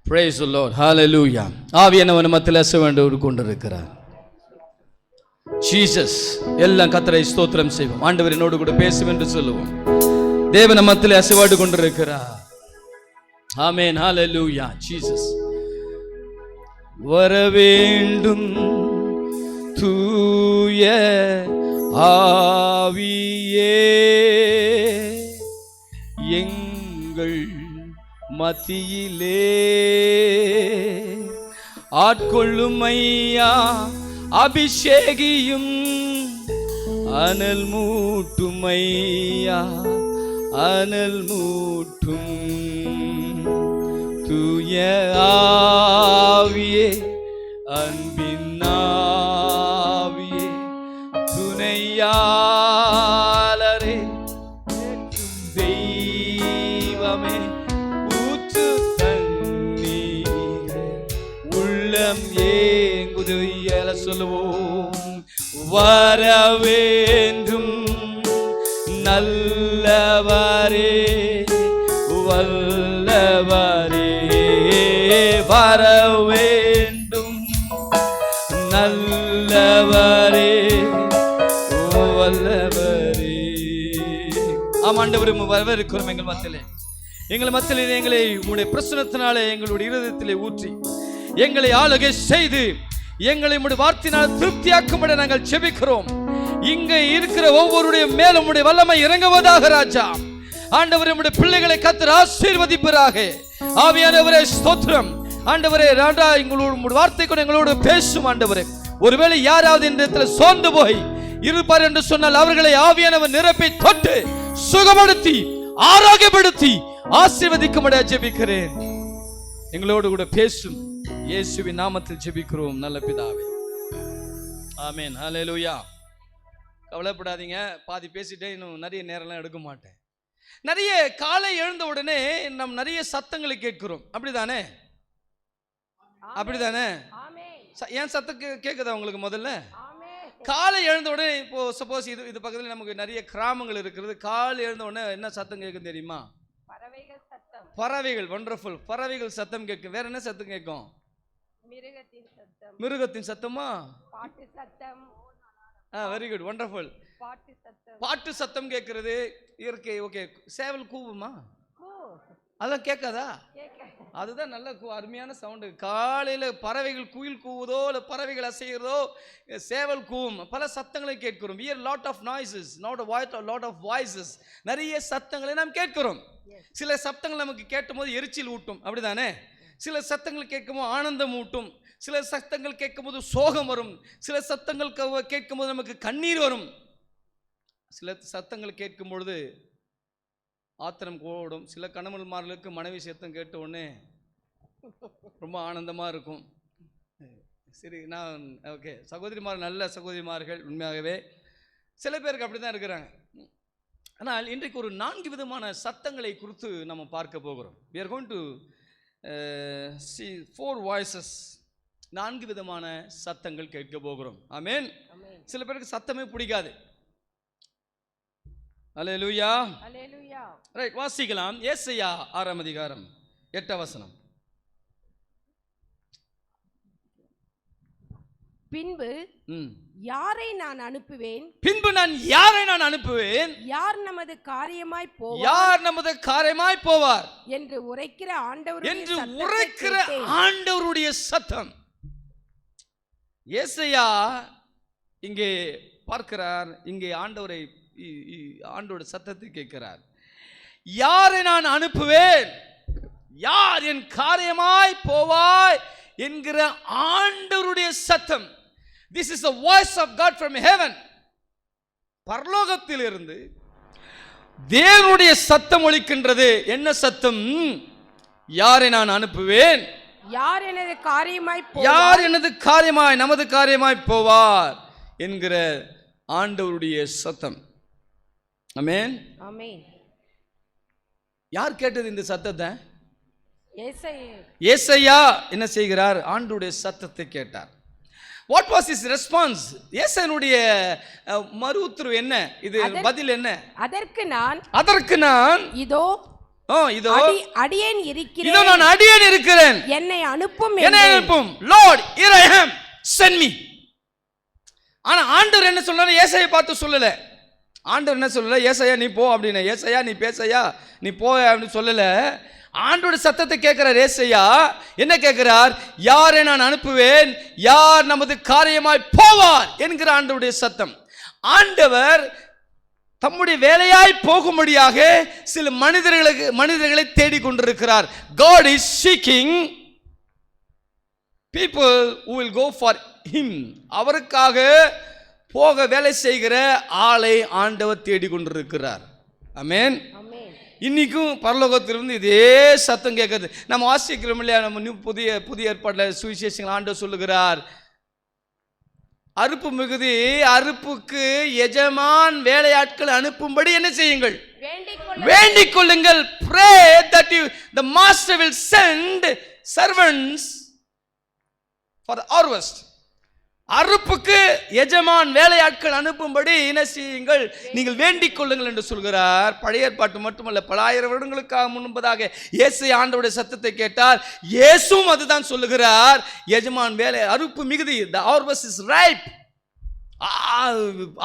Praise the Lord, hallelujah. ஆவியானவர் மத்தியில் அசைவாடி கொண்டிருக்கிறார். ஜீசஸ். எல்லாம் கர்த்தரை ஸ்தோத்திரம் செய்வோம். ஆண்டவர் என்னோடு கூட பேசும் என்று சொல்லுவோம். தேவன் மத்தியில் அசைவாடி கொண்டிருக்கிறார். ஆமென், hallelujah. ஜீசஸ். வர வேண்டும் தூய ஆவியே, எங்கள் மத்தியிலே ஆட்கொள்ளும் ஐயா, அபிஷேகியும் அனல் மூட்டும் ஐயா, அனல் மூட்டும் தூய ஆவியே, அன்பின் ஆவியே, துணையாளரே, தெய்வமே, ஊற்று தண்ணீரே, உள்ளம் ஏங்குது எல சொல்லுவோம். வர வேண்டும் நல்லவரே, வல்லவரே, வர வேண்டும் நல்லவரே, வல்லவரே. ஆமாண்டவரே, வரவேற்கிறோம் எங்கள் மத்தியிலே. எங்கள் மத்தியிலே எங்களை உங்களுடைய பிரசன்னத்தினாலே எங்களுடைய இருதயத்திலே ஊற்றி எங்களை ஆளுகை செய்து எங்களை உங்களுடைய வார்த்தையினால் திருப்தியாக்கும்படி நாங்கள் ஜெபிக்கிறோம். இங்கே இருக்கிற ஒவ்வொருடைய மேலும் உங்களுடைய வல்லமை இறங்குவதாக ராஜா. ஆண்டவரே, உம்முடைய பிள்ளைகளை கர்த்தர் ஆசீர்வதிப்பீராக. ஆவியானவரே ஸ்தோத்திரம். ஆண்டவரே, ராஜா, உங்களுடைய வார்த்தை கொண்டு எங்களோடு பேசும். ஆண்டவரே, ஒருவேளை யாராவது இந்த இடத்துல சோர்ந்து போய் இருப்பார் என்று சொன்னால் அவர்களை ஆவியானவர் நிரப்பி தொட்டு சுகப்படுத்தி ஆரோக்கியப்படுத்தி ஆசீர்வதிக்கும்படியாக ஜெபிக்கிறேன். எங்களோடு கூட பேசும் இயேசுவின் நாமத்தில் ஜெபிக்கிறோம் நல்ல பிதாவே. ஆமென், ஹல்லேலூயா. கவலைப்படாதீங்க, பாதி பேசிட்டே இன்னும் நிறைய நேரம்லாம் எடுக்க மாட்டேன். நிறைய காலை எழுந்த உடனே நம் நிறைய சத்தங்களை கேட்கிறோம். அப்படிதானே? அப்படிதானே? ஏன் சத்தம் கேட்குதா உங்களுக்கு? முதல்ல காலை எழுந்த உடனே, இப்போ சப்போஸ் இது பக்கத்தில் நமக்கு நிறைய கிராமங்கள் இருக்கிறது. காலை எழுந்த உடனே என்ன சத்தம் கேட்கும் தெரியுமா? பறவைகள் சத்தம். பறவைகள். வண்டர்ஃபுல். பறவைகள் சத்தம் கேட்கும். வேற என்ன சத்தம் கேட்கும்? மிருகத்தின் சத்தம். மிருகத்தின் சத்தமா? பாட்டு சத்தம். Very good, wonderful. பாட்டு சத்தம். பாட்டு சத்தம் கேட்கறது இயற்கை. ஓகே. சேவல் கூவுமா? அதெல்லாம் கேட்காதா? அதுதான் நல்ல அருமையான சவுண்டு. காலையில் பறவைகள் குயில் கூவுதோ இல்லை பறவைகள் அசைகிறதோ, சேவல் கூவும், பல சத்தங்களை கேட்கிறோம். We hear lot of noises, not a lot of voices. நிறைய சத்தங்களை நாம் கேட்கிறோம். சில சத்தங்கள் நமக்கு கேட்டும் போது எரிச்சல் ஊட்டும். அப்படிதானே? சில சத்தங்கள் கேட்கும்போது ஆனந்தம் ஊட்டும். சில சத்தங்கள் கேட்கும்போது சோகம் வரும், சில சத்தங்கள் கேட்கும்போது நமக்கு கண்ணீர் வரும், சில சத்தங்கள் கேட்கும் பொழுது ஆத்திரம் ஓடும். சில கணவன்மார்களுக்கு மனைவி சத்தம் கேட்ட உடனே ரொம்ப ஆனந்தமாக இருக்கும். சரி, நான் ஓகே, சகோதரிமார் நல்ல சகோதரிமார்கள் உண்மையாகவே. சில பேருக்கு அப்படி தான் இருக்கிறாங்க. ஆனால் இன்றைக்கு ஒரு 4 விதமான சத்தங்களை குறித்து நம்ம பார்க்க போகிறோம். we are going to see 4 voices. 4 விதமான சத்தங்கள் கேட்க போகிறோம். ஆமென். சில பேருக்கு சத்தமே பிடிக்காது. அல்லேலூயா. அல்லேலூயா. ரைட், வாசிக்கலாம். ஏசாயா 6ஆம் அதிகாரம் 8ஆம் வசனம். பின்பு யாரை நான் அனுப்புவேன், பின்பு நான் யாரை நான் அனுப்புவேன், யார் நமது காரியமாய் போவார், யார் நமது காரியமாய் போவார் என்று உரைக்கிற ஆண்டவருடைய சத்தம். ஏசாயா இங்கே பார்க்கிறார், இங்கே ஆண்டவருடைய சத்தத்தை கேட்கிறார். யாரை நான் அனுப்புவேன், யார் என் காரியமாய் போவாய் என்கிற ஆண்டவருடைய சத்தம். This is the voice of God from heaven. பரலோகத்திலிருந்து தேவனுடைய சத்தம் ஒலிக்கின்றது. என்ன சத்தம்? யாரை நான் அனுப்புவேன், யார் எனது காரியமாய் யார் எனது காரியமாய் நமது காரியமாய் போவார் என்கிற ஆண்டவருடைய சத்தம். ஆமென். ஆமென். யார் கேட்டது இந்த சத்தத்தை? ஏசாயா. என்ன செய்கிறார்? ஆண்டவருடைய சத்தத்தை கேட்டார். What was his response? ஏசாயாவுடைய மறு உத்தரவு என்ன? இது பதில் என்ன? அதற்கு நான் இதோ இதோ அடியேன் இருக்கிறேன், இதோ நான் அடியேன் இருக்கிறேன், என்னை அனுப்பும், Lord, here I am, send me. ஆனா ஆண்டவர் என்ன சொல்றாரு? ஏசாயை பார்த்து சொல்லல. ஆண்டவர் என்ன சொல்லல? ஏசாயா நீ போ அப்படின்னு, ஏசாயா நீ பேசையா நீ போ அப்படின்னு சொல்லல. ஆண்டோட சத்தத்தை கேட்கிறார். ஏசாயா என்ன கேட்கிறார்? யாரை நான் அனுப்புவேன், யார் நமது காரியமாய் போவார் என்கிற ஆண்டவருடைய சத்தம். ஆண்டவர் தம்முடைய வேலையாய் போகும்படியாக சில மனிதர்களை தேடிக்கொண்டிருக்கிறார். God is seeking people who will go for him. அவருக்காக போக வேலை செய்கிற ஆளை ஆண்டவர் தேடிக்கொண்டிருக்கிறார். ஆமென். இன்னைக்கும் பரலோகத்திலிருந்து இதே சத்தம் கேட்குது. நம்ம வாசிக்கிறோம் இல்லையா? நம்ம புதிய ஏற்பாட்டில் சுவிசேஷங்கள் ஆண்டவர் சொல்லுகிறார், அறுப்பு மிகுதி, அறுப்புக்கு எஜமான் வேலையாட்கள் அனுப்பும்படி என்ன செய்யுங்கள்? வேண்டிக் கொள்ளுங்கள். Pray that the master will send servants for the harvest. அறுப்புக்கு எஜமான் வேலையாட்கள் அனுப்பும்படி என்ன செய்யுங்கள்? நீங்கள் வேண்டிக் கொள்ளுங்கள் என்று சொல்கிறார். பழைய ஏற்பாட்டு மட்டுமல்ல, பல ஆயிரம் வருடங்களுக்காக முன்பதாக இயேசு ஆண்டவருடைய சத்தத்தை கேட்டார். இயேசுவும் அதுதான் சொல்லுகிறார். எஜமான் வேலை, அறுப்பு மிகுதி, the harvest is ripe,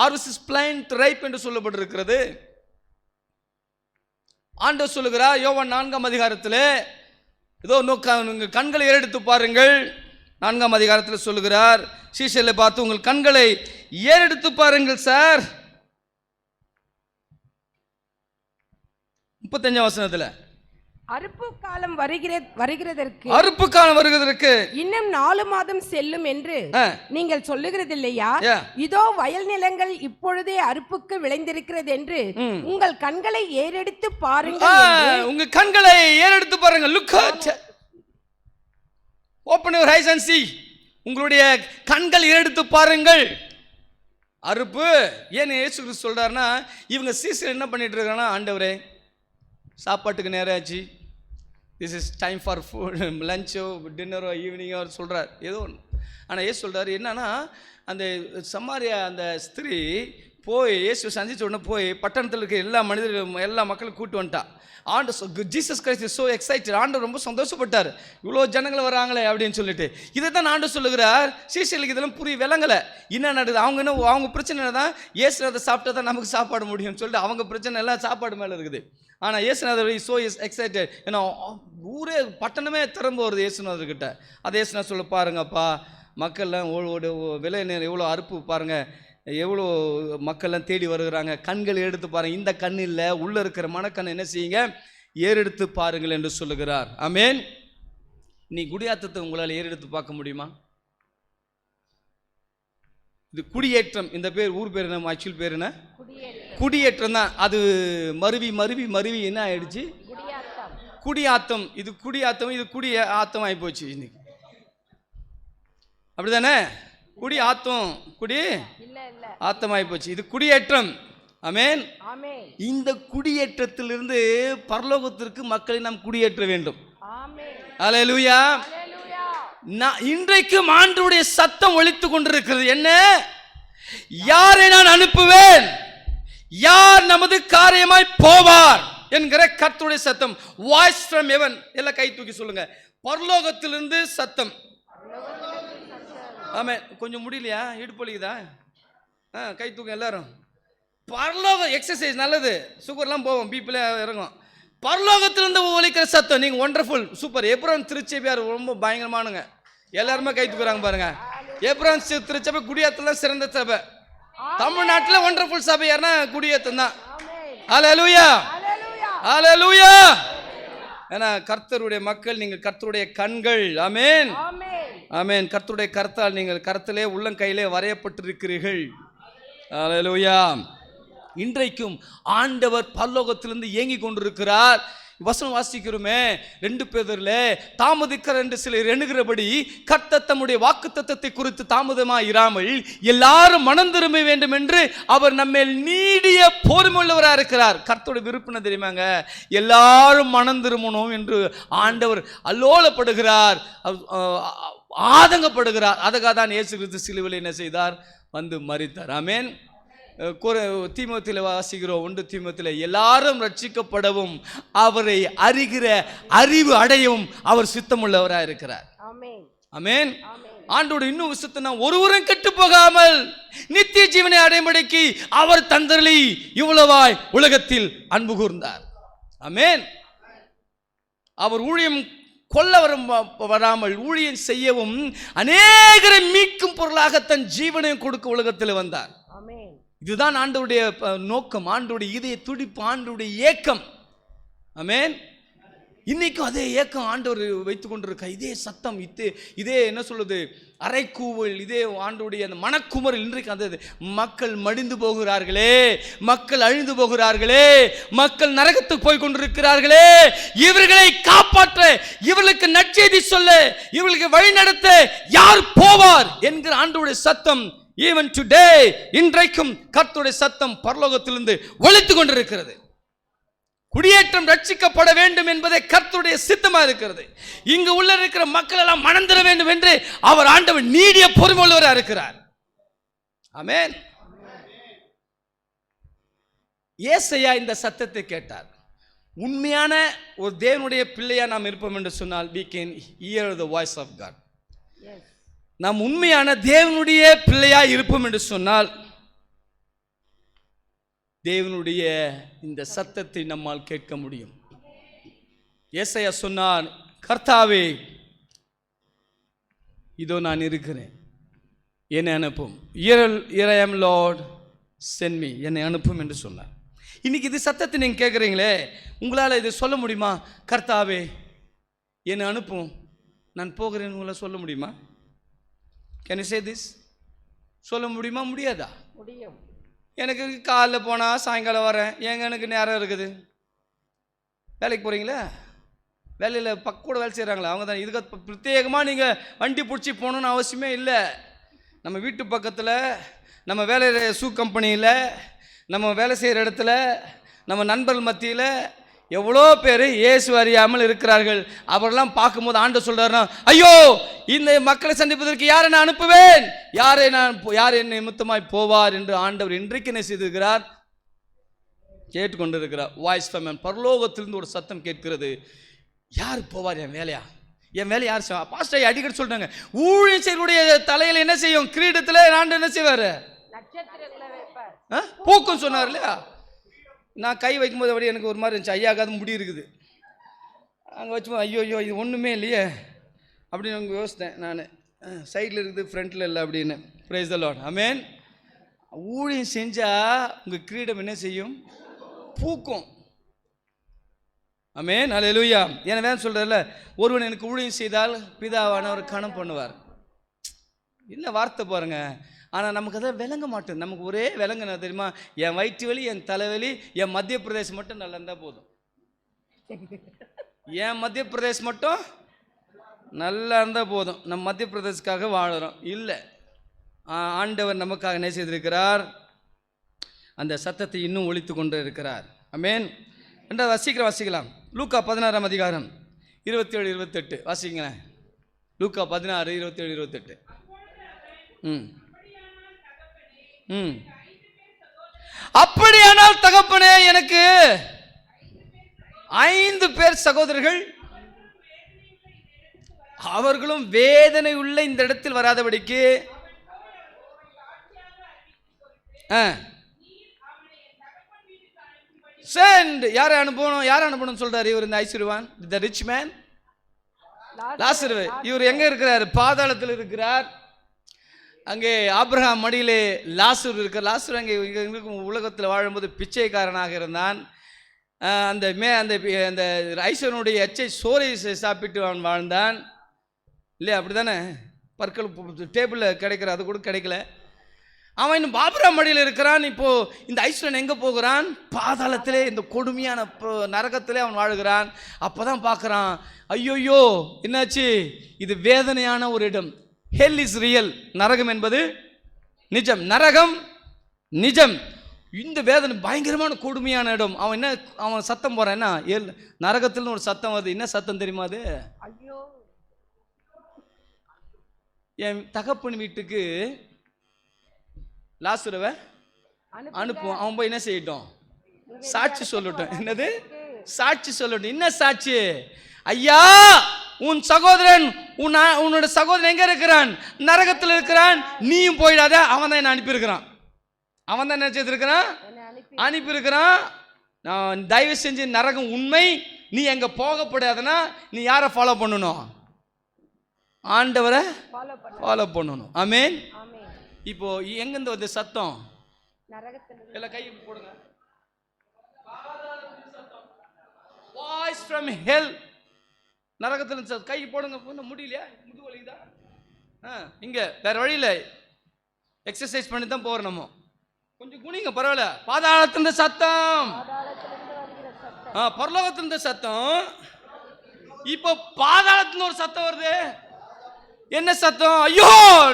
harvest is plenty, ripe என்று சொல்லப்பட்டிருக்கிறது. ஆண்டவர் சொல்லுகிறார் யோவான் 4ஆம் அதிகாரத்தில், இதோ உங்கள் கண்களை ஏறெடுத்து பாருங்கள். 4ஆம் அதிகாரத்தில் சொல்லுகிறார், சீஷர்களை பார்த்து உங்கள் கண்களை ஏறெடுத்து பாருங்கள் சார். 35ஆம் வசனத்தில், அறுப்பு காலம் வருகிறதற்கு இன்னும் 4 மாதம் செல்லும் என்று நீங்கள் சொல்லுகிறது இல்லையா? இதோ வயல் நிலங்கள் இப்பொழுதே அறுப்புக்கு விளைந்திருக்கிறது என்று உங்கள் கண்களை ஏறெடுத்து பாருங்கள். உங்க கண்களை ஏறெடுத்து பாருங்க. Look at, open your eyes and see. உங்களுடைய கண்கள் ஏறெடுத்து பாருங்கள். அறுப்பு ஏன் இயேசு கிறிஸ்து சொல்றாருன்னா, இவங்க சீசர் என்ன பண்ணிட்டு இருக்காங்கன்னா, ஆண்டவரே சாப்பாட்டுக்கு நேரம் ஆச்சு, this is time for food, லஞ்சோ டின்னரோ ஈவினிங்கோ சொல்கிறார் ஏதோ ஒன்று. ஆனால் ஏசு சொல்கிறார் என்னன்னா, அந்த சமாரியா அந்த ஸ்திரீ போய் இயேசு சந்திச்ச உடனே போய் பட்டணத்தில் இருக்க எல்லா மனிதர்களும் எல்லா மக்களும் கூட்டு வந்துட்டா. Jesus Christ is so excited. ஆண்டவர் ரொம்ப சந்தோஷப்பட்டார், இவ்வளோ ஜனங்கள் வராங்களே அப்படின்னு சொல்லிட்டு. இதை தான் ஆண்டவர் சொல்லுகிறார். சீசர்களுக்கு இதெல்லாம் புரிய விளங்கலை என்ன நடக்குது. அவங்க பிரச்சனை தான், இயேசுநாதர் சாப்பிட்டா தான் நமக்கு சாப்பாடு முடியும்னு சொல்லிட்டு அவங்க பிரச்சனை எல்லாம் சாப்பாடு மேலே இருக்குது. ஆனால் இயேசுநாதர் சோ இஸ் எக்ஸைட்டட். ஏன்னா ஊரே பட்டணமே திறம்பு வருது இயேசுநாதர்கிட்ட. அதை இயேசுநாதர் சொல்ல, பாருங்கப்பா மக்கள்லாம் விலை எவ்வளோ அறுப்பு பாருங்கள், எவ்வளோ மக்கள்லாம் தேடி வருகிறாங்க, கண்கள் எடுத்து பாருங்கள். இந்த கண் இல்லை, உள்ளே இருக்கிற மனக்கண் என்ன செய்யுங்க, ஏறெடுத்து பாருங்கள் என்று சொல்லுகிறார். ஆமென். நீ குடியாத்தத்தை உங்களால் ஏறெடுத்து பார்க்க முடியுமா? இது குடியேற்றம். இந்த பேர் ஊர் பேர் என்ன, ஆக்சுவல் பேர் என்ன? குடியேற்றம் தான். அது மருவி மருவி மருவி என்ன ஆயிடுச்சு? குடியாத்தம். இது குடியாத்தம், இது குடி ஆத்தம் ஆகி போச்சு இன்னைக்கு. அப்படிதானே? குடி ஆத்தம், குடி ஆத்தம் ஆகி போச்சு. இது குடியேற்றம். ஆமென். இந்த குடியேற்றத்திலிருந்து பரலோகத்திற்கு மக்களை நாம் குடியேற்ற வேண்டும். அல்லேலூயா. இன்றைக்கும் ஆண்டவருடைய சத்தம் ஒலித்துக் கொண்டிருக்கிறது. என்ன? யாரை நான் அனுப்புவேன், யார் நமது காரியமாய் போவார் என்கிற கர்த்தருடைய சத்தம். Voice from heaven. எல்லாம் கை தூக்கி சொல்லுங்க. பரலோகத்திலிருந்து சத்தம். ஆமே. கொஞ்சம் முடியலையா? இடுப்பொலிக்குதா? கை தூக்க எல்லாரும். பரலோக எக்ஸசைஸ் நல்லது. சுகர்லாம் போவோம், பிபில இறங்கும். பரலோகத்திலிருந்து ஒலிக்கிற சத்தம். நீங்க ஒண்டர்ஃபுல், சூப்பர். எப்ரோன் திருச்சபையார் ரொம்ப பயங்கரமானுங்க. எல்லாருமே கை தூக்குறாங்க பாருங்க. எப்ரோன் திருச்சபை குடியாத்தம் சிறந்த சபை. தமிழ்நாட்டில் ஒண்டர்ஃபுல் சபை யாருன்னா குடியாத்தம் தான். அல்லேலூயா, அல்லேலூயா. ஏன்னா கர்த்தருடைய மக்கள், நீங்கள் கர்த்தருடைய கண்கள். ஆமென், ஆமென். கர்த்தருடைய கர்த்தால் நீங்கள் கர்த்தலே உள்ளங்கையிலே வரையப்பட்டிருக்கிறீர்கள். அல்லேலூயா. இன்றைக்கும் ஆண்டவர் பரலோகத்திலிருந்து ஏங்கி கொண்டிருக்கிறார். வசனம் வாசிக்கிறோமே 2 பேதுருல, தாமதிக்கிற என்று சிலர் எண்ணுகிறபடி கர்த்தர் தம்முடைய வாக்குத்தத்தத்தை குறித்து தாமதமாயிராமல் எல்லாரும் மனம் திரும்ப வேண்டும் என்று அவர் நம்மேல் நீடிய பொறுமையுள்ளவராக இருக்கிறார். கர்த்தருடைய விருப்பம் தெரியுமாங்க? எல்லாரும் மனம் திரும்பணும் என்று ஆண்டவர் அல்லோலப்படுகிறார், ஆதங்கப்படுகிறார். அதுக்காக தான் இயேசு கிறிஸ்து சிலுவையில் என்ன செய்தார்? வந்து மரித்தார். ஆமென். தீமோத்தில வாசிக்கிறோம், 1 தீமோத்தில, எல்லாரும் ரட்சிக்கப்படவும் அவரை அறிகிற அறிவு அடையவும் அவர் சித்தமுள்ளவராக இருக்கிறார். ஆமென். ஆண்டோட இன்னும் விசுத்தனா, ஒருவரும் கெட்டு போகாமல் நித்திய ஜீவனை அடையும்படிக்கு அவர் தந்தருளி இவ்வளவாய் உலகத்தில் அன்பு கூர்ந்தார். ஆமென். அவர் ஊழியம் கொல்ல வராமல் ஊழியம் செய்யவும் அநேகரை மீட்கும் பொருளாக தன் ஜீவனையும் கொடுக்க உலகத்தில் வந்தார். இதுதான் ஆண்டவருடைய நோக்கம், ஆண்டவருடைய இதய துடிப்பு, ஆண்டவருடைய ஏக்கம். ஆமென். இன்னைக்கும் அதே ஏக்கம் ஆண்டவர் வைத்து கொண்டிருக்க. இதே சத்தம், இதே என்ன சொல்லுது, அரைக்கூவல், இதே ஆண்டவருடைய அந்த மனக்குமரில் இன்றைக்கு அந்த மக்கள் மடிந்து போகிறார்களே, மக்கள் அழிந்து போகிறார்களே, மக்கள் நரகத்துக்கு போய் கொண்டிருக்கிறார்களே, இவர்களை காப்பாற்ற, இவர்களுக்கு நற்செய்தி சொல்ல, இவர்களுக்கு வழி நடத்த யார் போவார் என்கிற ஆண்டவருடைய சத்தம் even today, இன்றைக்கும் கர்த்தருடைய சத்தம் பரலோகத்திலிருந்து ஒலித்துக் கொண்டிருக்கிறது. குடியேற்றம் ரட்சிக்கப்பட வேண்டும் என்பதை கர்த்தருடைய சித்தமா இருக்கிறது. இங்கு உள்ள இருக்கிற மக்கள் எல்லாம் மனம் தர வேண்டும் என்று அவர் ஆண்டவர் நீடிய பொறுமையுள்ளவராக இருக்கிறார். ஆமென். ஏசாயா இந்த சத்தத்தை கேட்டார். உண்மையான ஒரு தேவனுடைய பிள்ளையா நாம் இருப்போம் என்று சொன்னால் we can hear the voice of God. நாம் உண்மையான தேவனுடைய பிள்ளையாய் இருப்போம் என்று சொன்னால் தேவனுடைய இந்த சத்தத்தை நம்மால் கேட்க முடியும். ஏசாயா சொன்னார், கர்த்தாவே இதோ நான் இருக்கிறேன், என்னை அனுப்பும். Here I am Lord, send me, என்னை அனுப்பும் என்று சொன்னார். இன்னைக்கு இது சத்தத்தை நீங்கள் கேட்குறீங்களே, உங்களால் இதை சொல்ல முடியுமா? கர்த்தாவே என்னை அனுப்பும், நான் போகிறேன்னு உங்களால் சொல்ல முடியுமா? Can you say this? சொல்ல முடியுமா? முடியாதா? முடியும். எனக்கு காலைல போனால் சாயங்காலம் வரேன், எனக்கு நேரம் இருக்குது. வேலைக்கு போகிறீங்களா? வேலையில் கூட வேலை செய்கிறாங்களா? அவங்க தான். இதுக்கு பிரத்யேகமாக நீங்கள் வண்டி பிடிச்சி போகணுன்னு அவசியமே இல்லை. நம்ம வீட்டு பக்கத்தில், நம்ம வேலை ஷூ கம்பெனியில், நம்ம வேலை செய்கிற இடத்துல, நம்ம நண்பர்கள் மத்தியில் எவ்வளோ பேர் இயேசு அறியாமல் இருக்கிறார்கள். அவரெல்லாம் பார்க்கும்போது ஆண்டவர் சொல்றாருன்னா, ஐயோ இந்த மக்களை சந்திப்பதற்கு யாரை நான் அனுப்புவேன், யார் என்னை நிமித்தமாய் போவார் என்று ஆண்டவர் இன்றைக்கு என்ன செய்திருக்கிறார்? கேட்டுக்கொண்டிருக்கிறார். Voice from heaven. பரலோகத்திலிருந்து ஒரு சத்தம் கேட்கிறது. யார் போவார் என் வேலையா? என் வேலை யார் செய்வார்? பாஸ்டர் அடிக்கடி சொல்றாங்க, ஊழியம் செய்வருடைய தலையில் என்ன செய்யும்? கிரீடத்தில் ஆண்டவர் என்ன செய்வார்? பூக்கும் சொன்னார் இல்லையா? நான் கை வைக்கும்போது அப்படி எனக்கு ஒரு மாதிரி இருந்துச்சு. ஐயாக்காது முடி இருக்குது. அங்கே வச்சுப்போம், ஐயோ இது ஒன்றுமே இல்லையே அப்படின்னு அவங்க யோசித்தேன். நான் சைடில் இருக்குது, ஃப்ரண்ட்டில் இல்லை அப்படின்னு. Praise the Lord. ஆமென். ஊழியம் செஞ்சால் உங்கள் கிரீடம் என்ன செய்யும்? பூக்கும். ஆமென். அல்லேலூயா. ஏன்னா வேணும் சொல்கிறதில்ல, ஒருவன் எனக்கு ஊழியம் செய்தால் பிதாவானவர் கணம் பண்ணுவார். என்ன வார்த்தை பாருங்க. ஆனால் நமக்கு அதை விளங்க மாட்டோம். நமக்கு ஒரே விளங்குனா தெரியுமா, என் வயிற்று வலி, என் தலைவலி, என் மத்திய பிரதேசம் மட்டும் நல்லா இருந்தால் போதும். என் மத்திய பிரதேசம் மட்டும் நல்லா இருந்தால் போதும். நம்ம மத்திய பிரதேசத்துக்காக வாழுறோம் இல்லை. ஆண்டவர் நமக்காக என்ன செய்திருக்கிறார்? அந்த சத்தத்தை இன்னும் ஒலித்து கொண்டு இருக்கிறார். ஆமென். ரெண்டாவது சீக்கிரம் வாசிக்கலாம். லூக்கா 16ஆம் அதிகாரம் 27-28 வாசிங்களேன். லூக்கா 16, 27, 28. அப்படியானால் தகப்பனே, எனக்கு 5 பேர் சகோதரர்கள், அவர்களும் வேதனை உள்ள இந்த இடத்தில் வராதபடிக்கு சென்ட். யாரை அனுப்பணும் சொல்றாரு இவர்? இந்த ஐஸ்வர்யவான், தி ரிச் மேன் லாசரு. இவர் எங்க இருக்கிறார்? பாதாளத்தில் இருக்கிறார். அங்கே ஆபிரகாம் மடியிலே லாசர் இருக்கார். லாசர் அங்கே உலகத்தில் வாழும்போது பிச்சைக்காரனாக இருந்தான். அந்த அந்த ஐஸ்வரனுடைய எச்சை சோறை சாப்பிட்டு அவன் வாழ்ந்தான் இல்லையா? அப்படி தானே? பற்கள் டேபிளில் கிடைக்கிற அது கூட கிடைக்கல. அவன் இன்னும் ஆபிரகாம் மடியில் இருக்கிறான். இப்போது இந்த ஐஸ்வரன் எங்கே போகிறான்? பாதாளத்திலே, இந்த கொடுமையான நரகத்திலே அவன் வாழுகிறான். அப்போ தான் பார்க்குறான், ஐயோயோ என்னாச்சு, இது வேதனையான ஒரு இடம். Hell is real. நரகம் என்பது நிஜம். நரகம் நிஜம். இந்த வேதனை பயங்கரமான கொடுமையான இடம். அவன் சத்தம் போகிறான். என்ன நரகத்தில்னு ஒரு சத்தம் வருது. என்ன சத்தம் தெரியுமா அது? ஐயோ, என் தகப்பன் வீட்டுக்கு லாசருவை அனுப்புவோம். அவன் போய் என்ன செய்யட்டும்? சாட்சி சொல்லட்டும். என்னது? சாட்சி சொல்லட்டும். என்ன சாட்சி? ஐயா, உன் சகோதரன், உன்னோட சகோதரன் எங்க இருக்கிறான்? நரகத்தில் இருக்கிறான். நீயும் போயிடாத. அவன் தான் என்ன அனுப்பியிருக்கிறான். அவன் தான் என்ன செய்திருக்கிறான்? அனுப்பியிருக்கிறான். நான் தயவு செஞ்சு, நரகம் உண்மை, நீ எங்க போகப்படாதுன்னா நீ யாரை ஃபாலோ பண்ணணும்? ஆண்டவரை ஃபாலோ பண்ணணும். ஆமென். இப்போ எங்கிருந்து வருது சத்தம்? எல்லாம் கை போடுங்க. Voice from hell. நரகத்துல கை போடுங்க. முடியலையா? முதுகு வலிக்குதா? இங்க வேற வழியில எக்ஸசைஸ் பண்ணி தான் போறோம். நம்ம கொஞ்சம் குனிங்க, பரவாயில்ல. பாதாளத்திலிருந்து சத்தம், பரலோகத்திலிருந்து சத்தம். இப்போ பாதாளத்துல ஒரு சத்தம் வருது. என்ன சத்தம்? ஐயோ,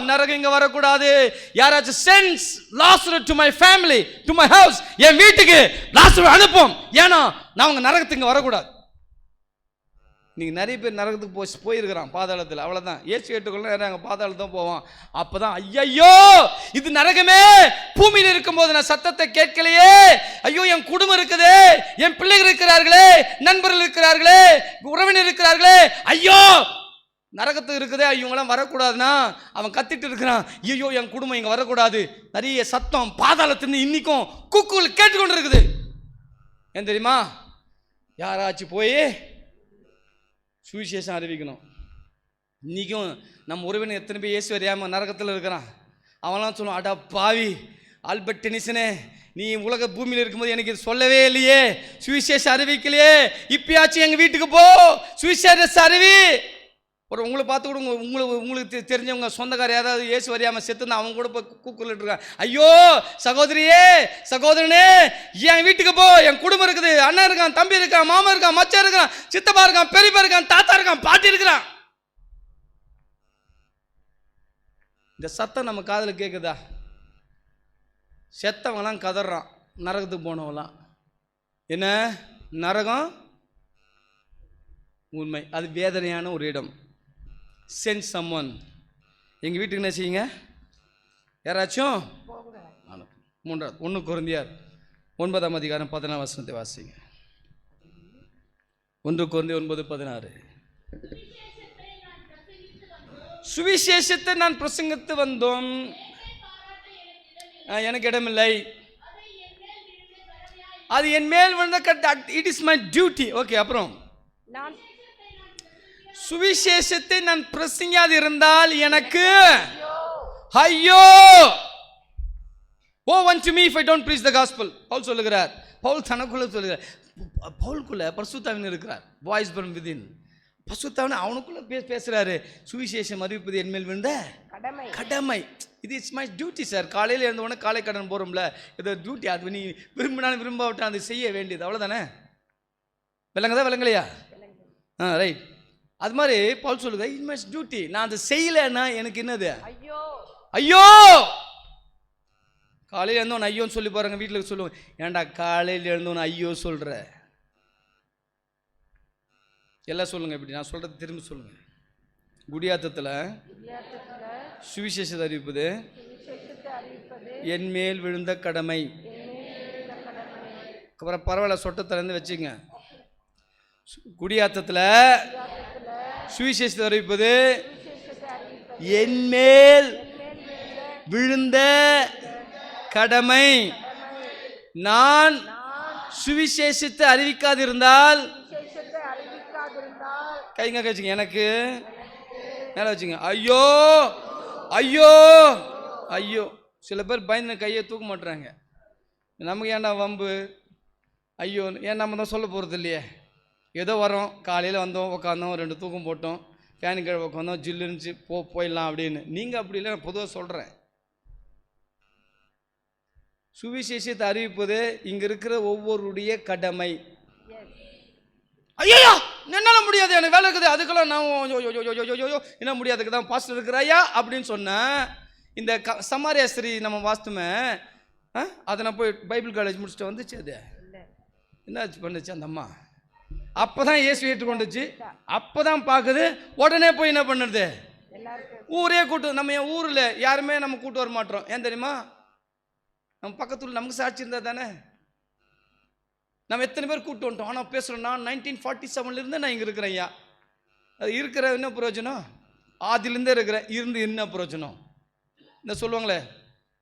நரகம் இங்க வரக்கூடாது. யாராச்சும் sends Lazarus to my family, to my house. என் வீட்டுக்கு லாசரஸ் அனுப்பும். ஏன்னா நான் உங்க நரகத்துக்கு இங்க வரக்கூடாது. நீங்க நிறைய பேர் நரகத்துக்கு போயிருக்கிறான் பாதாளத்தில். அவ்வளவுதான். ஏசு கேட்டுக்கொள்ள நிறைய அங்கே பாதாளம் தான் போவான். அப்பதான் ஐயோ, இது நரகமே. பூமியில் இருக்கும்போது நான் சத்தத்தை கேட்கலையே. ஐயோ, என் குடும்பம் இருக்குது, என் பிள்ளைகள் இருக்கிறார்களே, நண்பர்கள் இருக்கிறார்களே, உறவினர் இருக்கிறார்களே, ஐயோ நரகத்துக்கு இருக்குதே, இவங்களாம் வரக்கூடாதுன்னா அவன் கத்திட்டு இருக்கிறான். ஐயோ, என் குடும்பம் இங்கே வரக்கூடாது. நிறைய சத்தம் பாதாளத்திலிருந்து இன்னைக்கும் குக்குள் கேட்டுக்கொண்டு இருக்குது. ஏன் தெரியுமா? யாராச்சும் போய் சுவிசேஷம் அறிவிக்கணும். இன்றைக்கும் நம்ம உறவினர் எத்தனை பேர் இயேசு அறியாமல் நரகத்தில் இருக்கிறான். அவன்லாம் சொல்லுவான், அடா பாவி ஆல்பர்ட் டெனிசனே, நீ உலக பூமியில் இருக்கும்போது எனக்கு இது சொல்லவே இல்லையே, சுவிசேஷம் அறிவிக்கலையே, இப்பயாச்சும் எங்கள் வீட்டுக்கு போ, சுவிசேஷம் அறிவி. ஒரு உங்களை பார்த்து கூட உங்களுக்கு தெரிஞ்சவங்க சொந்தக்கார ஏதாவது இயேசு அறியாமல் செத்துனா அவங்க கூட போய் கூக்குள்ளிட்டு இருக்காங்க. ஐயோ சகோதரியே, சகோதரனே, என் வீட்டுக்கு போ, என் குடும்பம் இருக்குது, அண்ணன் இருக்கான், தம்பி இருக்கான், மாமா இருக்கான், மச்சான் இருக்கான், சித்தப்பா இருக்கான், பெரியப்பா இருக்கான், தாத்தா இருக்கான், பாட்டி இருக்கிறான். இந்த சத்தம் நம்ம காதில் கேட்குதா? செத்தவங்களாம் கதறான். நரகத்துக்கு போனவங்களாம். என்ன நரகம் உண்மை, அது வேதனையான ஒரு இடம். Sent summon. எங்கள் வீட்டுக்கு என்ன செய்யுங்க, யாராச்சும் 1 கொரிந்தியர் 9ஆம் அதிகாரம் 14ஆம் வசனத்தை வாசிங்க. 1 கொரிந்தியர் 9:16. சுவிசேஷத்தை நான் பிரசங்கித்து வந்தோம், எனக்கு இடமில்லை, அது என் மேல் வந்த it is my duty. Okay, அப்புறம் சுவிசேஷத்தை நான் பிரசங்காது இருந்தால் எனக்கு ஐயோ. ஓ unto me if I don't preach the gospel. Pavul சொல்லுகிறார். பவுல் தனக்குள்ள சொல்லுகிறார். பவுலுக்குள்ள பரிசுத்தாவின் இருக்கிறார். Voice from within. பரிசுத்தாவின் அவனுக்குள்ள பேசுறாரு. சுவிசேஷம் அறிவிப்பது என் மேல் விழுந்த கடமை. இது இட்ஸ் மை டியூட்டி சார். காலையில் எழுந்தவொடனே காலை கடன் போகிறோம்ல, இது டியூட்டி. அது நீ விரும்பினாலும் விரும்பாவிட்டால் அது செய்ய வேண்டியது, அவ்வளோதானே. விளங்குதா விளங்கலையா? ரைட். அது மாதிரி பவுல் சொல்லுது, இட் மை டியூட்டி. நான் அதை செய்யலைன்னா எனக்கு என்னது? ஐயோ ஐயோ. காலையில் எழுந்தவன் ஐயோன்னு சொல்லி பாருங்க, வீட்டில் சொல்லுவோம், ஏன்டா காலையில் எழுந்தவன் ஐயோ சொல்கிற? எல்லாம் சொல்லுங்க இப்படி, நான் சொல்கிறது திரும்ப சொல்லுங்க. குடியாத்தத்தில் சுவிசேஷத்தை அறிவிப்பது என் மேல் விழுந்த கடமை. அப்புறம் பரவாயில்ல, சொட்டத்திலேருந்து வச்சுங்க. குடியாத்தத்தில் சுவிசேஷத்தை அறிவிப்பது என் மேல் விழுந்த கடமை. நான் சுவிசேஷத்தை அறிவிக்காதிருந்தால் கைங்க வச்சுங்க, எனக்கு மேலே வச்சுங்க. ஐயோ ஐயோ ஐயோ. சில பேர் பயந்து கையை தூக்க மாட்டுறாங்க. நமக்கு ஏன்டா வம்பு ஐயோ? ஏன் நம்ம தான் சொல்ல போகிறது இல்லையே. ஏதோ வரோம், காலையில் வந்தோம், உட்காந்தோம், 2 தூக்கம் போட்டோம், ஃபேனு கீழே உட்காந்தோம், ஜில்லு இருந்துச்சு, போயிடலாம் அப்படின்னு. நீங்கள் அப்படி இல்லை, நான் பொதுவாக சொல்கிறேன். சுவிசேஷத்தை அறிவிப்பது இங்கே இருக்கிற ஒவ்வொருடைய கடமை. ஐயோ என்னால் முடியாது, எனக்கு வேலை இருக்குது, அதுக்கெல்லாம் நான் என்ன முடியாதுக்கு தான் பாஸ்டர் இருக்கிறாயா அப்படின்னு சொன்னேன். இந்த சமாரியா ஸ்திரீ நம்ம வாஸ்துமே, அதை நான் போய் பைபிள் காலேஜ் முடிச்சுட்டு வந்துச்சு. அது என்ன பண்ணுச்சு அந்த அம்மா? அப்போ தான் இயேசு ஏற்றுக்கொண்டுச்சு, அப்போ தான் பார்க்குது. உடனே போய் என்ன பண்ணுறது? ஊரே கூட்டு. நம்ம என் ஊரில் யாருமே நம்ம கூட்டு வர மாட்டோம். ஏன் தெரியுமா? நம்ம பக்கத்துல நமக்கு சாட்சி இருந்தால் தானே. நம்ம எத்தனை பேர் கூப்பிட்டு வந்துட்டோம். ஆனால் பேசுகிறோம், நான் 1947 நான் இங்கே இருக்கிறேன். ஐயா, அது இருக்கிற என்ன பிரயோஜனம்? ஆதிலேருந்தே இருக்கிறேன், இருந்து என்ன பிரயோஜனம்? இந்த சொல்லுவாங்களே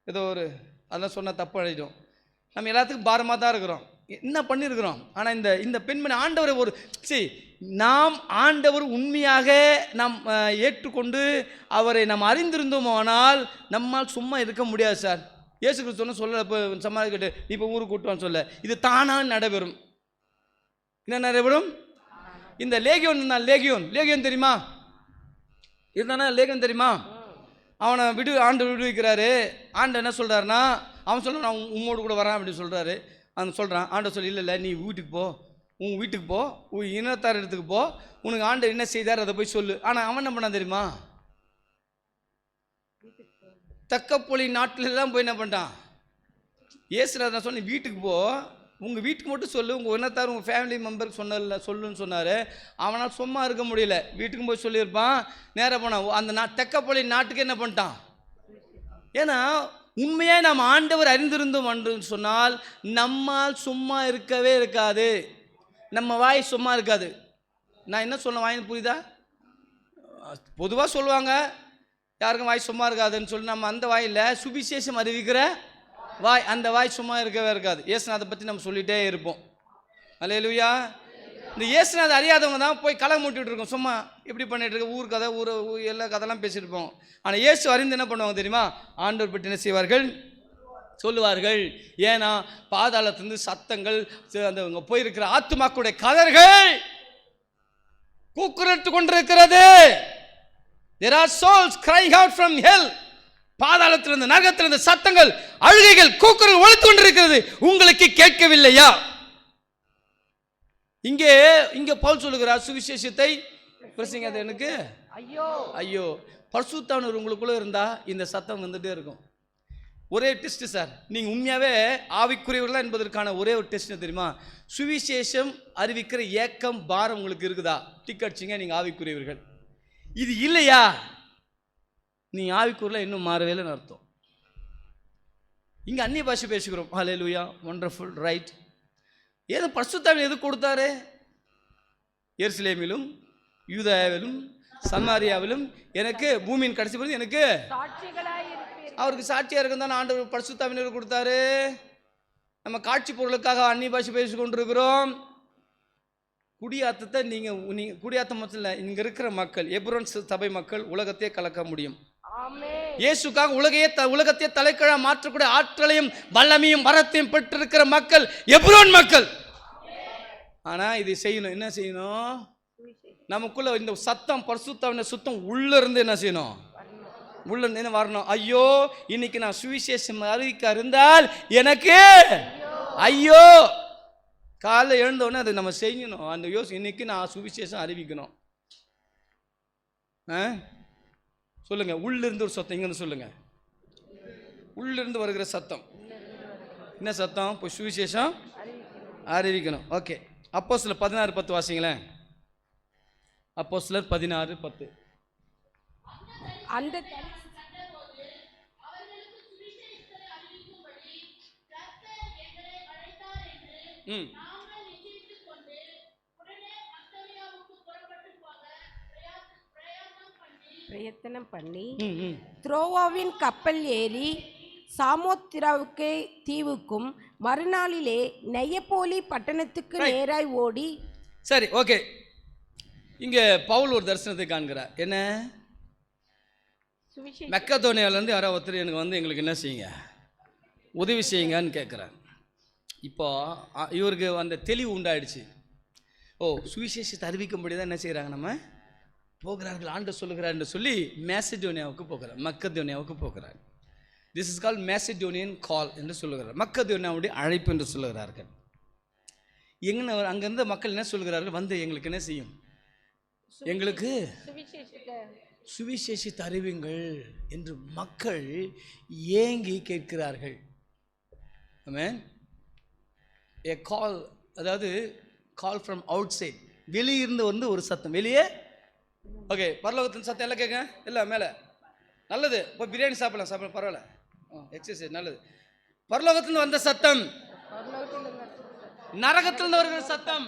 ஏதோ ஒரு, அதெல்லாம் சொன்னால் தப்பு அழிடும். நம்ம எல்லாத்துக்கும் பாரமாக தான் இருக்கிறோம். என்ன பண்ணியிருக்கிறோம்? ஆனால் இந்த பெண்மணி ஆண்டவரை ஒரு நாம் ஆண்டவர் உண்மையாக நாம் ஏற்றுக்கொண்டு அவரை நாம் அறிந்திருந்தோமானால் நம்மால் சும்மா இருக்க முடியாது சார். இயேசு கிறிஸ்து சொல்ல, இப்போ சமாளி கேட்டு நீ இப்போ ஊருக்கு கூட்டுவான்னு சொல்ல, இது தானாக நடைபெறும். என்ன நடைபெறும்? இந்த லேகியோன் தெரியுமா? இருந்தானா லேகியோன் தெரியுமா? அவனை ஆண்டு விடுவிக்கிறாரு. ஆண்டு என்ன சொல்கிறாருன்னா, அவன் சொல்ல நான் உம்மோடு கூட வரேன் அப்படின்னு சொல்கிறாரு. அவன் சொல்கிறான், ஆண்டை சொல்லி இல்லை நீ வீட்டுக்கு போ, உன் வீட்டுக்கு போ, உன் இனத்தார் இடத்துக்கு போ, உனக்கு ஆண்டு என்ன செய்தார் அதை போய் சொல்லு. ஆனால் அவன் என்ன பண்ணான் தெரியுமா? தக்கப்பொலி நாட்டிலெல்லாம் போய் என்ன பண்ணிட்டான்? ஏசுநாதன் சொன்ன வீட்டுக்கு போ, உங்கள் வீட்டுக்கு மட்டும் சொல்லு, உங்கள் இனத்தார் உங்கள் ஃபேமிலி மெம்பருக்கு சொல்லுன்னு சொன்னார். அவனால் சும்மா இருக்க முடியல, வீட்டுக்கும் போய் சொல்லியிருப்பான். நேராக போனான் அந்த தெக்கப்பொலி நாட்டுக்கு. என்ன பண்ணிட்டான்? ஏன்னா உண்மையாக நாம் ஆண்டவர் அறிந்திருந்தோம் என்று சொன்னால் நம்மால் சும்மா இருக்கவே இருக்காது. நம்ம வாய் சும்மா இருக்காது. நான் என்ன சொல்ல வாயின்னு புரியுதா? பொதுவாக சொல்லுவாங்க யாருக்கும் வாய் சும்மா இருக்காதுன்னு சொல்லி, நம்ம அந்த வாயில் சுவிசேஷம் அறிவிக்கிற வாய், அந்த வாய் சும்மா இருக்கவே இருக்காது. இயேசுநாதை பற்றி நம்ம சொல்லிகிட்டே இருப்போம். அல்லேலூயா. இந்த இயேசுநாதை அறியாதவங்க தான் போய் களை மூட்டிகிட்டு இருக்கோம். சும்மா எப்படி பண்ணிட்டு இருக்க, ஊர் கதை எல்லா கதைலாம் பேசியிருப்போம். ஆனால் இயேசு அறிந்து என்ன பண்ணுவாங்க தெரியுமா? ஆண்டவர் பற்றி என்ன செய்வார்கள்? சொல்லுவார்கள். ஏன்னா பாதாளத்திலிருந்து சத்தங்கள், அந்த போயிருக்கிற ஆத்துமாக்களுடைய கதர்கள் கூக்குரட்டு கொண்டிருக்கிறது. There are souls crying out from hell. பாதாளத்திலிருந்து, நரகத்திலிருந்து சத்தங்கள், அழுகைகள், கூக்குரல் ஒலித்து கொண்டிருக்கிறது. உங்களுக்கு கேட்கவில்லையா? இங்கே பவுல் சொல்லுகிறார், சுவிசேஷத்தை பிரசங்கிக்காத எனக்கு ஐயோ. பரிசுத்தானவர் உங்களுக்குள்ள இருந்தா இந்த சத்தம் வந்துட்டே இருக்கும். ஒரே டெஸ்ட் சார், நீங்கள் உண்மையாகவே ஆவிக்குரியவர்களா என்பதற்கான ஒரே ஒரு டெஸ்ட் தெரியுமா? சுவிசேஷம் அறிவிக்கிற ஏக்கம், பாரம் உங்களுக்கு இருக்குதா? டிக்கெட்ச்சிங்க, நீங்கள் ஆவிக்குரியவர்கள். இது இல்லையா, நீ ஆவிக்குரியல இன்னும் மாறவே இல்லைன்னு அர்த்தம். இங்கே அந்நிய பாஷை பேசுகிறோம். ஹல்லேலூயா, வண்டர்ஃபுல், ரைட். ஏதோ பரிசுத்தாவின் எது கொடுத்தாரு? எருசலேமிலும் யூதேயாவிலும் சமாரியாவிலும் எனக்கு பூமியின் கடைசி பொழுது எனக்கு அவருக்கு சாட்சியாக இருக்கும் தான் ஆண்டவர் பரிசுத்தாவினர் கொடுத்தாரு. நம்ம காட்சி பொருளுக்காக அந்நிய பாஷை பேசி கொண்டிருக்கிறோம். குடியாத்தத்தை நீங்கள் குடியாத்தம் மட்டும் இல்லை, இங்கே இருக்கிற மக்கள், எப்ரோன் சபை மக்கள் உலகத்தையே கலக்க முடியும். இயேசுக்காக உலகத்தையே தலைக்கீழா மாற்றக்கூடிய ஆற்றலையும் வல்லமையும் வரத்தையும் பெற்றிருக்கிற மக்கள் எப்ரோன் மக்கள். ஆனால் இதை செய்யணும். என்ன செய்யணும்? நமக்குள்ள இந்த சத்தம், பரிசுத்தாவின் சுத்தம் உள்ள இருந்து என்ன செய்யணும்? உள்ள நின்று வரணும். ஐயோ இன்னைக்கு நான் சுவிசேஷம் அறிவிக்க இருந்தால் எனக்கு ஐயோ. காலைல எழுந்தோடனே அதை நம்ம செய்யணும். அந்த இன்னைக்கு நான் சுவிசேஷம் அறிவிக்கணும். சொல்லுங்க. உள்ளிருந்து ஒரு சத்தம் இங்கன்னு சொல்லுங்க. உள்ளிருந்து வருகிற சத்தம் என்ன சத்தம்? இப்போ சுவிசேஷம் அறிவிக்கணும். ஓகே, அப்போஸ்தலர் 16:10 வாசிங்களேன். அப்போஸ்தலர் 16:10. அந்த பிரயத்தனம் பண்ணி த்ரோவாவின் கப்பல் ஏறி சாமோத்திராவுக்கு தீவுக்கும் மறுநாளிலே நெய்யப்போலி பட்டணத்துக்கு நேராய் ஓடி. சரி, ஓகே. இங்கே பவுல் ஒரு தரிசனத்தை காண்கிறார். என்ன? மெக்கதோனியாவிலேருந்து யாரோ ஒருத்தர் எனக்கு வந்து எங்களுக்கு என்ன செய்யுங்க, உதவி செய்யுங்கன்னு கேட்குறாங்க. இப்போ இவருக்கு அந்த தெளிவு உண்டாயிடுச்சு. ஓ, சுவிசேஷத்தை அறிவிக்கும்படி தான் என்ன செய்கிறாங்க, நம்ம போகிறார்கள், ஆண்டவர் சொல்லுகிறார்னு சொல்லி மேசிடோனியாவுக்கு போகிறார், மக்கதோனியாவுக்கு போகிறார். திஸ் இஸ் கால் மேசிடோனியன் கால் என்று சொல்லுகிறார். மக்கதோனியாவுடைய அழைப்பு என்று சொல்லுகிறார்கள். எங்கே அங்கேருந்து மக்கள் என்ன சொல்கிறார்கள், வந்து எங்களுக்கு என்ன செய்யும், எங்களுக்கு சுவிசேஷத்தை அறிவிங்கள் என்று மக்கள் ஏங்கி கேட்கிறார்கள். ஆமென். ஏ கால், அதாவது கால் ஃப்ரம் அவுட் சைட், வெளியிருந்து வந்து ஒரு சத்தம் வெளியே. ஓகே, பரலோகத்தின் சத்தம் எல்லாம் கேட்க இல்லை மேலே. நல்லது, இப்போ பிரியாணி சாப்பிடலாம் பரவாயில்ல, எக்ஸசைஸ் நல்லது. பரலோகத்திலிருந்து வந்த சத்தம், நரகத்திலிருந்து வருகிற சத்தம்,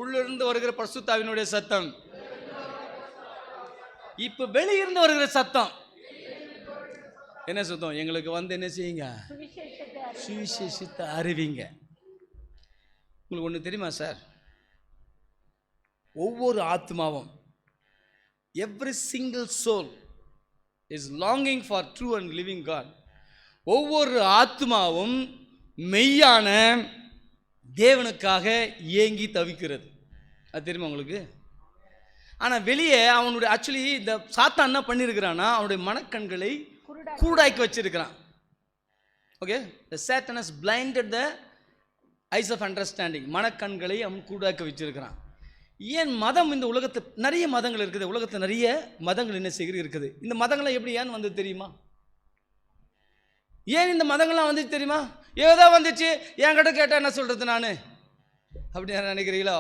உள்ளிருந்து வருகிற பரிசுத்தாவினுடைய சத்தம், இப்போ வெளியிருந்து வருகிற சத்தம். என்ன சத்தம்? எங்களுக்கு வந்து என்ன செய்யுங்க, சுவிசேஷத்தை அறிவிங்க. உங்களுக்கு ஒன்று தெரியுமா சார்? ஒவ்வொரு ஆத்மாவும், every single soul is longing for true and living God. ஒவ்வொரு ஆத்மாவும் மெய்யான தேவனுக்காக ஏங்கி தவிக்கிறது. அது தெரியுமா உங்களுக்கு? ஆனால் வெளியே அவனுடைய ஆக்சுவலி இந்த சாத்தான் என்ன பண்ணியிருக்கிறான்னா, அவனுடைய மனக்கண்களை குருடாக்கி வச்சிருக்கிறான். Okay, the Satan has blinded the eyes of understanding. மனக்கண்களை அவன் குருடாக்கி வச்சிருக்கிறான். ஏன் மதம் இந்த உலகத்தில் நிறைய மதங்கள் இருக்குது, உலகத்தில் நிறைய மதங்கள் என்ன செய்கிறது இருக்குது. இந்த மதங்கள்லாம் எப்படி ஏன் வந்து தெரியுமா? ஏன் இந்த மதங்கள்லாம் வந்து தெரியுமா? ஏதோ வந்துச்சு, என்கிட்ட கேட்டால் என்ன சொல்கிறது நான், அப்படி நினைக்கிறீங்களோ?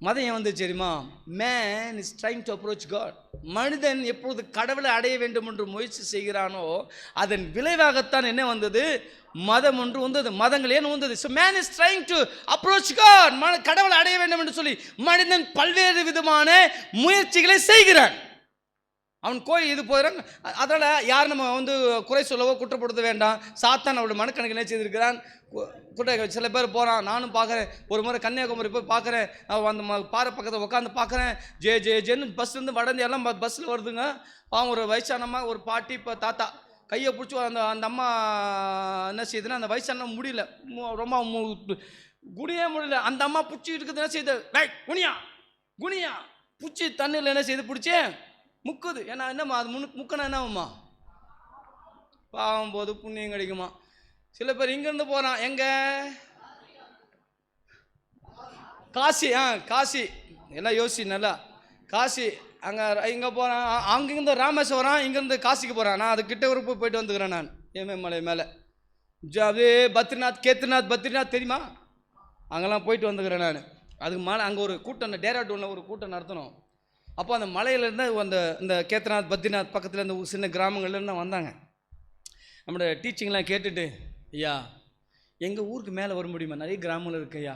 மதம் ஏன் வந்து தெரியுமா? Man is trying to approach God. மனிதன் எப்பொழுது கடவுளை அடைய வேண்டும் என்று முயற்சி செய்கிறானோ அதன் விளைவாகத்தான் என்ன வந்தது, மதம் ஒன்று வந்தது. மதங்கள் ஏன் வந்தது? So man is trying to approach God. கடவுளை அடைய வேண்டும் என்று சொல்லி மனிதன் பல்வேறு விதமான முயற்சிகளை செய்கிறான். அவன் கோயில் இது போயிடறான். அதனால் யார் நம்ம வந்து குறை சொல்லவோ குற்றப்படுத்த வேண்டாம். சாத்தான் அவருடைய மனக்கணக்கு என்ன செய்திருக்கிறான், சில பேர் போகிறான், நானும் பார்க்குறேன். ஒரு முறை கன்னியாகுமரி போய் பார்க்குறேன், அந்த பாறை பக்கத்தில் உட்காந்து பார்க்குறேன், ஜேன்னு பஸ்லேருந்து வடந்து எல்லாம் பஸ்ஸில் வருதுங்க. அவன் ஒரு வயசானம்மா, ஒரு பாட்டி, இப்போ தாத்தா கையை பிடிச்சி அந்த அம்மா என்ன செய்யுதுன்னா, அந்த வயசான முடியல, ரொம்ப குனியே முடியல. அந்த அம்மா பிடிச்சி இருக்குது, என்ன செய்யுது, குனியா பிடிச்சி தண்ணியில் என்ன செய்யுது, பிடிச்சி முக்குது. ஏன்னா என்னம்மா அது முக்கனா என்னம்மா, பாவம் போது புண்ணியம் கிடைக்குமா. சில பேர் இங்கேருந்து போகிறான், எங்கே காசி, காசி எல்லாம் யோசி நல்லா, காசி இங்கே போகிறான், அங்கேருந்து ராமேஸ்வரம், இங்கேருந்து காசிக்கு போகிறான். நான் அது கிட்ட ஒரு போயிட்டு வந்துக்கிறேன் நான், ஏமலை மேலே அப்படியே பத்ரிநாத் தெரியுமா, அங்கெல்லாம் போயிட்டு வந்துக்கிறேன் நான். அதுக்கு மேலே அங்கே ஒரு கூட்டம், டேராடூனில் ஒரு கூட்டம் நடத்தணும். அப்போ அந்த மலையிலேருந்து இந்த கேத்ரிநாத் பத்ரிநாத் பக்கத்தில் இந்த சின்ன கிராமங்கள்லேருந்து வந்தாங்க. நம்மளோட டீச்சிங்லாம் கேட்டுட்டு, ஐயா எங்கள் ஊருக்கு மேலே வர முடியுமா, நிறைய கிராமங்கள் இருக்கு ஐயா,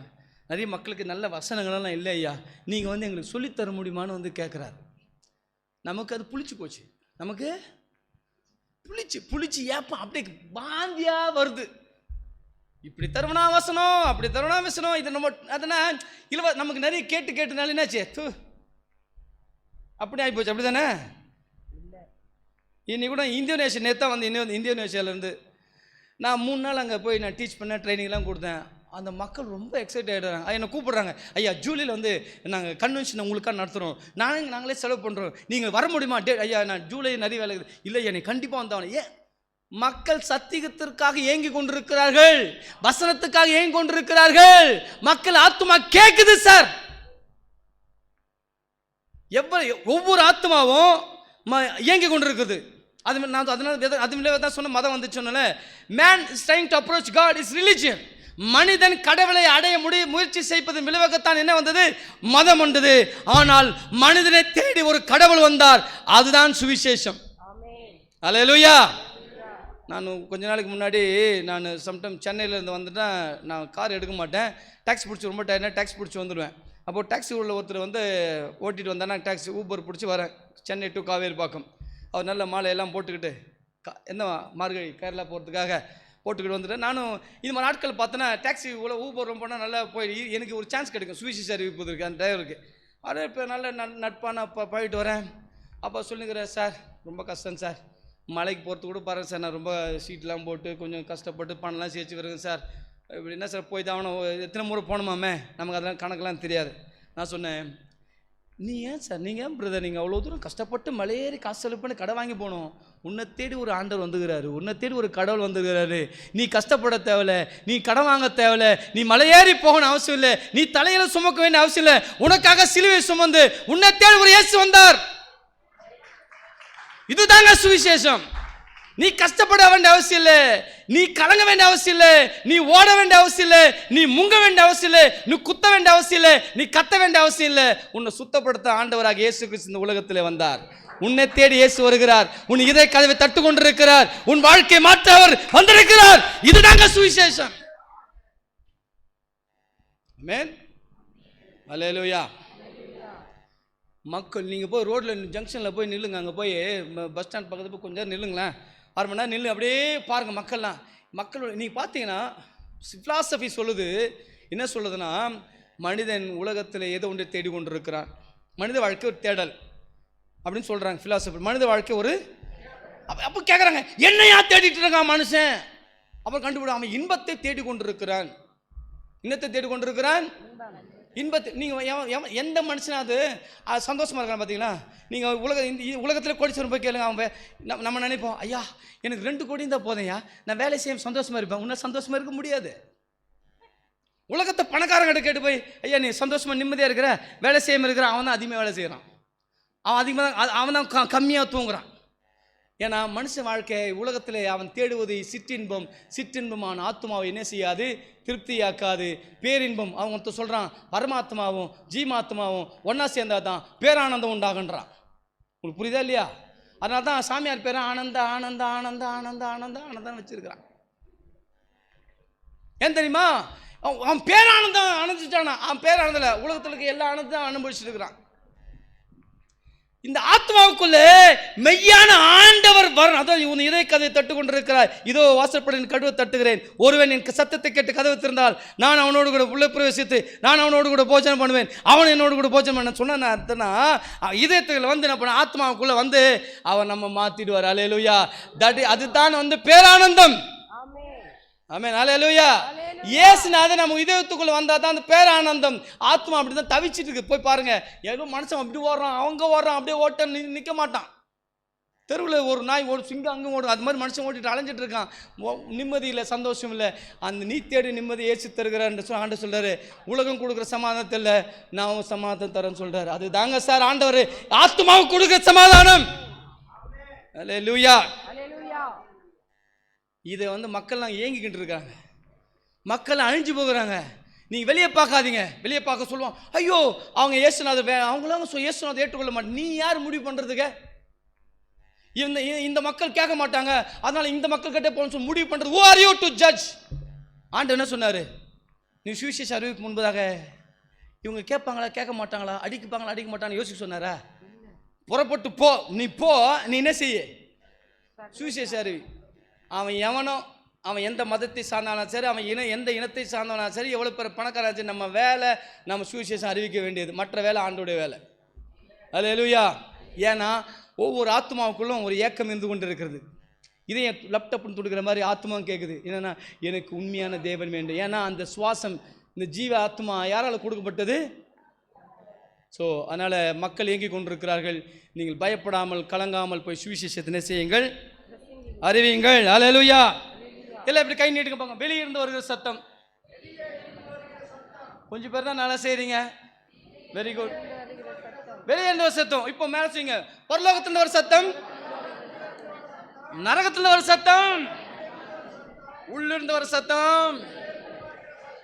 நிறைய மக்களுக்கு நல்ல வசனங்கள்லாம் இல்லை ஐயா, நீங்கள் வந்து எங்களுக்கு சொல்லித்தர முடியுமான்னு வந்து கேட்குறாரு. நமக்கு அது புளிச்சு போச்சு, நமக்கு புளிச்சு ஏப்பா அப்படியே பாந்தியாக வருது. இப்படி தருவனா வசனம், அப்படி தருவனா வசனம், இது நம்ம அதனால் இல்லை நமக்கு நிறைய கேட்டுனாலும் என்னாச்சு, அப்படி ஆகிப்போச்சு. அப்படி தானே? இன்னைக்கு கூட இந்தோனேஷியா நேற்று வந்து இந்தியோனேஷியாவிலேருந்து நான் 3 நாள் அங்கே போய் நான் டீச் பண்ணேன், ட்ரைனிங்லாம் கொடுத்தேன். அந்த மக்கள் ரொம்ப எக்ஸைட் ஆகிடுறாங்க. என்னை கூப்பிடுறாங்க, ஐயா ஜூலையில் வந்து நாங்கள் கன்வென்ஷன் உங்களுக்காக நடத்துகிறோம், நாங்களே செலவு பண்ணுறோம், நீங்கள் வர முடியுமா? ஐயா நான் ஜூலை நிறைய வேலை இருக்குது. இல்லை என்னை கண்டிப்பாக வந்தவனே. ஏன்? மக்கள் சத்தியத்திற்காக ஏங்கி கொண்டிருக்கிறார்கள், வசனத்துக்காக ஏங்கி கொண்டிருக்கிறார்கள். மக்கள் ஆத்துமா கேட்குது சார். ஒவ்வொரு ஆத்மாவும் இயங்கி கொண்டிருக்குது. அதனால தான் சொன்ன மதம் வந்து சொன்னல, man is trying to approach God is religion. மனிதன் கடவுளை அடைய முயற்சி செய்வதன் விளைவாகத்தான் என்ன வந்தது? மதம் வந்தது. ஆனால் மனிதனை தேடி ஒரு கடவுள் வந்தார், அதுதான் சுவிசேஷம். அல்லேலூயா. நான் கொஞ்ச நாளைக்கு முன்னாடி நான் சம்டைம் சென்னையிலேருந்து வந்துட்டேன். நான் கார் எடுக்க மாட்டேன், டாக்ஸி பிடிச்சி ரொம்ப டயர்னா டாக்ஸி பிடிச்சி வந்துடுவேன். அப்போது டாக்ஸி உள்ள ஒருத்தர் வந்து ஓட்டிகிட்டு வந்தேன். நான் டாக்ஸி ஊபர் பிடிச்சி வரேன் சென்னை டு காவேரி பாக்கம். அவர் நல்ல மாலையெல்லாம் போட்டுக்கிட்டு என்ன மார்கழி கேரளா போகிறதுக்காக போட்டுக்கிட்டு வந்துட்டேன். நானும் இது மாதிரி நாட்கள் பார்த்தேன்னா டாக்ஸி இவ்வளோ ஊபர் போனால் நல்லா போய் எனக்கு ஒரு சான்ஸ் கிடைக்கும் சுவிசேஷ அறிவிப்பதற்கு அந்த டிரைவருக்கு. அதே இப்போ நல்ல நட்பான போயிட்டு வரேன். அப்போ சொல்லுங்கிறேன், சார் ரொம்ப கஷ்டம் சார், மலைக்கு போகிறது கூட பாருங்கள் சார், நான் ரொம்ப சீட்லாம் போட்டு கொஞ்சம் கஷ்டப்பட்டு பணம்லாம் சேர்த்து வருங்க சார். இப்படி என்ன சார் போய் தான் அவனை எத்தனை முறை போனோமாமே, நமக்கு அதெல்லாம் கணக்கெலாம் தெரியாது. நான் சொன்னேன், நீ ஏன் சார், நீங்கள் ஏன் பிரதர், நீங்கள் அவ்வளோ தூரம் கஷ்டப்பட்டு மலையேறி காசு செலவு பண்ணி கடை வாங்கி போகணும்? உன்னை தேடி ஒரு ஆண்டவர் வந்துக்கிறாரு, உன்னை தேடி ஒரு கடவுள் வந்துக்கிறாரு. நீ கஷ்டப்பட தேவையில்ல, நீ கடன் வாங்க தேவையில்ல, நீ மலையேறி போகணும் அவசியம் இல்லை, நீ தலையில சுமக்க வேண்டிய அவசியம் இல்லை. உனக்காக சிலுவை சுமந்து உன்னை தேடி ஒரு இயேசு வந்தார். இதுதாங்க சுவிசேஷம். நீ கஷ்டப்பட வேண்டிய அவசியம் இல்லை, நீ கலங்க வேண்டிய அவசியம் இல்லை, நீ ஓட வேண்டிய அவசியம் இல்லை, நீ முங்க வேண்டிய அவசியம் இல்லை, நீ குத்த வேண்டிய அவசியம் இல்லை, நீ கத்த வேண்டிய அவசியம் இல்லை. உன்னை சுத்தப்படுத்த ஆண்டவராக இயேசு கிறிஸ்து இந்த உலகத்தில் வந்தார். உன்னை தேடி இயேசு வருகிறார், உன் இதய கதவை தட்டு கொண்டிருக்கிறார், உன் வாழ்க்கை மாற்ற அவர் வந்திருக்கிறார். இதுதாங்க சுவிசேஷம். ஆமென். அல்லேலூயா. மக்கள் நீங்கள் போய் ரோட்டில் ஜங்ஷனில் போய் நில்லுங்க, அங்கே போய் பஸ் ஸ்டாண்ட் பக்கத்தில் போய் கொஞ்சம் நில்லுங்களேன், 6 மணி நேரம் நில்லு, அப்படியே பாருங்கள் மக்கள் நீங்கள் பார்த்தீங்கன்னா ஃபிலாசபி சொல்லுது, என்ன சொல்லுதுன்னா, மனிதன் உலகத்தில் ஏதோ ஒன்றை தேடி கொண்டு இருக்கிறான், மனித வாழ்க்கை ஒரு தேடல் அப்படின்னு சொல்கிறாங்க ஃபிலாசபி. மனித வாழ்க்கை ஒரு அப்போ கேட்குறாங்க, என்னையா தேடிட்டு இருக்கான் மனுஷன்? அப்புறம் கண்டுபிடி, அவன் இன்பத்தை தேடி கொண்டு இருக்கிறான். இன்னத்தை தேடி கொண்டு இருக்கிறான், இன்பத்தை. நீங்கள் எந்த மனுஷனாவது சந்தோஷமாக இருக்கான் பார்த்தீங்களா? நீங்கள் உலகத்தில் கோடீஸ்வரன் போய் கேளுங்க, அவன் நம்ம நினைப்போம், ஐயா எனக்கு 2 கோடி இருந்தால் போதையா, நான் வேலை செய்ய சந்தோஷமாக இருப்பேன். உன்னை சந்தோஷமாக இருக்க முடியாது. உலகத்தை பணக்காரங்கிட்ட கேட்டு போய், ஐயா நீ சந்தோஷமாக நிம்மதியாக இருக்கிற, வேலை செய்யாமல் இருக்கிற, அவன் தான் அதிகமாக வேலை செய்கிறான், அவன் தான் கம்மியாக தூங்குறான். ஏன்னா மனுஷ வாழ்க்கை உலகத்தில் அவன் தேடுவது சிற்றின்பமான ஆத்மாவை என்ன செய்யாது? திருப்தியாக்காது. பேரின்பம் அவங்க சொல்கிறான், பரமாத்மாவும் ஜீமாத்மாவும் ஒன்றா சேர்ந்தா தான் பேரானந்தம் உண்டாகன்றான். உங்களுக்கு புரியுதா இல்லையா? அதனால தான் சாமியார் பேரை ஆனந்த ஆனந்த ஆனந்த ஆனந்த ஆனந்த ஆனந்தம் வச்சிருக்கிறான். ஏன் தெரியுமா? அவன் பேரானந்தம் அனுபவிச்சிட்டானா? அவன் பேரானந்தில் உலகத்தில் இருக்க எல்லா ஆனந்தம் அனுபவிச்சுட்டு இருக்கிறான். இந்த ஆத்மாவுக்குள்ளே மெய்யான ஆண்டவர் வரணும். அதான் உன் இதய கதவை தட்டு கொண்டிருக்கிறார். இதோ வாசற்படியின் கதவை தட்டுகிறேன், ஒருவன் என் சத்தத்தை கேட்டு கதவை திறந்தால் நான் அவனோடு கூட உள்ள பிரவேசித்து நான் அவனோடு கூட போஜனம் பண்ணுவேன், அவன் என்னோடு கூட போஜனம் பண்ண சொன்ன அர்த்தம்னா, இதயத்தில் வந்து என்ன பண்ண, ஆத்மாவுக்குள்ள வந்து அவன் நம்ம மாத்திடுவார். அல்லேலூயா. அதுதான் வந்து பேரானந்தம். ஆமென். அல்லேலூயா. இயேசுநாதர் நம்ம இதயத்துக்குள்ள வந்தா தான் அந்த பேரானந்தம். ஆத்மா அப்படி தான் தவிச்சிட்டு இருக்கு. போய் பாருங்க, ஏதோ மனுஷன் அப்படி ஓடுறான், அவங்க ஓடுறான், அப்படியே ஓட்ட நிற்க மாட்டான். தெருவில் ஒரு நாய் ஓடும், சிங்கம் அங்கே ஓடும், அது மாதிரி மனுஷன் ஓட்டிட்டு அலைஞ்சிட்டு இருக்கான். நிம்மதி இல்லை, சந்தோஷம் இல்லை. அந்த நீ தேடி நிம்மதி ஏசி தருகிறான்னு ஆண்டு சொல்றாரு. உலகம் கொடுக்குற சமாதானத்தில் இல்லை, நான் சமாதானம் தரேன்னு சொல்றாரு. அது தாங்க சார் ஆண்டவர் ஆத்மாவுக்கு கொடுக்குற சமாதானம். அல்லேலூயா. இதை வந்து மக்கள்லாம் ஏங்கிக்கிட்டு இருக்காங்க, மக்கள் அழிஞ்சு போகிறாங்க. நீங்கள் வெளியே பார்க்காதீங்க, வெளியே பார்க்க சொல்லுவோம், ஐயோ அவங்க இயேசுநாதர் அவங்களாம் இயேசுநாதர் ஏற்றுக்கொள்ள மாட்டேன். நீ யார் முடிவு பண்ணுறதுக்கு? இந்த மக்கள் கேட்க மாட்டாங்க, அதனால் இந்த மக்கள் கிட்டே போகணும்னு சொல்லி முடிவு பண்ணுறது. who are you to judge? ஆண்டவர் என்ன சொன்னார்? நீ சுவிசேஷ அறிவிக்கு முன்பதாக இவங்க கேட்பாங்களா கேட்க மாட்டாங்களா, அடிப்பாங்களா அடிக்க மாட்டாங்கன்னு யோசிக்க சொன்னாரா? புறப்பட்டு போ, நீ போ, நீ என்ன செய்ய? சுவிசேஷ அறிவி. அவன் எவனோ, அவன் எந்த மதத்தை சார்ந்தாலும் சரி, அவன் எந்த இனத்தை சார்ந்தவனாலும் சரி, எவ்வளோ பேர் பணக்காராச்சு, நம்ம வேலை நம்ம சுவிசேஷம் அறிவிக்க வேண்டியது, மற்ற வேலை ஆண்டோடைய வேலை. அல்லேலூயா. ஏன்னா ஒவ்வொரு ஆத்மாவுக்குள்ளும் ஒரு ஏக்கம் இருந்து கொண்டு இருக்கிறது. இதே லேப்டாப்னு துடுக்கிற மாதிரி ஆத்மாவும் கேட்குது. என்னென்னா எனக்கு உண்மையான தேவன் வேண்டும். ஏன்னா அந்த சுவாசம், இந்த ஜீவ ஆத்மா யாரால் கொடுக்கப்பட்டது? ஸோ அதனால் மக்கள் இயங்கி கொண்டிருக்கிறார்கள். நீங்கள் பயப்படாமல் கலங்காமல் போய் சுவிசேஷத்தினை செய்யுங்கள், அறிவியுங்கள். அல்லேலூயா. எல்லாம் இப்படி கை நீட்டுங்க பாங்க. வெளியே இருந்து வருகிற சத்தம். கொஞ்சம் பேர் தான் நல்லா செய்கிறீங்க. Very good. வெளியே இருந்து ஒரு சத்தம். இப்போ மேலே செய்யுங்க. பரலோகத்திலிருந்து ஒரு சத்தம், நரகத்திலிருந்து ஒரு சத்தம், உள்ளிருந்து ஒரு சத்தம்,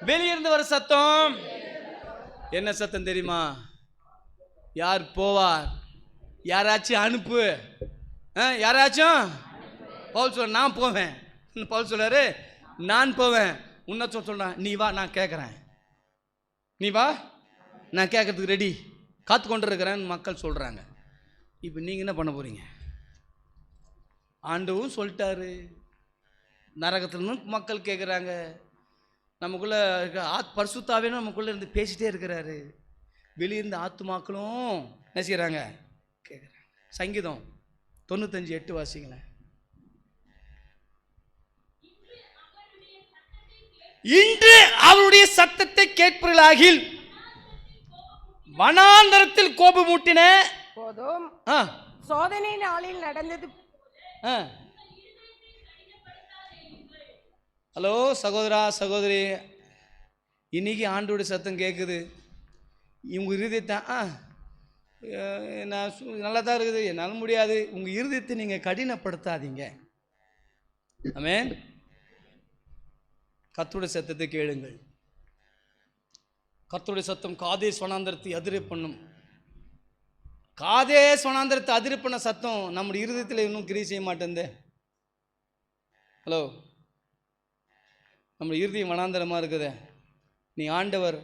வெளியிருந்து ஒரு சத்தம். என்ன சத்தம் தெரியுமா? யார் போவார்? யாராச்சும் அனுப்பு. யாராச்சும். பவுல் சொல்ற நான் போவேன். பவுல் சொல்றாரு நான் போவேன். உன்ன சொல்றான் நீ வா நான் கேட்குறேன், நீ வா நான் கேட்கறதுக்கு ரெடி, காத்து கொண்டு இருக்கிறேன்னு மக்கள் சொல்கிறாங்க. இப்போ நீங்கள் என்ன பண்ண போகிறீங்க? ஆண்டவும் சொல்லிட்டாரு, நரகத்துலேருந்து மக்கள் கேட்குறாங்க, நமக்குள்ளே பரிசுத்தாவே நமக்குள்ளே இருந்து பேசிகிட்டே இருக்கிறாரு. வெளியிருந்து ஆத்துமாக்களும் என்ன செய்கிறாங்க? கேட்குறாங்க. சங்கீதம் 95:8 வாசிங்களேன். இன்று அவருடைய சத்தத்தை கேட்பீர்களாகில் வனாந்தரத்தில் கோபமூட்டின போதும் சோதனை நாளில் நடந்தது. ஹலோ சகோதரா சகோதரி, இன்னைக்கு ஆண்டோடைய சத்தம் கேட்குது. இவங்க இருதயத்தான் நான் நல்லா தான் இருக்குது, என்னால் முடியாது. உங்கள் இருதயத்தை நீங்கள் கடினப்படுத்தாதீங்க. ஆமென். கர்த்தருடைய சத்தத்தை கேளுங்கள். கர்த்தருடைய சத்தம் காதேஸ் வனாந்தரத்தை அதிர பண்ணும். காதேஸ் வனாந்தரத்தை அதிர பண்ண சத்தம் நம்முடைய இருதயத்தில் இன்னும் கிரியை செய்ய மாட்டேந்தே. ஹலோ, நம்முடைய இருதயம் வனாந்தரமாக இருக்குதே. நீ ஆண்டவர்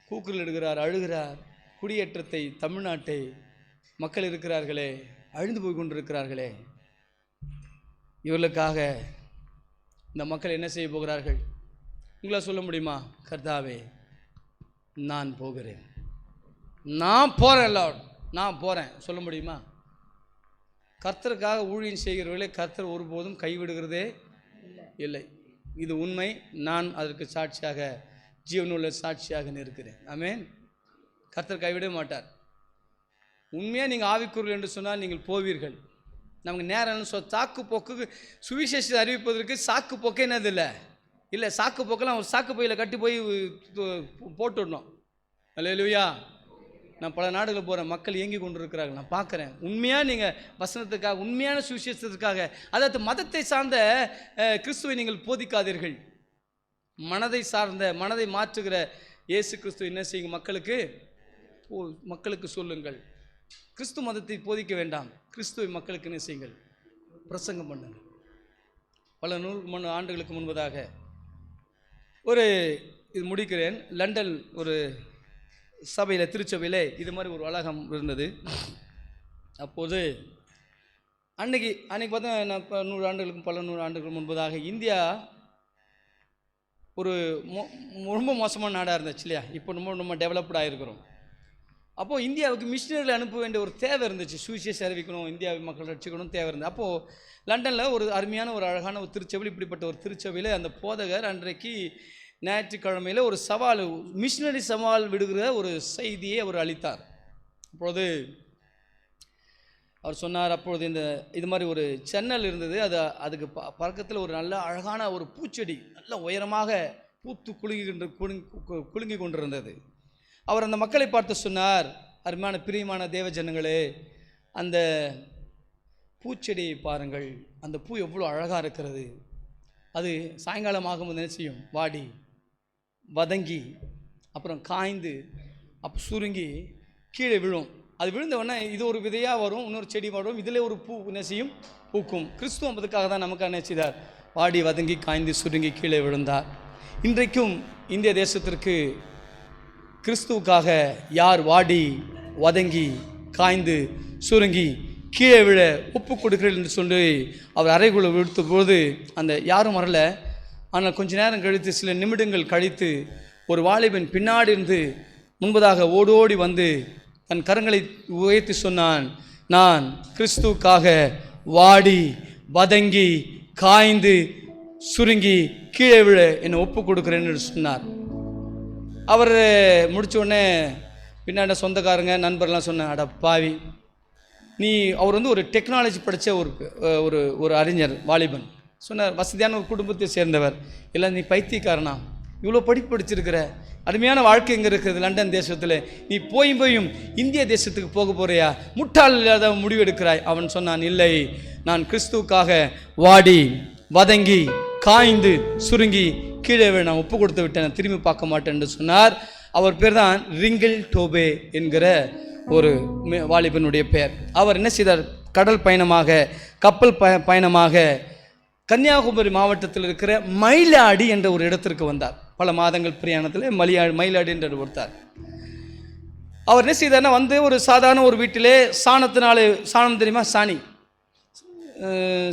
கூக்குரல் எடுக்கிறார், அழுகிறார். குடியேற்றத்தை, தமிழ்நாட்டை மக்கள் இருக்கிறார்களே, அழிந்து போய் கொண்டிருக்கிறார்களே, இவர்களுக்காக இந்த மக்கள் என்ன செய்ய போகிறார்கள்? உங்களால் சொல்ல முடியுமா? கர்த்தாவே நான் போகிறேன், நான் போகிறேன், லார்ட் நான் போகிறேன் சொல்ல முடியுமா? கர்த்தருக்காக ஊழியம் செய்கிறவர்களே கர்த்தர் ஒருபோதும் கைவிடுகிறதே இல்லை. இது உண்மை. நான் அதற்கு சாட்சியாக, ஜீவனுள்ள சாட்சியாக இருக்கிறேன். ஆமென். கர்த்தர் கைவிட மாட்டார். உண்மையாக நீங்கள் ஆவிக்குரியல் என்று சொன்னால் நீங்கள் போவீர்கள். நமக்கு நேரம் சாக்கு போக்கு சுவிசேஷத்தை அறிவிப்பதற்கு சாக்கு போக்கே என்னது இல்லை சாக்கு போக்கெல்லாம் ஒரு சாக்கு பையில் கட்டி போய் போட்டுடணும். அல்லேலூயா. நான் பல நாடுகளில் போகிறேன், மக்கள் இயங்கி கொண்டு இருக்கிறார்கள், நான் பார்க்குறேன். உண்மையாக நீங்கள் வசனத்துக்காக, உண்மையான சுவிசேஷத்துக்காக, அதாவது மதத்தை சார்ந்த கிறிஸ்துவை நீங்கள் போதிக்காதீர்கள். மனதை சார்ந்த, மனதை மாற்றுகிற இயேசு கிறிஸ்து என்ன செய்யுங்க? மக்களுக்கு சொல்லுங்கள். கிறிஸ்து மதத்தை போதிக்க வேண்டாம், கிறிஸ்துவை மக்களுக்கு என்ன செய்யுங்கள்? பிரசங்கம் பண்ணுங்கள். பல 100 ஆண்டுகளுக்கு முன்பதாக இது முடிக்கிறேன். லண்டன் ஒரு சபையில், திருச்சபையில் இது மாதிரி ஒரு வளாகம் இருந்தது. அப்போது அன்னைக்கு பார்த்தா நான் 100 ஆண்டுகளுக்கும் பல 100 ஆண்டுகளுக்கு முன்பதாக இந்தியா ஒரு ரொம்ப மோசமான நாடாக இருந்துச்சு இல்லையா? இப்போ ரொம்ப டெவலப்டாக இருக்கிறோம். அப்போது இந்தியாவுக்கு மிஷினரியில் அனுப்ப வேண்டிய ஒரு தேவை இருந்துச்சு. சுவிசேஷம் அறிவிக்கணும், இந்தியா மக்கள் ரட்சிக்கணும் தேவை இருந்தது. அப்போது லண்டனில் ஒரு அருமையான ஒரு அழகான ஒரு திருச்சபையில், இப்படிப்பட்ட ஒரு திருச்சபையில் அந்த போதகர் அன்றைக்கு ஞாயிற்றுக்கிழமையில் ஒரு சவால், மிஷினரி சவால் விடுகிற ஒரு செய்தியை அவர் அளித்தார். அப்பொழுது அவர் சொன்னார், அப்பொழுது இது மாதிரி ஒரு சென்னல் இருந்தது. அதுக்கு பக்கத்தில் ஒரு நல்ல அழகான ஒரு பூச்செடி நல்ல உயரமாக பூத்து குலுங்கி கொண்டிருந்தது. அவர் அந்த மக்களை பார்த்து சொன்னார், அருமையான பிரியமான தேவ ஜனங்களே, அந்த பூச்செடியை பாருங்கள், அந்த பூ எவ்வளோ அழகாக இருக்கிறது. அது சாயங்காலமாகும் என்ன செய்யும்? வாடி வதங்கி அப்புறம் காய்ந்து சுருங்கி கீழே விழும். அது விழுந்தவொடனே இது ஒரு விதையாக வரும், இன்னொரு செடி வரும், இதில் ஒரு பூ என்ன செய்யும்? பூக்கும். கிறிஸ்துவம் அதுக்காக தான் நமக்கு என்ன செய்தார்? வாடி வதங்கி காய்ந்து சுருங்கி கீழே விழுந்தார். இன்றைக்கும் இந்திய தேசத்திற்கு கிறிஸ்துவுக்காக யார் வாடி வதங்கி காய்ந்து சுருங்கி கீழே விழ ஒப்பு கொடுக்கிறீர்கள் என்று சொல்லி அவர் அறைக்குள்ள விடுத்த போது அந்த யாரும் வரல. ஆனால் கொஞ்ச நேரம் கழித்து, சில நிமிடங்கள் கழித்து, ஒரு வாலிபன் பின்னாடி இருந்து முன்பதாக ஓடோடி வந்து தன் கரங்களை உயர்த்தி சொன்னான், நான் கிறிஸ்துவுக்காக வாடி வதங்கி காய்ந்து சுருங்கி கீழே விழ என்னை ஒப்பு கொடுக்குறேன்னு சொன்னார். அவர் முடிச்ச உடனே பின்னாடி சொந்தக்காரங்க நண்பர்லாம் சொன்னேன், அட பாவி நீ, அவர் வந்து ஒரு டெக்னாலஜி படித்த ஒரு ஒரு அறிஞர் வாலிபன் சொன்னார், வசதியான ஒரு குடும்பத்தை சேர்ந்தவர், இல்லை நீ பைத்தியக்காரனா, இவ்வளோ படிப்பு படிச்சிருக்கிற, அருமையான வாழ்க்கை எங்கே இருக்குது லண்டன் தேசத்தில், நீ போயும் இந்திய தேசத்துக்கு போக போறியா, முட்டாள் இல்லாத முடிவெடுக்கிறாய். அவன் சொன்னான், இல்லை, நான் கிறிஸ்துவுக்காக வாடி வதங்கி காய்ந்து சுருங்கி கீழே நான் ஒப்பு கொடுத்து விட்டேன், நான் திரும்பி பார்க்க மாட்டேன் என்று சொன்னார். அவர் பேர் தான் ரிங்கிள் டோபே என்கிற ஒரு வாலிபனுடைய பெயர். அவர் என்ன செய்தார், கடல் பயணமாக கப்பல் பயணமாக கன்னியாகுமரி மாவட்டத்தில் இருக்கிற மயிலாடி என்ற ஒரு இடத்திற்கு வந்தார். பல மாதங்கள் பிரயாணத்தில் மயிலாடி என்று கொடுத்தார். அவர் என்ன செய்தார்னா, வந்து ஒரு சாதாரண ஒரு வீட்டிலே சாணம் தெரியுமா,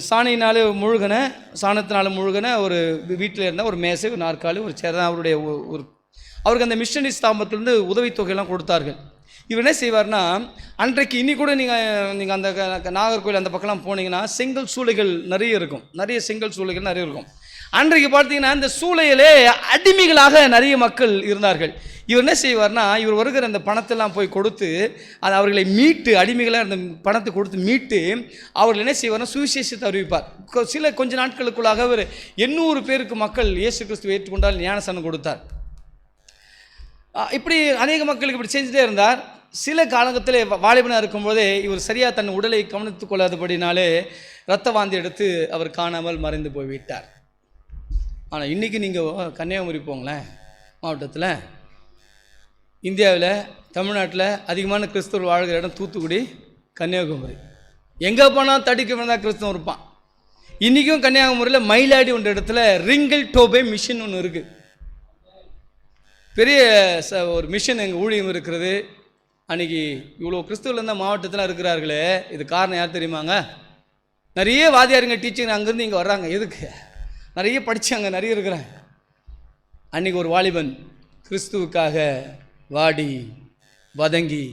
சாணியினாலே முழுகின ஒரு வீட்டில் இருந்தால் ஒரு மேசை, ஒரு நாற்காலி, ஒரு சேர் தான் அவருடைய அவருக்கு அந்த மிஷனரி ஸ்தாபத்திலேருந்து உதவித்தொகையெல்லாம் கொடுத்தார்கள். இவர் என்ன செய்வார்னா, அன்றைக்கு இன்னி கூட நீங்கள் அந்த நாகர்கோவில் அந்த பக்கம்லாம் போனீங்கன்னா செங்கல் சூளைகள் நிறைய இருக்கும், நிறைய செங்கல் சூளைகள் நிறைய இருக்கும். அன்றைக்கு பார்த்தீங்கன்னா இந்த சூளையிலே அடிமைகளாக நிறைய மக்கள் இருந்தார்கள். இவர் என்ன செய்வார்னா, இவர் வருகிற அந்த பணத்தெல்லாம் போய் கொடுத்து அதை அவர்களை மீட்டு, அடிமைகளாக அந்த பணத்தை கொடுத்து மீட்டு அவர்கள் என்ன செய்வார்னா சுவிசேஷத்தை அறிவிப்பார். கொஞ்ச நாட்களுக்குள்ளாக அவர் 800 பேருக்கு மக்கள் இயேசு கிறிஸ்துவை ஏற்றுக்கொண்டால் ஞானஸ்நானம் கொடுத்தார். இப்படி அநேக மக்களுக்கு இப்படி செஞ்சுட்டே இருந்தார். சில காலகட்டத்தில் வாலிபனாக இருக்கும்போதே இவர் சரியாக தன் உடலை கவனித்துக் கொள்ளாதபடினாலே இரத்த வாந்தி எடுத்து அவர் காணாமல் மறைந்து போய்விட்டார். ஆனால் இன்றைக்கி நீங்கள் கன்னியாகுமரி போங்களேன், மாவட்டத்தில் இந்தியாவில் தமிழ்நாட்டில் அதிகமான கிறிஸ்தவர் வாழ்கிற இடம் தூத்துக்குடி, கன்னியாகுமரி. எங்கே போனால் தடிக்க வேண்டாம் கிறிஸ்தவம் இருப்பான். இன்றைக்கும் கன்னியாகுமரியில் மயிலாடி ஒன்ற இடத்துல ரிங்கிள் டோபே மிஷின் ஒன்று இருக்குது. பெரிய ஒரு மிஷன் எங்கள் ஊழியம் இருக்கிறது. அன்றைக்கி இவ்வளோ கிறிஸ்துவில் இந்த மாவட்டத்தில் இருக்கிறார்களே, இது காரணம் யார் தெரியுமாங்க? நிறைய வாதியாருங்க டீச்சிங் அங்கேருந்து இங்கே வர்றாங்க. எதுக்கு? நிறைய படித்தாங்க, நிறைய இருக்கிறாங்க. அன்றைக்கி ஒரு வாலிபன் கிறிஸ்துவுக்காக வாடி வதங்கி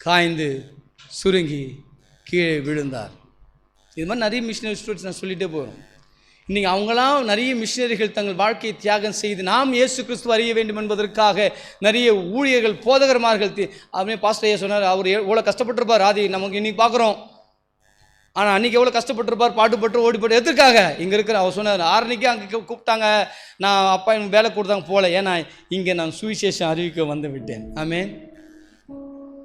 காய்ந்து சுருங்கி கீழே விழுந்தார். இது மாதிரி நிறைய மிஷினரி ஸ்டூடெண்ட்ஸ் நான் சொல்லிகிட்டே போகிறோம். இன்றைக்கி அவங்களாம் நிறைய மிஷினரிகள் தங்கள் வாழ்க்கையை தியாகம் செய்து நாம் இயேசு கிறிஸ்துவ அறிய வேண்டும் என்பதற்காக நிறைய ஊழியர்கள் போதகர்மார்கள் அப்படியே பாஸ்டர் ஐயா சொன்னார், அவர் எவ்வளோ கஷ்டப்பட்டிருப்பார். ஆதி நமக்கு இன்றைக்கி பார்க்குறோம், ஆனால் அன்றைக்கி எவ்வளோ கஷ்டப்பட்டிருப்பார், பாட்டுப்பட்டு ஓடிப்பட்டு எதற்காக இங்கே இருக்கிற. அவர் சொன்னார், 6 மணிக்கு அங்கே கூப்பிட்டாங்க, நான் அப்பா எனக்கு வேலை கொடுத்தாங்க போகல, ஏன்னா இங்கே நான் சுவிசேஷம் அறிவிக்க வந்து விட்டேன். ஆமென்.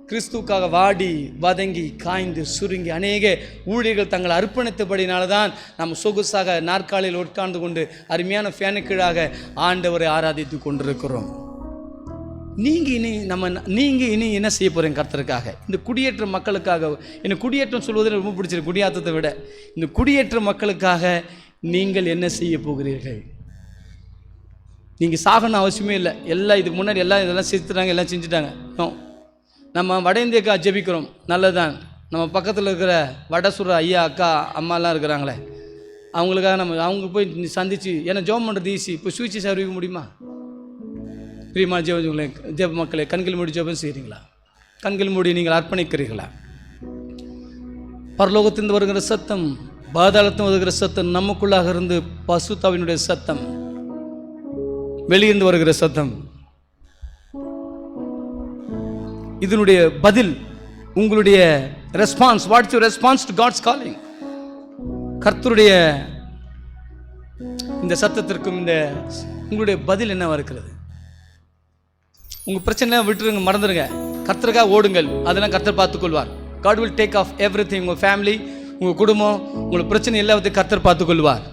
கிறிஸ்துவுக்காக வாடி வதங்கி காய்ந்து சுருங்கி அநேக ஊழியர்கள் தங்களை அர்ப்பணித்தபடினால தான் நம்ம சொகுசாக நாற்காலியில் உட்கார்ந்து கொண்டு அருமையான ஃபேனுக்கீழாக ஆண்டவரை ஆராதித்து கொண்டிருக்கிறோம். நீங்கள் இனி என்ன செய்ய போகிறீங்க கர்த்தருக்காக? இந்த குடியேற்ற மக்களுக்காக. எனக்கு குடியேற்றம் சொல்வதில் ரொம்ப பிடிச்சிருக்கு, குடியாத்தத்தை விட. இந்த குடியேற்ற மக்களுக்காக நீங்கள் என்ன செய்ய போகிறீர்கள்? நீங்கள் சாகணும் அவசியமே இல்லை. எல்லாம் இதுக்கு முன்னாடி இதெல்லாம் செஞ்சுட்டாங்க, எல்லாம் செஞ்சுட்டாங்க. நம்ம வட இந்தியக்கா ஜெபிக்கிறோம், நல்லதான். நம்ம பக்கத்தில் இருக்கிற வடசுர ஐயா அக்கா அம்மாலாம் இருக்கிறாங்களே, அவங்களுக்காக அவங்க போய் சந்தித்து, ஏன்னா ஜெபம் பண்ணுறது ஈஸி. இப்போ சுவிசேஷம் அறிவிக்க முடியுமா? பிரியமான ஜெப மக்களே, கண்கள் மூடி ஜெபம் செய்கிறீங்களா? கண்கள் மூடி நீங்கள் அர்ப்பணிக்கிறீர்களா? பரலோகத்திலிருந்து வருகிற சத்தம், பாதாளத்தில் வருகிற சத்தம், நமக்குள்ளாக இருந்து பசுத்தாவினுடைய சத்தம், வெளியிருந்து வருகிற சத்தம், இதனுடைய பதில், உங்களுடைய response, what's your response to God's calling? கர்த்தருடைய இந்த சத்தத்திற்கும் இந்த உங்களுடைய பதில் என்னவா இருக்கிறது? உங்க பிரச்சனை விட்டுருங்க, மறந்துடுங்க, கர்த்தருக்காக ஓடுங்கள், அதெல்லாம் கர்த்தர் பார்த்துக்கொள்வார். God will take off everything. உங்கள் ஃபேமிலி, உங்கள் குடும்பம், உங்களுக்கு பிரச்சனை எல்லாத்தையும் கர்த்தர் பார்த்துக்கொள்வார்.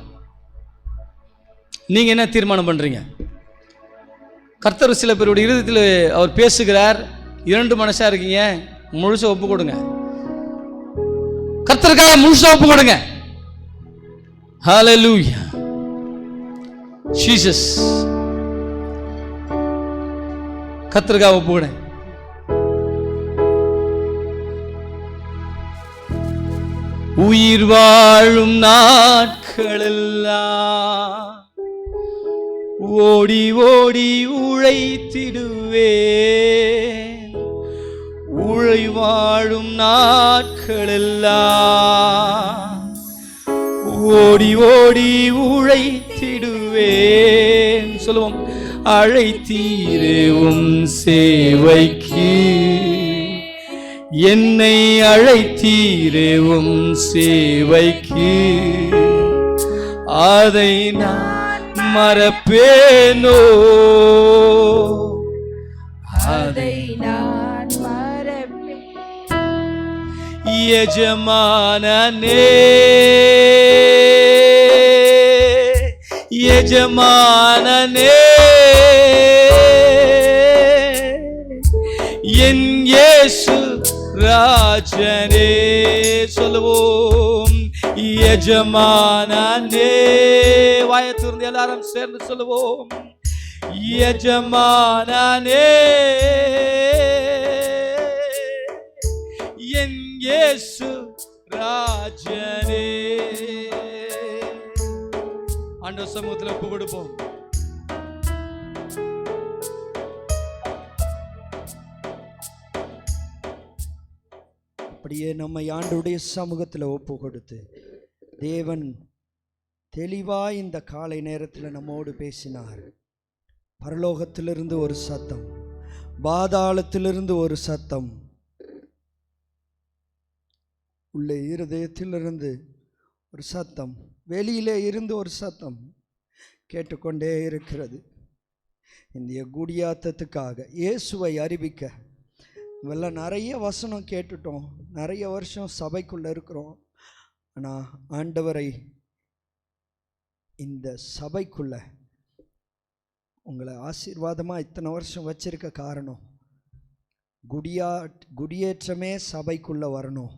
நீங்கள் என்ன தீர்மானம் பண்ணுறீங்க? கர்த்தர் சில பேருடைய இருதயத்தில் அவர் பேசுகிறார். 2 மனசா இருக்கீங்க, முழுசா ஒப்பு கொடுங்க. கர்த்தருக்காக முழுசா ஒப்பு கொடுங்க. ஹல்லேலூயா. ஜீசஸ். கர்த்தருக்காக ஒப்பு கொடுங்க. உயிர் வாழும் நாட்களெல்லாம் ஓடி ஓடி உழைத்திடுவேன். உழை வாழும் நாட்களெல்லாம் ஓடி ஓடி உழைத்திடுவேன். சொல்லுவோம், அழைத்தீரே உம் சேவைக்கு, என்னை அழைத்தீரே உம் சேவைக்கு, அதை நான் மறப்பேனோ, அதை நான் மறப்பேன். எஜமானனே எஜமானனே என் இயேசு ராஜனே. சொல்லுவோம், எஜமானனே. வாயத்திலிருந்து எல்லாரும் சேர்ந்து சொல்லுவோம், எஜமானனே என் இயேசு ராஜனே. ஆண்டவர் சமூகத்தில் ஒப்பு கொடுப்போம். அப்படியே நம்மை ஆண்டவருடைய சமூகத்தில் ஒப்பு கொடுத்து தேவன் தெளிவாய் இந்த காலை நேரத்தில் நம்மோடு பேசினார். பரலோகத்திலிருந்து ஒரு சத்தம், பாதாளத்திலிருந்து ஒரு சத்தம், உள்ளே இருதயத்திலிருந்து ஒரு சத்தம், வெளியிலே இருந்து ஒரு சத்தம் கேட்டுக்கொண்டே இருக்கிறது. இந்திய குடியாத்தத்துக்காக இயேசுவை அறிவிக்க வெல்லாம் நிறைய வசனம் கேட்டுட்டோம், நிறைய வருஷம் சபைக்குள்ளே இருக்கிறோம். ஆனால் ஆண்டவரை இந்த சபைக்குள்ள உங்களை ஆசீர்வாதமாக இத்தனை வருஷம் வச்சிருக்க காரணம், குடியேற்றமே சபைக்குள்ளே வரணும்.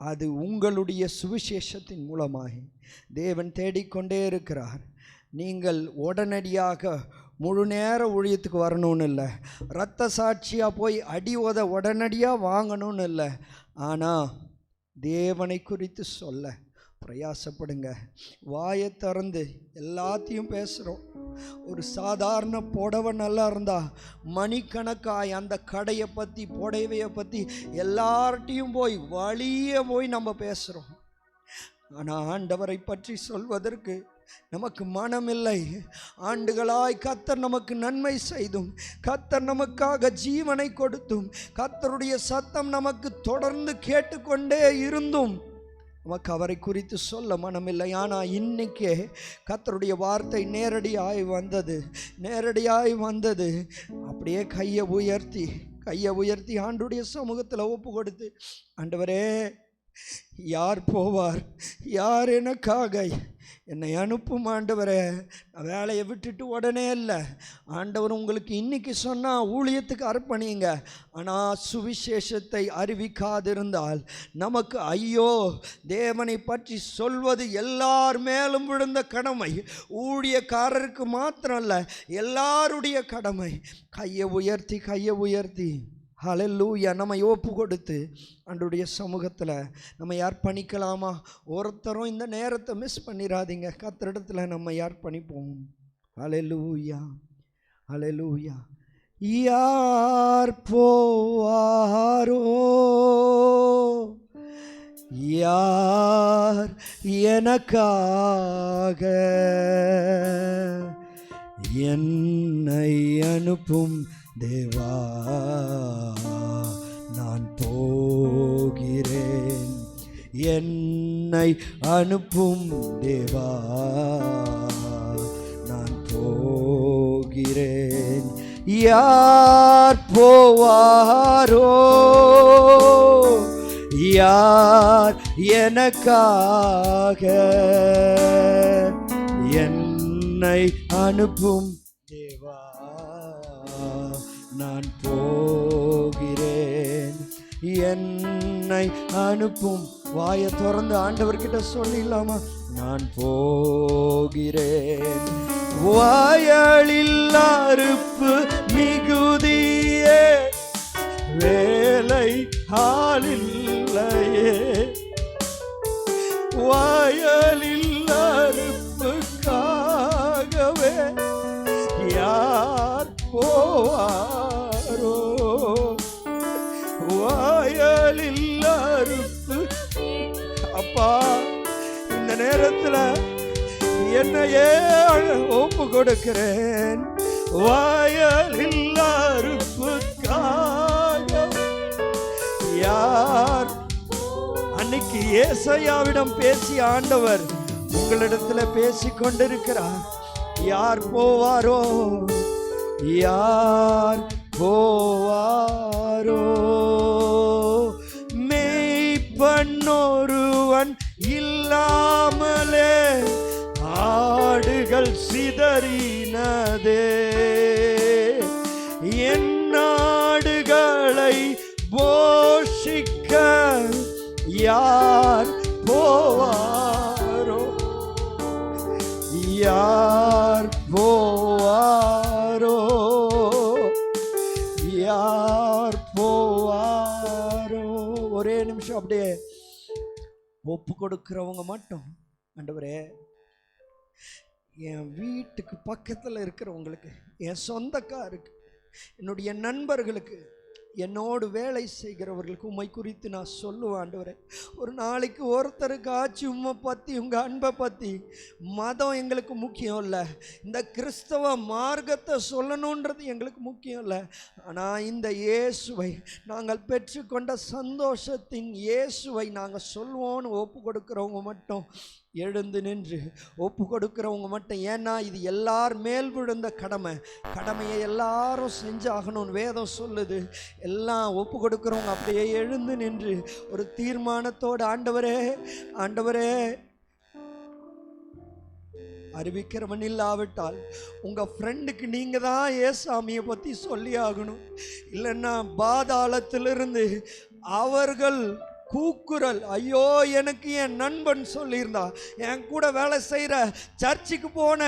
அது உங்களுடைய சுவிசேஷத்தின் மூலமாகி தேவன் தேடிக்கொண்டே இருக்கிறார். நீங்கள் உடனடியாக முழு நேர ஊழியத்துக்கு வரணும்னு இல்லை, இரத்த சாட்சியாக போய் அடி உத உடனடியாக வாங்கணும்னு இல்லை. ஆனால் தேவனை குறித்து சொல்ல பிரயாசப்படுங்க. வாயை திறந்து எல்லாத்தையும் பேசுகிறோம். ஒரு சாதாரண புடவை நல்லா இருந்தால் மணிக்கணக்காய் அந்த கடையை பற்றி புடவையை பற்றி எல்லார்ட்டையும் போய் வழியே போய் நம்ம பேசுகிறோம். ஆனால் ஆண்டவரை பற்றி சொல்வதற்கு நமக்கு மனமில்லை. ஆண்டுகளாய் கர்த்தர் நமக்கு நன்மை செய்தும், கர்த்தர் நமக்காக ஜீவனை கொடுத்தும், கர்த்தருடைய சத்தம் நமக்கு தொடர்ந்து கேட்டுக்கொண்டே இருந்தும் நமக்கு அவரை குறித்து சொல்ல மனமில்லை. ஆனால் இன்னைக்கே கர்த்தருடைய வார்த்தை நேரடியாய் வந்தது. அப்படியே கையை உயர்த்தி ஆண்டுடைய சமூகத்தில் ஒப்பு கொடுத்து, ஆண்டவரே, யார் போவார், யார் எனக்காக என்னை அனுப்பும் ஆண்டவரே. நான் வேலையை விட்டுட்டு உடனே இல்லை ஆண்டவர், உங்களுக்கு இன்னைக்கு சொன்னால் ஊழியத்துக்கு அர்ப்பணிங்க. ஆனால் சுவிசேஷத்தை அறிவிக்காதிருந்தால் நமக்கு ஐயோ. தேவனை பற்றி சொல்வது எல்லார் மேலும் விழுந்த கடமை, ஊழியக்காரருக்கு மாத்திரம் இல்லை, எல்லாருடைய கடமை. கையை உயர்த்தி ஹல்லேலூயா நம்மை ஒப்பு கொடுத்து ஆண்டவருடைய சமூகத்தில் நம்ம அர்ப்பணிக்கலாமா? ஒருத்தரும் இந்த நேரத்தை மிஸ் பண்ணிடாதீங்க. கர்த்தரிடத்தில் நம்ம அர்ப்பணிப்போம். ஹல்லேலூயா. யார் போவாரோ, யார் எனக்காக என்னை அனுப்பும் தேவா, நான் போகிறேன். என்னை அனுப்பும் தேவா, நான் போகிறேன். யார் போவாரோ, யார் எனக்காக என்னை அனுப்பும் தேவா, நான் போகிறேன். என்னை அனுப்பும். வாயை திறந்து ஆண்டவர்கிட்ட சொல்லிடலாமா? நான் போகிறேன். வாயலில் அறுப்பு மிகுதியே, வேலை ஆளில்லையே. வாயலில் அறுப்புக்காகவே யார் போவாரோ, வாயலில் அறுப்பு. அப்பா, இந்த நேரத்துல என்னையே ஒப்பு கொடுக்கிறேன். வயலில் அறுப்புக்காக யார் அன்னைக்கு ஏசாயாவிடம் பேசிய ஆண்டவர் உங்களிடத்துல பேசிக் கொண்டிருக்கிறார். யார் போவாரோ, யார் போவாரோ? மெய்ப்பன்னொருவன் இல்லாமலே ஆடுகள் சிதறினதே. என் நாடுகளை போஷிக்க யார் போவாரோ, யார் போவாரோ, யார் போவாரோ? ஒரே நிமிஷம் அப்படியே ஒப்பு கொடுக்கிறவங்க மட்டும், ஆண்டவரே என் வீட்டுக்கு பக்கத்தில் இருக்கிறவங்களுக்கு, என் சொந்தக்காருக்கு, என்னுடைய நண்பர்களுக்கு, என்னோடு வேலை செய்கிறவர்களுக்கு உம்மை குறித்து நான் சொல்லுவேன். ஆண்டவரே, ஒரு நாளைக்கு ஒருத்தருக்கு ஆச்சு உம்மை பற்றி, உங்கள் அன்பை பற்றி. மதம் எங்களுக்கு முக்கியம் இல்லை, இந்த கிறிஸ்தவ மார்க்கத்தை சொல்லணுன்றது எங்களுக்கு முக்கியம் இல்லை. ஆனால் இந்த இயேசுவை, நாங்கள் பெற்றுக்கொண்ட சந்தோஷத்தின் இயேசுவை நாங்கள் சொல்லுவோன்னு ஒப்பு கொடுக்குறவங்க மட்டும் எழுந்து நின்று ஒப்பு கொடுக்கிறவங்க மட்டும். ஏன்னா இது எல்லார் மேல் விழுந்த கடமையை எல்லாரும் செஞ்சாகணும்னு வேதம் சொல்லுது. எல்லாம் ஒப்பு கொடுக்கிறவங்க அப்படியே எழுந்து நின்று ஒரு தீர்மானத்தோடு, ஆண்டவரே ஆண்டவரே, அறிவிக்கிறவன் இல்லாவிட்டால் உங்கள் ஃப்ரெண்டுக்கு நீங்கள் தான் ஏசாமியை பற்றி சொல்லி ஆகணும். இல்லைன்னா பாதாளத்திலிருந்து அவர்கள் கூக்குரல், ஐயோ எனக்கு என் நண்பன் சொல்லியிருந்தா, என் கூட வேலை செய்கிற சர்ச்சுக்கு போன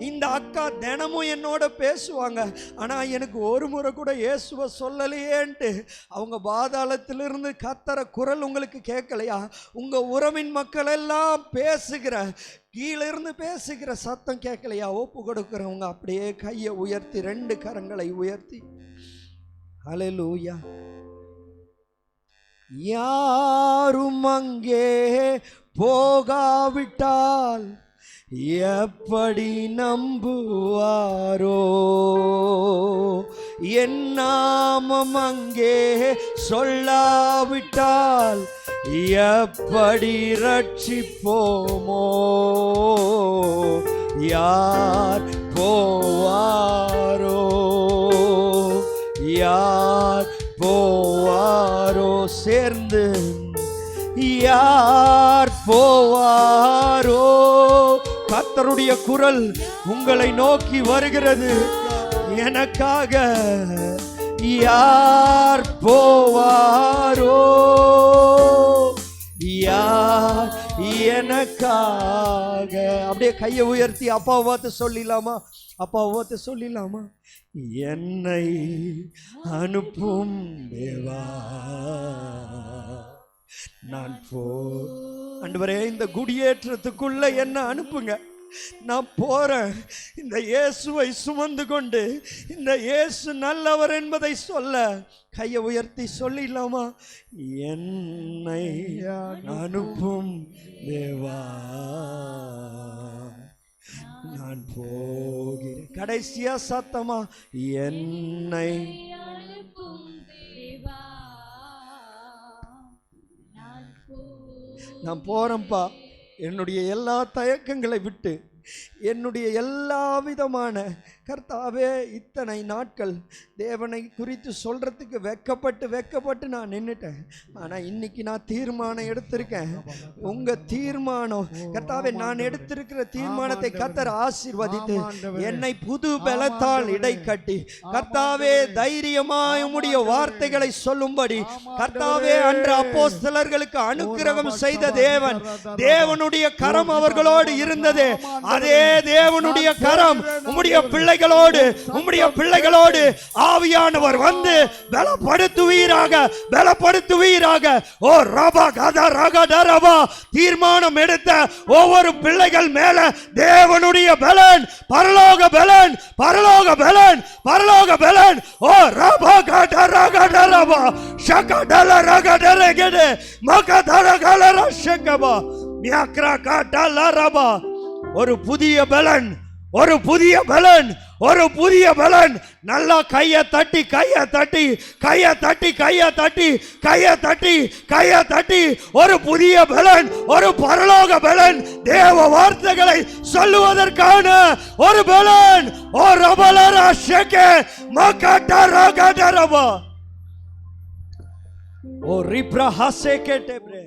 இந்த அக்கா தினமும் என்னோட பேசுவாங்க, ஆனால் எனக்கு ஒரு முறை கூட இயேசுவை சொல்லலையேன்ட்டு அவங்க பாதாளத்திலிருந்து கத்தற குரல் உங்களுக்கு கேட்கலையா? உங்கள் உறவின் மக்கள் எல்லாம் பேசுகிற, கீழிருந்து பேசுகிற சத்தம் கேட்கலையா? ஒப்பு கொடுக்குறவங்க அப்படியே கையை உயர்த்தி, 2 கரங்களை உயர்த்தி, ஹல்லேலூயா. யாரும் அங்கே போகாவிட்டால் எப்படி நம்புவாரோ? என் நாமம் அங்கே சொல்லாவிட்டால் எப்படி ரட்சிப்போமோ? யார் போவாரோ, யார் போவாரோ? சேர்ந்து யார் போவாரோ? கர்த்தருடைய குரல் உங்களை நோக்கி வருகிறது. எனக்காக யார் போவாரோ? யார் எனக்காக? அப்படியே கையை உயர்த்தி அப்பாவை பார்த்து சொல்லிடலாமா? அப்பாவை பார்த்து சொல்லிடலாமா? என்னை அனுப்பும் தேவா, நான் ஆண்டவரே இந்த குடியேற்றத்துக்குள்ள என்ன அனுப்புங்க. நான் போறேன். இந்த இயேசுவை சுமந்து கொண்டு, இந்த இயேசு நல்லவர் என்பதை சொல்ல கையை உயர்த்தி சொல்லிடலாமா? என்னை அனுப்பும் தேவா, நான் போகிறேன். கடைசியா சத்தமா, என்னை நான் போறேன்ப்பா. என்னுடைய எல்லா தயக்கங்களை விட்டு, என்னுடைய எல்லா விதமான கர்த்தாவே, இத்தனை நாட்கள் தேவனை குறித்து சொல்கிறதுக்கு வெக்கப்பட்டு நான் நின்றுட்டேன். ஆனால் இன்னைக்கு நான் தீர்மானம் எடுத்திருக்கேன். உங்கள் தீர்மானம் கர்த்தாவே, நான் எடுத்திருக்கிற தீர்மானத்தை கர்த்தர் ஆசீர்வதித்து என்னை புது பலத்தால் இடை கட்டி, கர்த்தாவே தைரியமாய் உம்முடைய வார்த்தைகளை சொல்லும்படி, கர்த்தாவே அன்று அப்போஸ்தலர்களுக்கு அனுக்கிரகம் செய்த தேவன், தேவனுடைய கரம் அவர்களோடு இருந்தது. அதே தேவனுடைய கரம் உம்முடைய பிள்ளைகளோடு ஆவியானவர் வந்து பலப்படுத்துவீராக. ஓ ரபா கதா ரகட ரபா, தீர்மானம் எடுத்த ஒவ்வொரு பிள்ளைகள் மேல தேவனுடைய பலன், பரலோக பலன். ஓ ரபா கட ரகட ரபா ஷகடல ரகட ரகட மகதர கலர ஷகபா மியாக்ரா காட்டாலா ரபா. ஒரு புதிய பலன், ஒரு புதிய பலன், ஒரு புதிய பலன். நல்லா கையை தட்டி கையை தட்டி கையை தட்டி கையை தட்டி கையை தட்டி கையை தட்டி ஒரு புதிய பலன், ஒரு பரலோக பலன், தேவ வார்த்தைகளை சொல்லுவதற்கான ஒரு பலன். ஓ ரபலரா ஷேகே மகாட்டா ராகாடா ரபா. ஓ ரிப்ரா ஹசேகே டெப்ரே.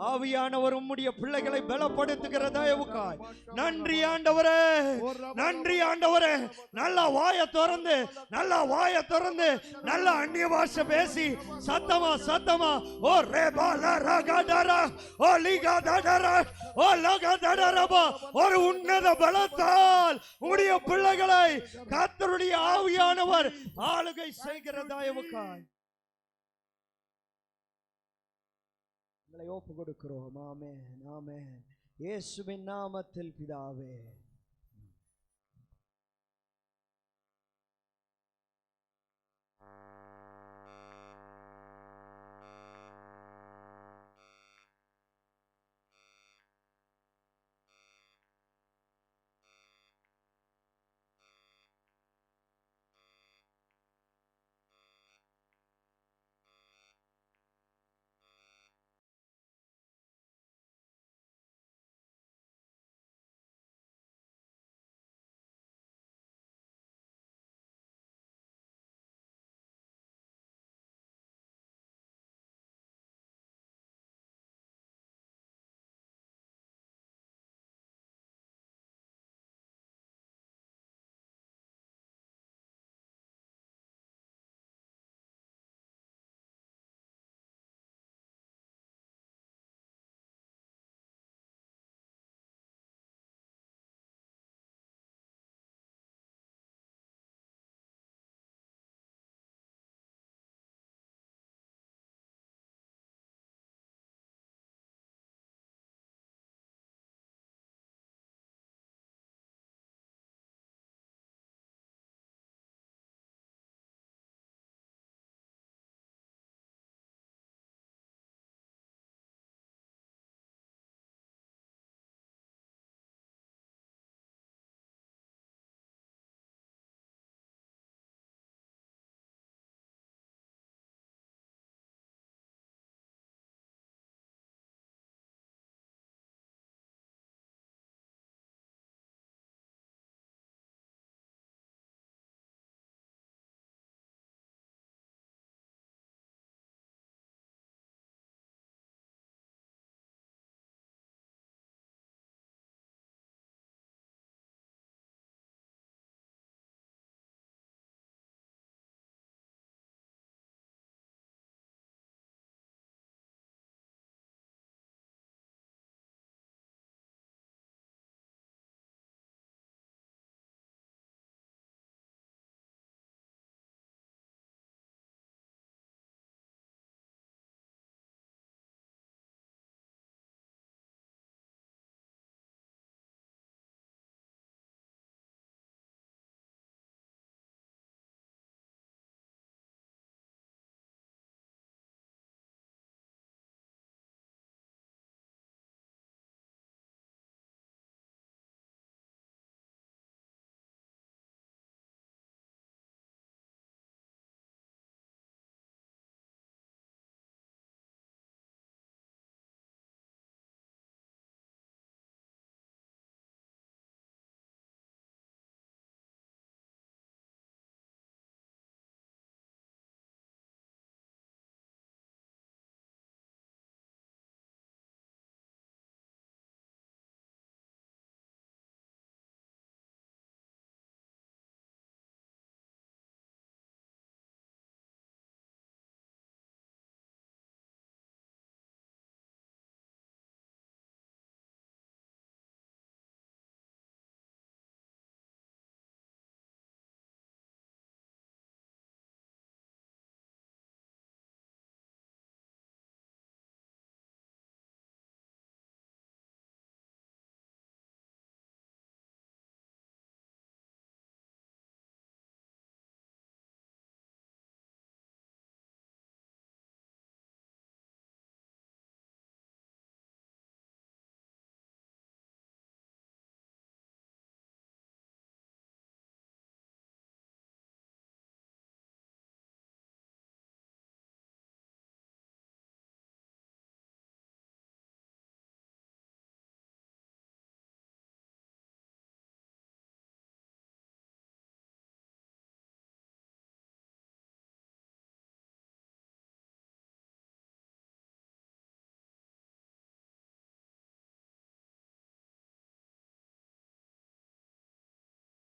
ஆவியானவர் உம்முடைய பிள்ளைகளை பலப்படுத்துகிற தயவுக்காய் நன்றி ஆண்டவரே, நன்றி ஆண்டவரே. நல்ல வாயை திறந்து, நல்ல வாயை திறந்து, நல்ல அந்நிய பாஷை பேசி சத்தமா சத்தமா ஓ ரேபாலா ராகாடாரா ஓ லீகாடாரா ஓ லகாடாரா. ஒரு உன்னத பலத்தால் உம்முடைய பிள்ளைகளை கர்த்தருடைய ஆவியானவர் ஆளுகை செய்கிற தயவுக்காய் ஒப்பு கொடுக்கிறோம். ஆமென், ஆமென். இயேசுவின் நாமத்தில் பிதாவே.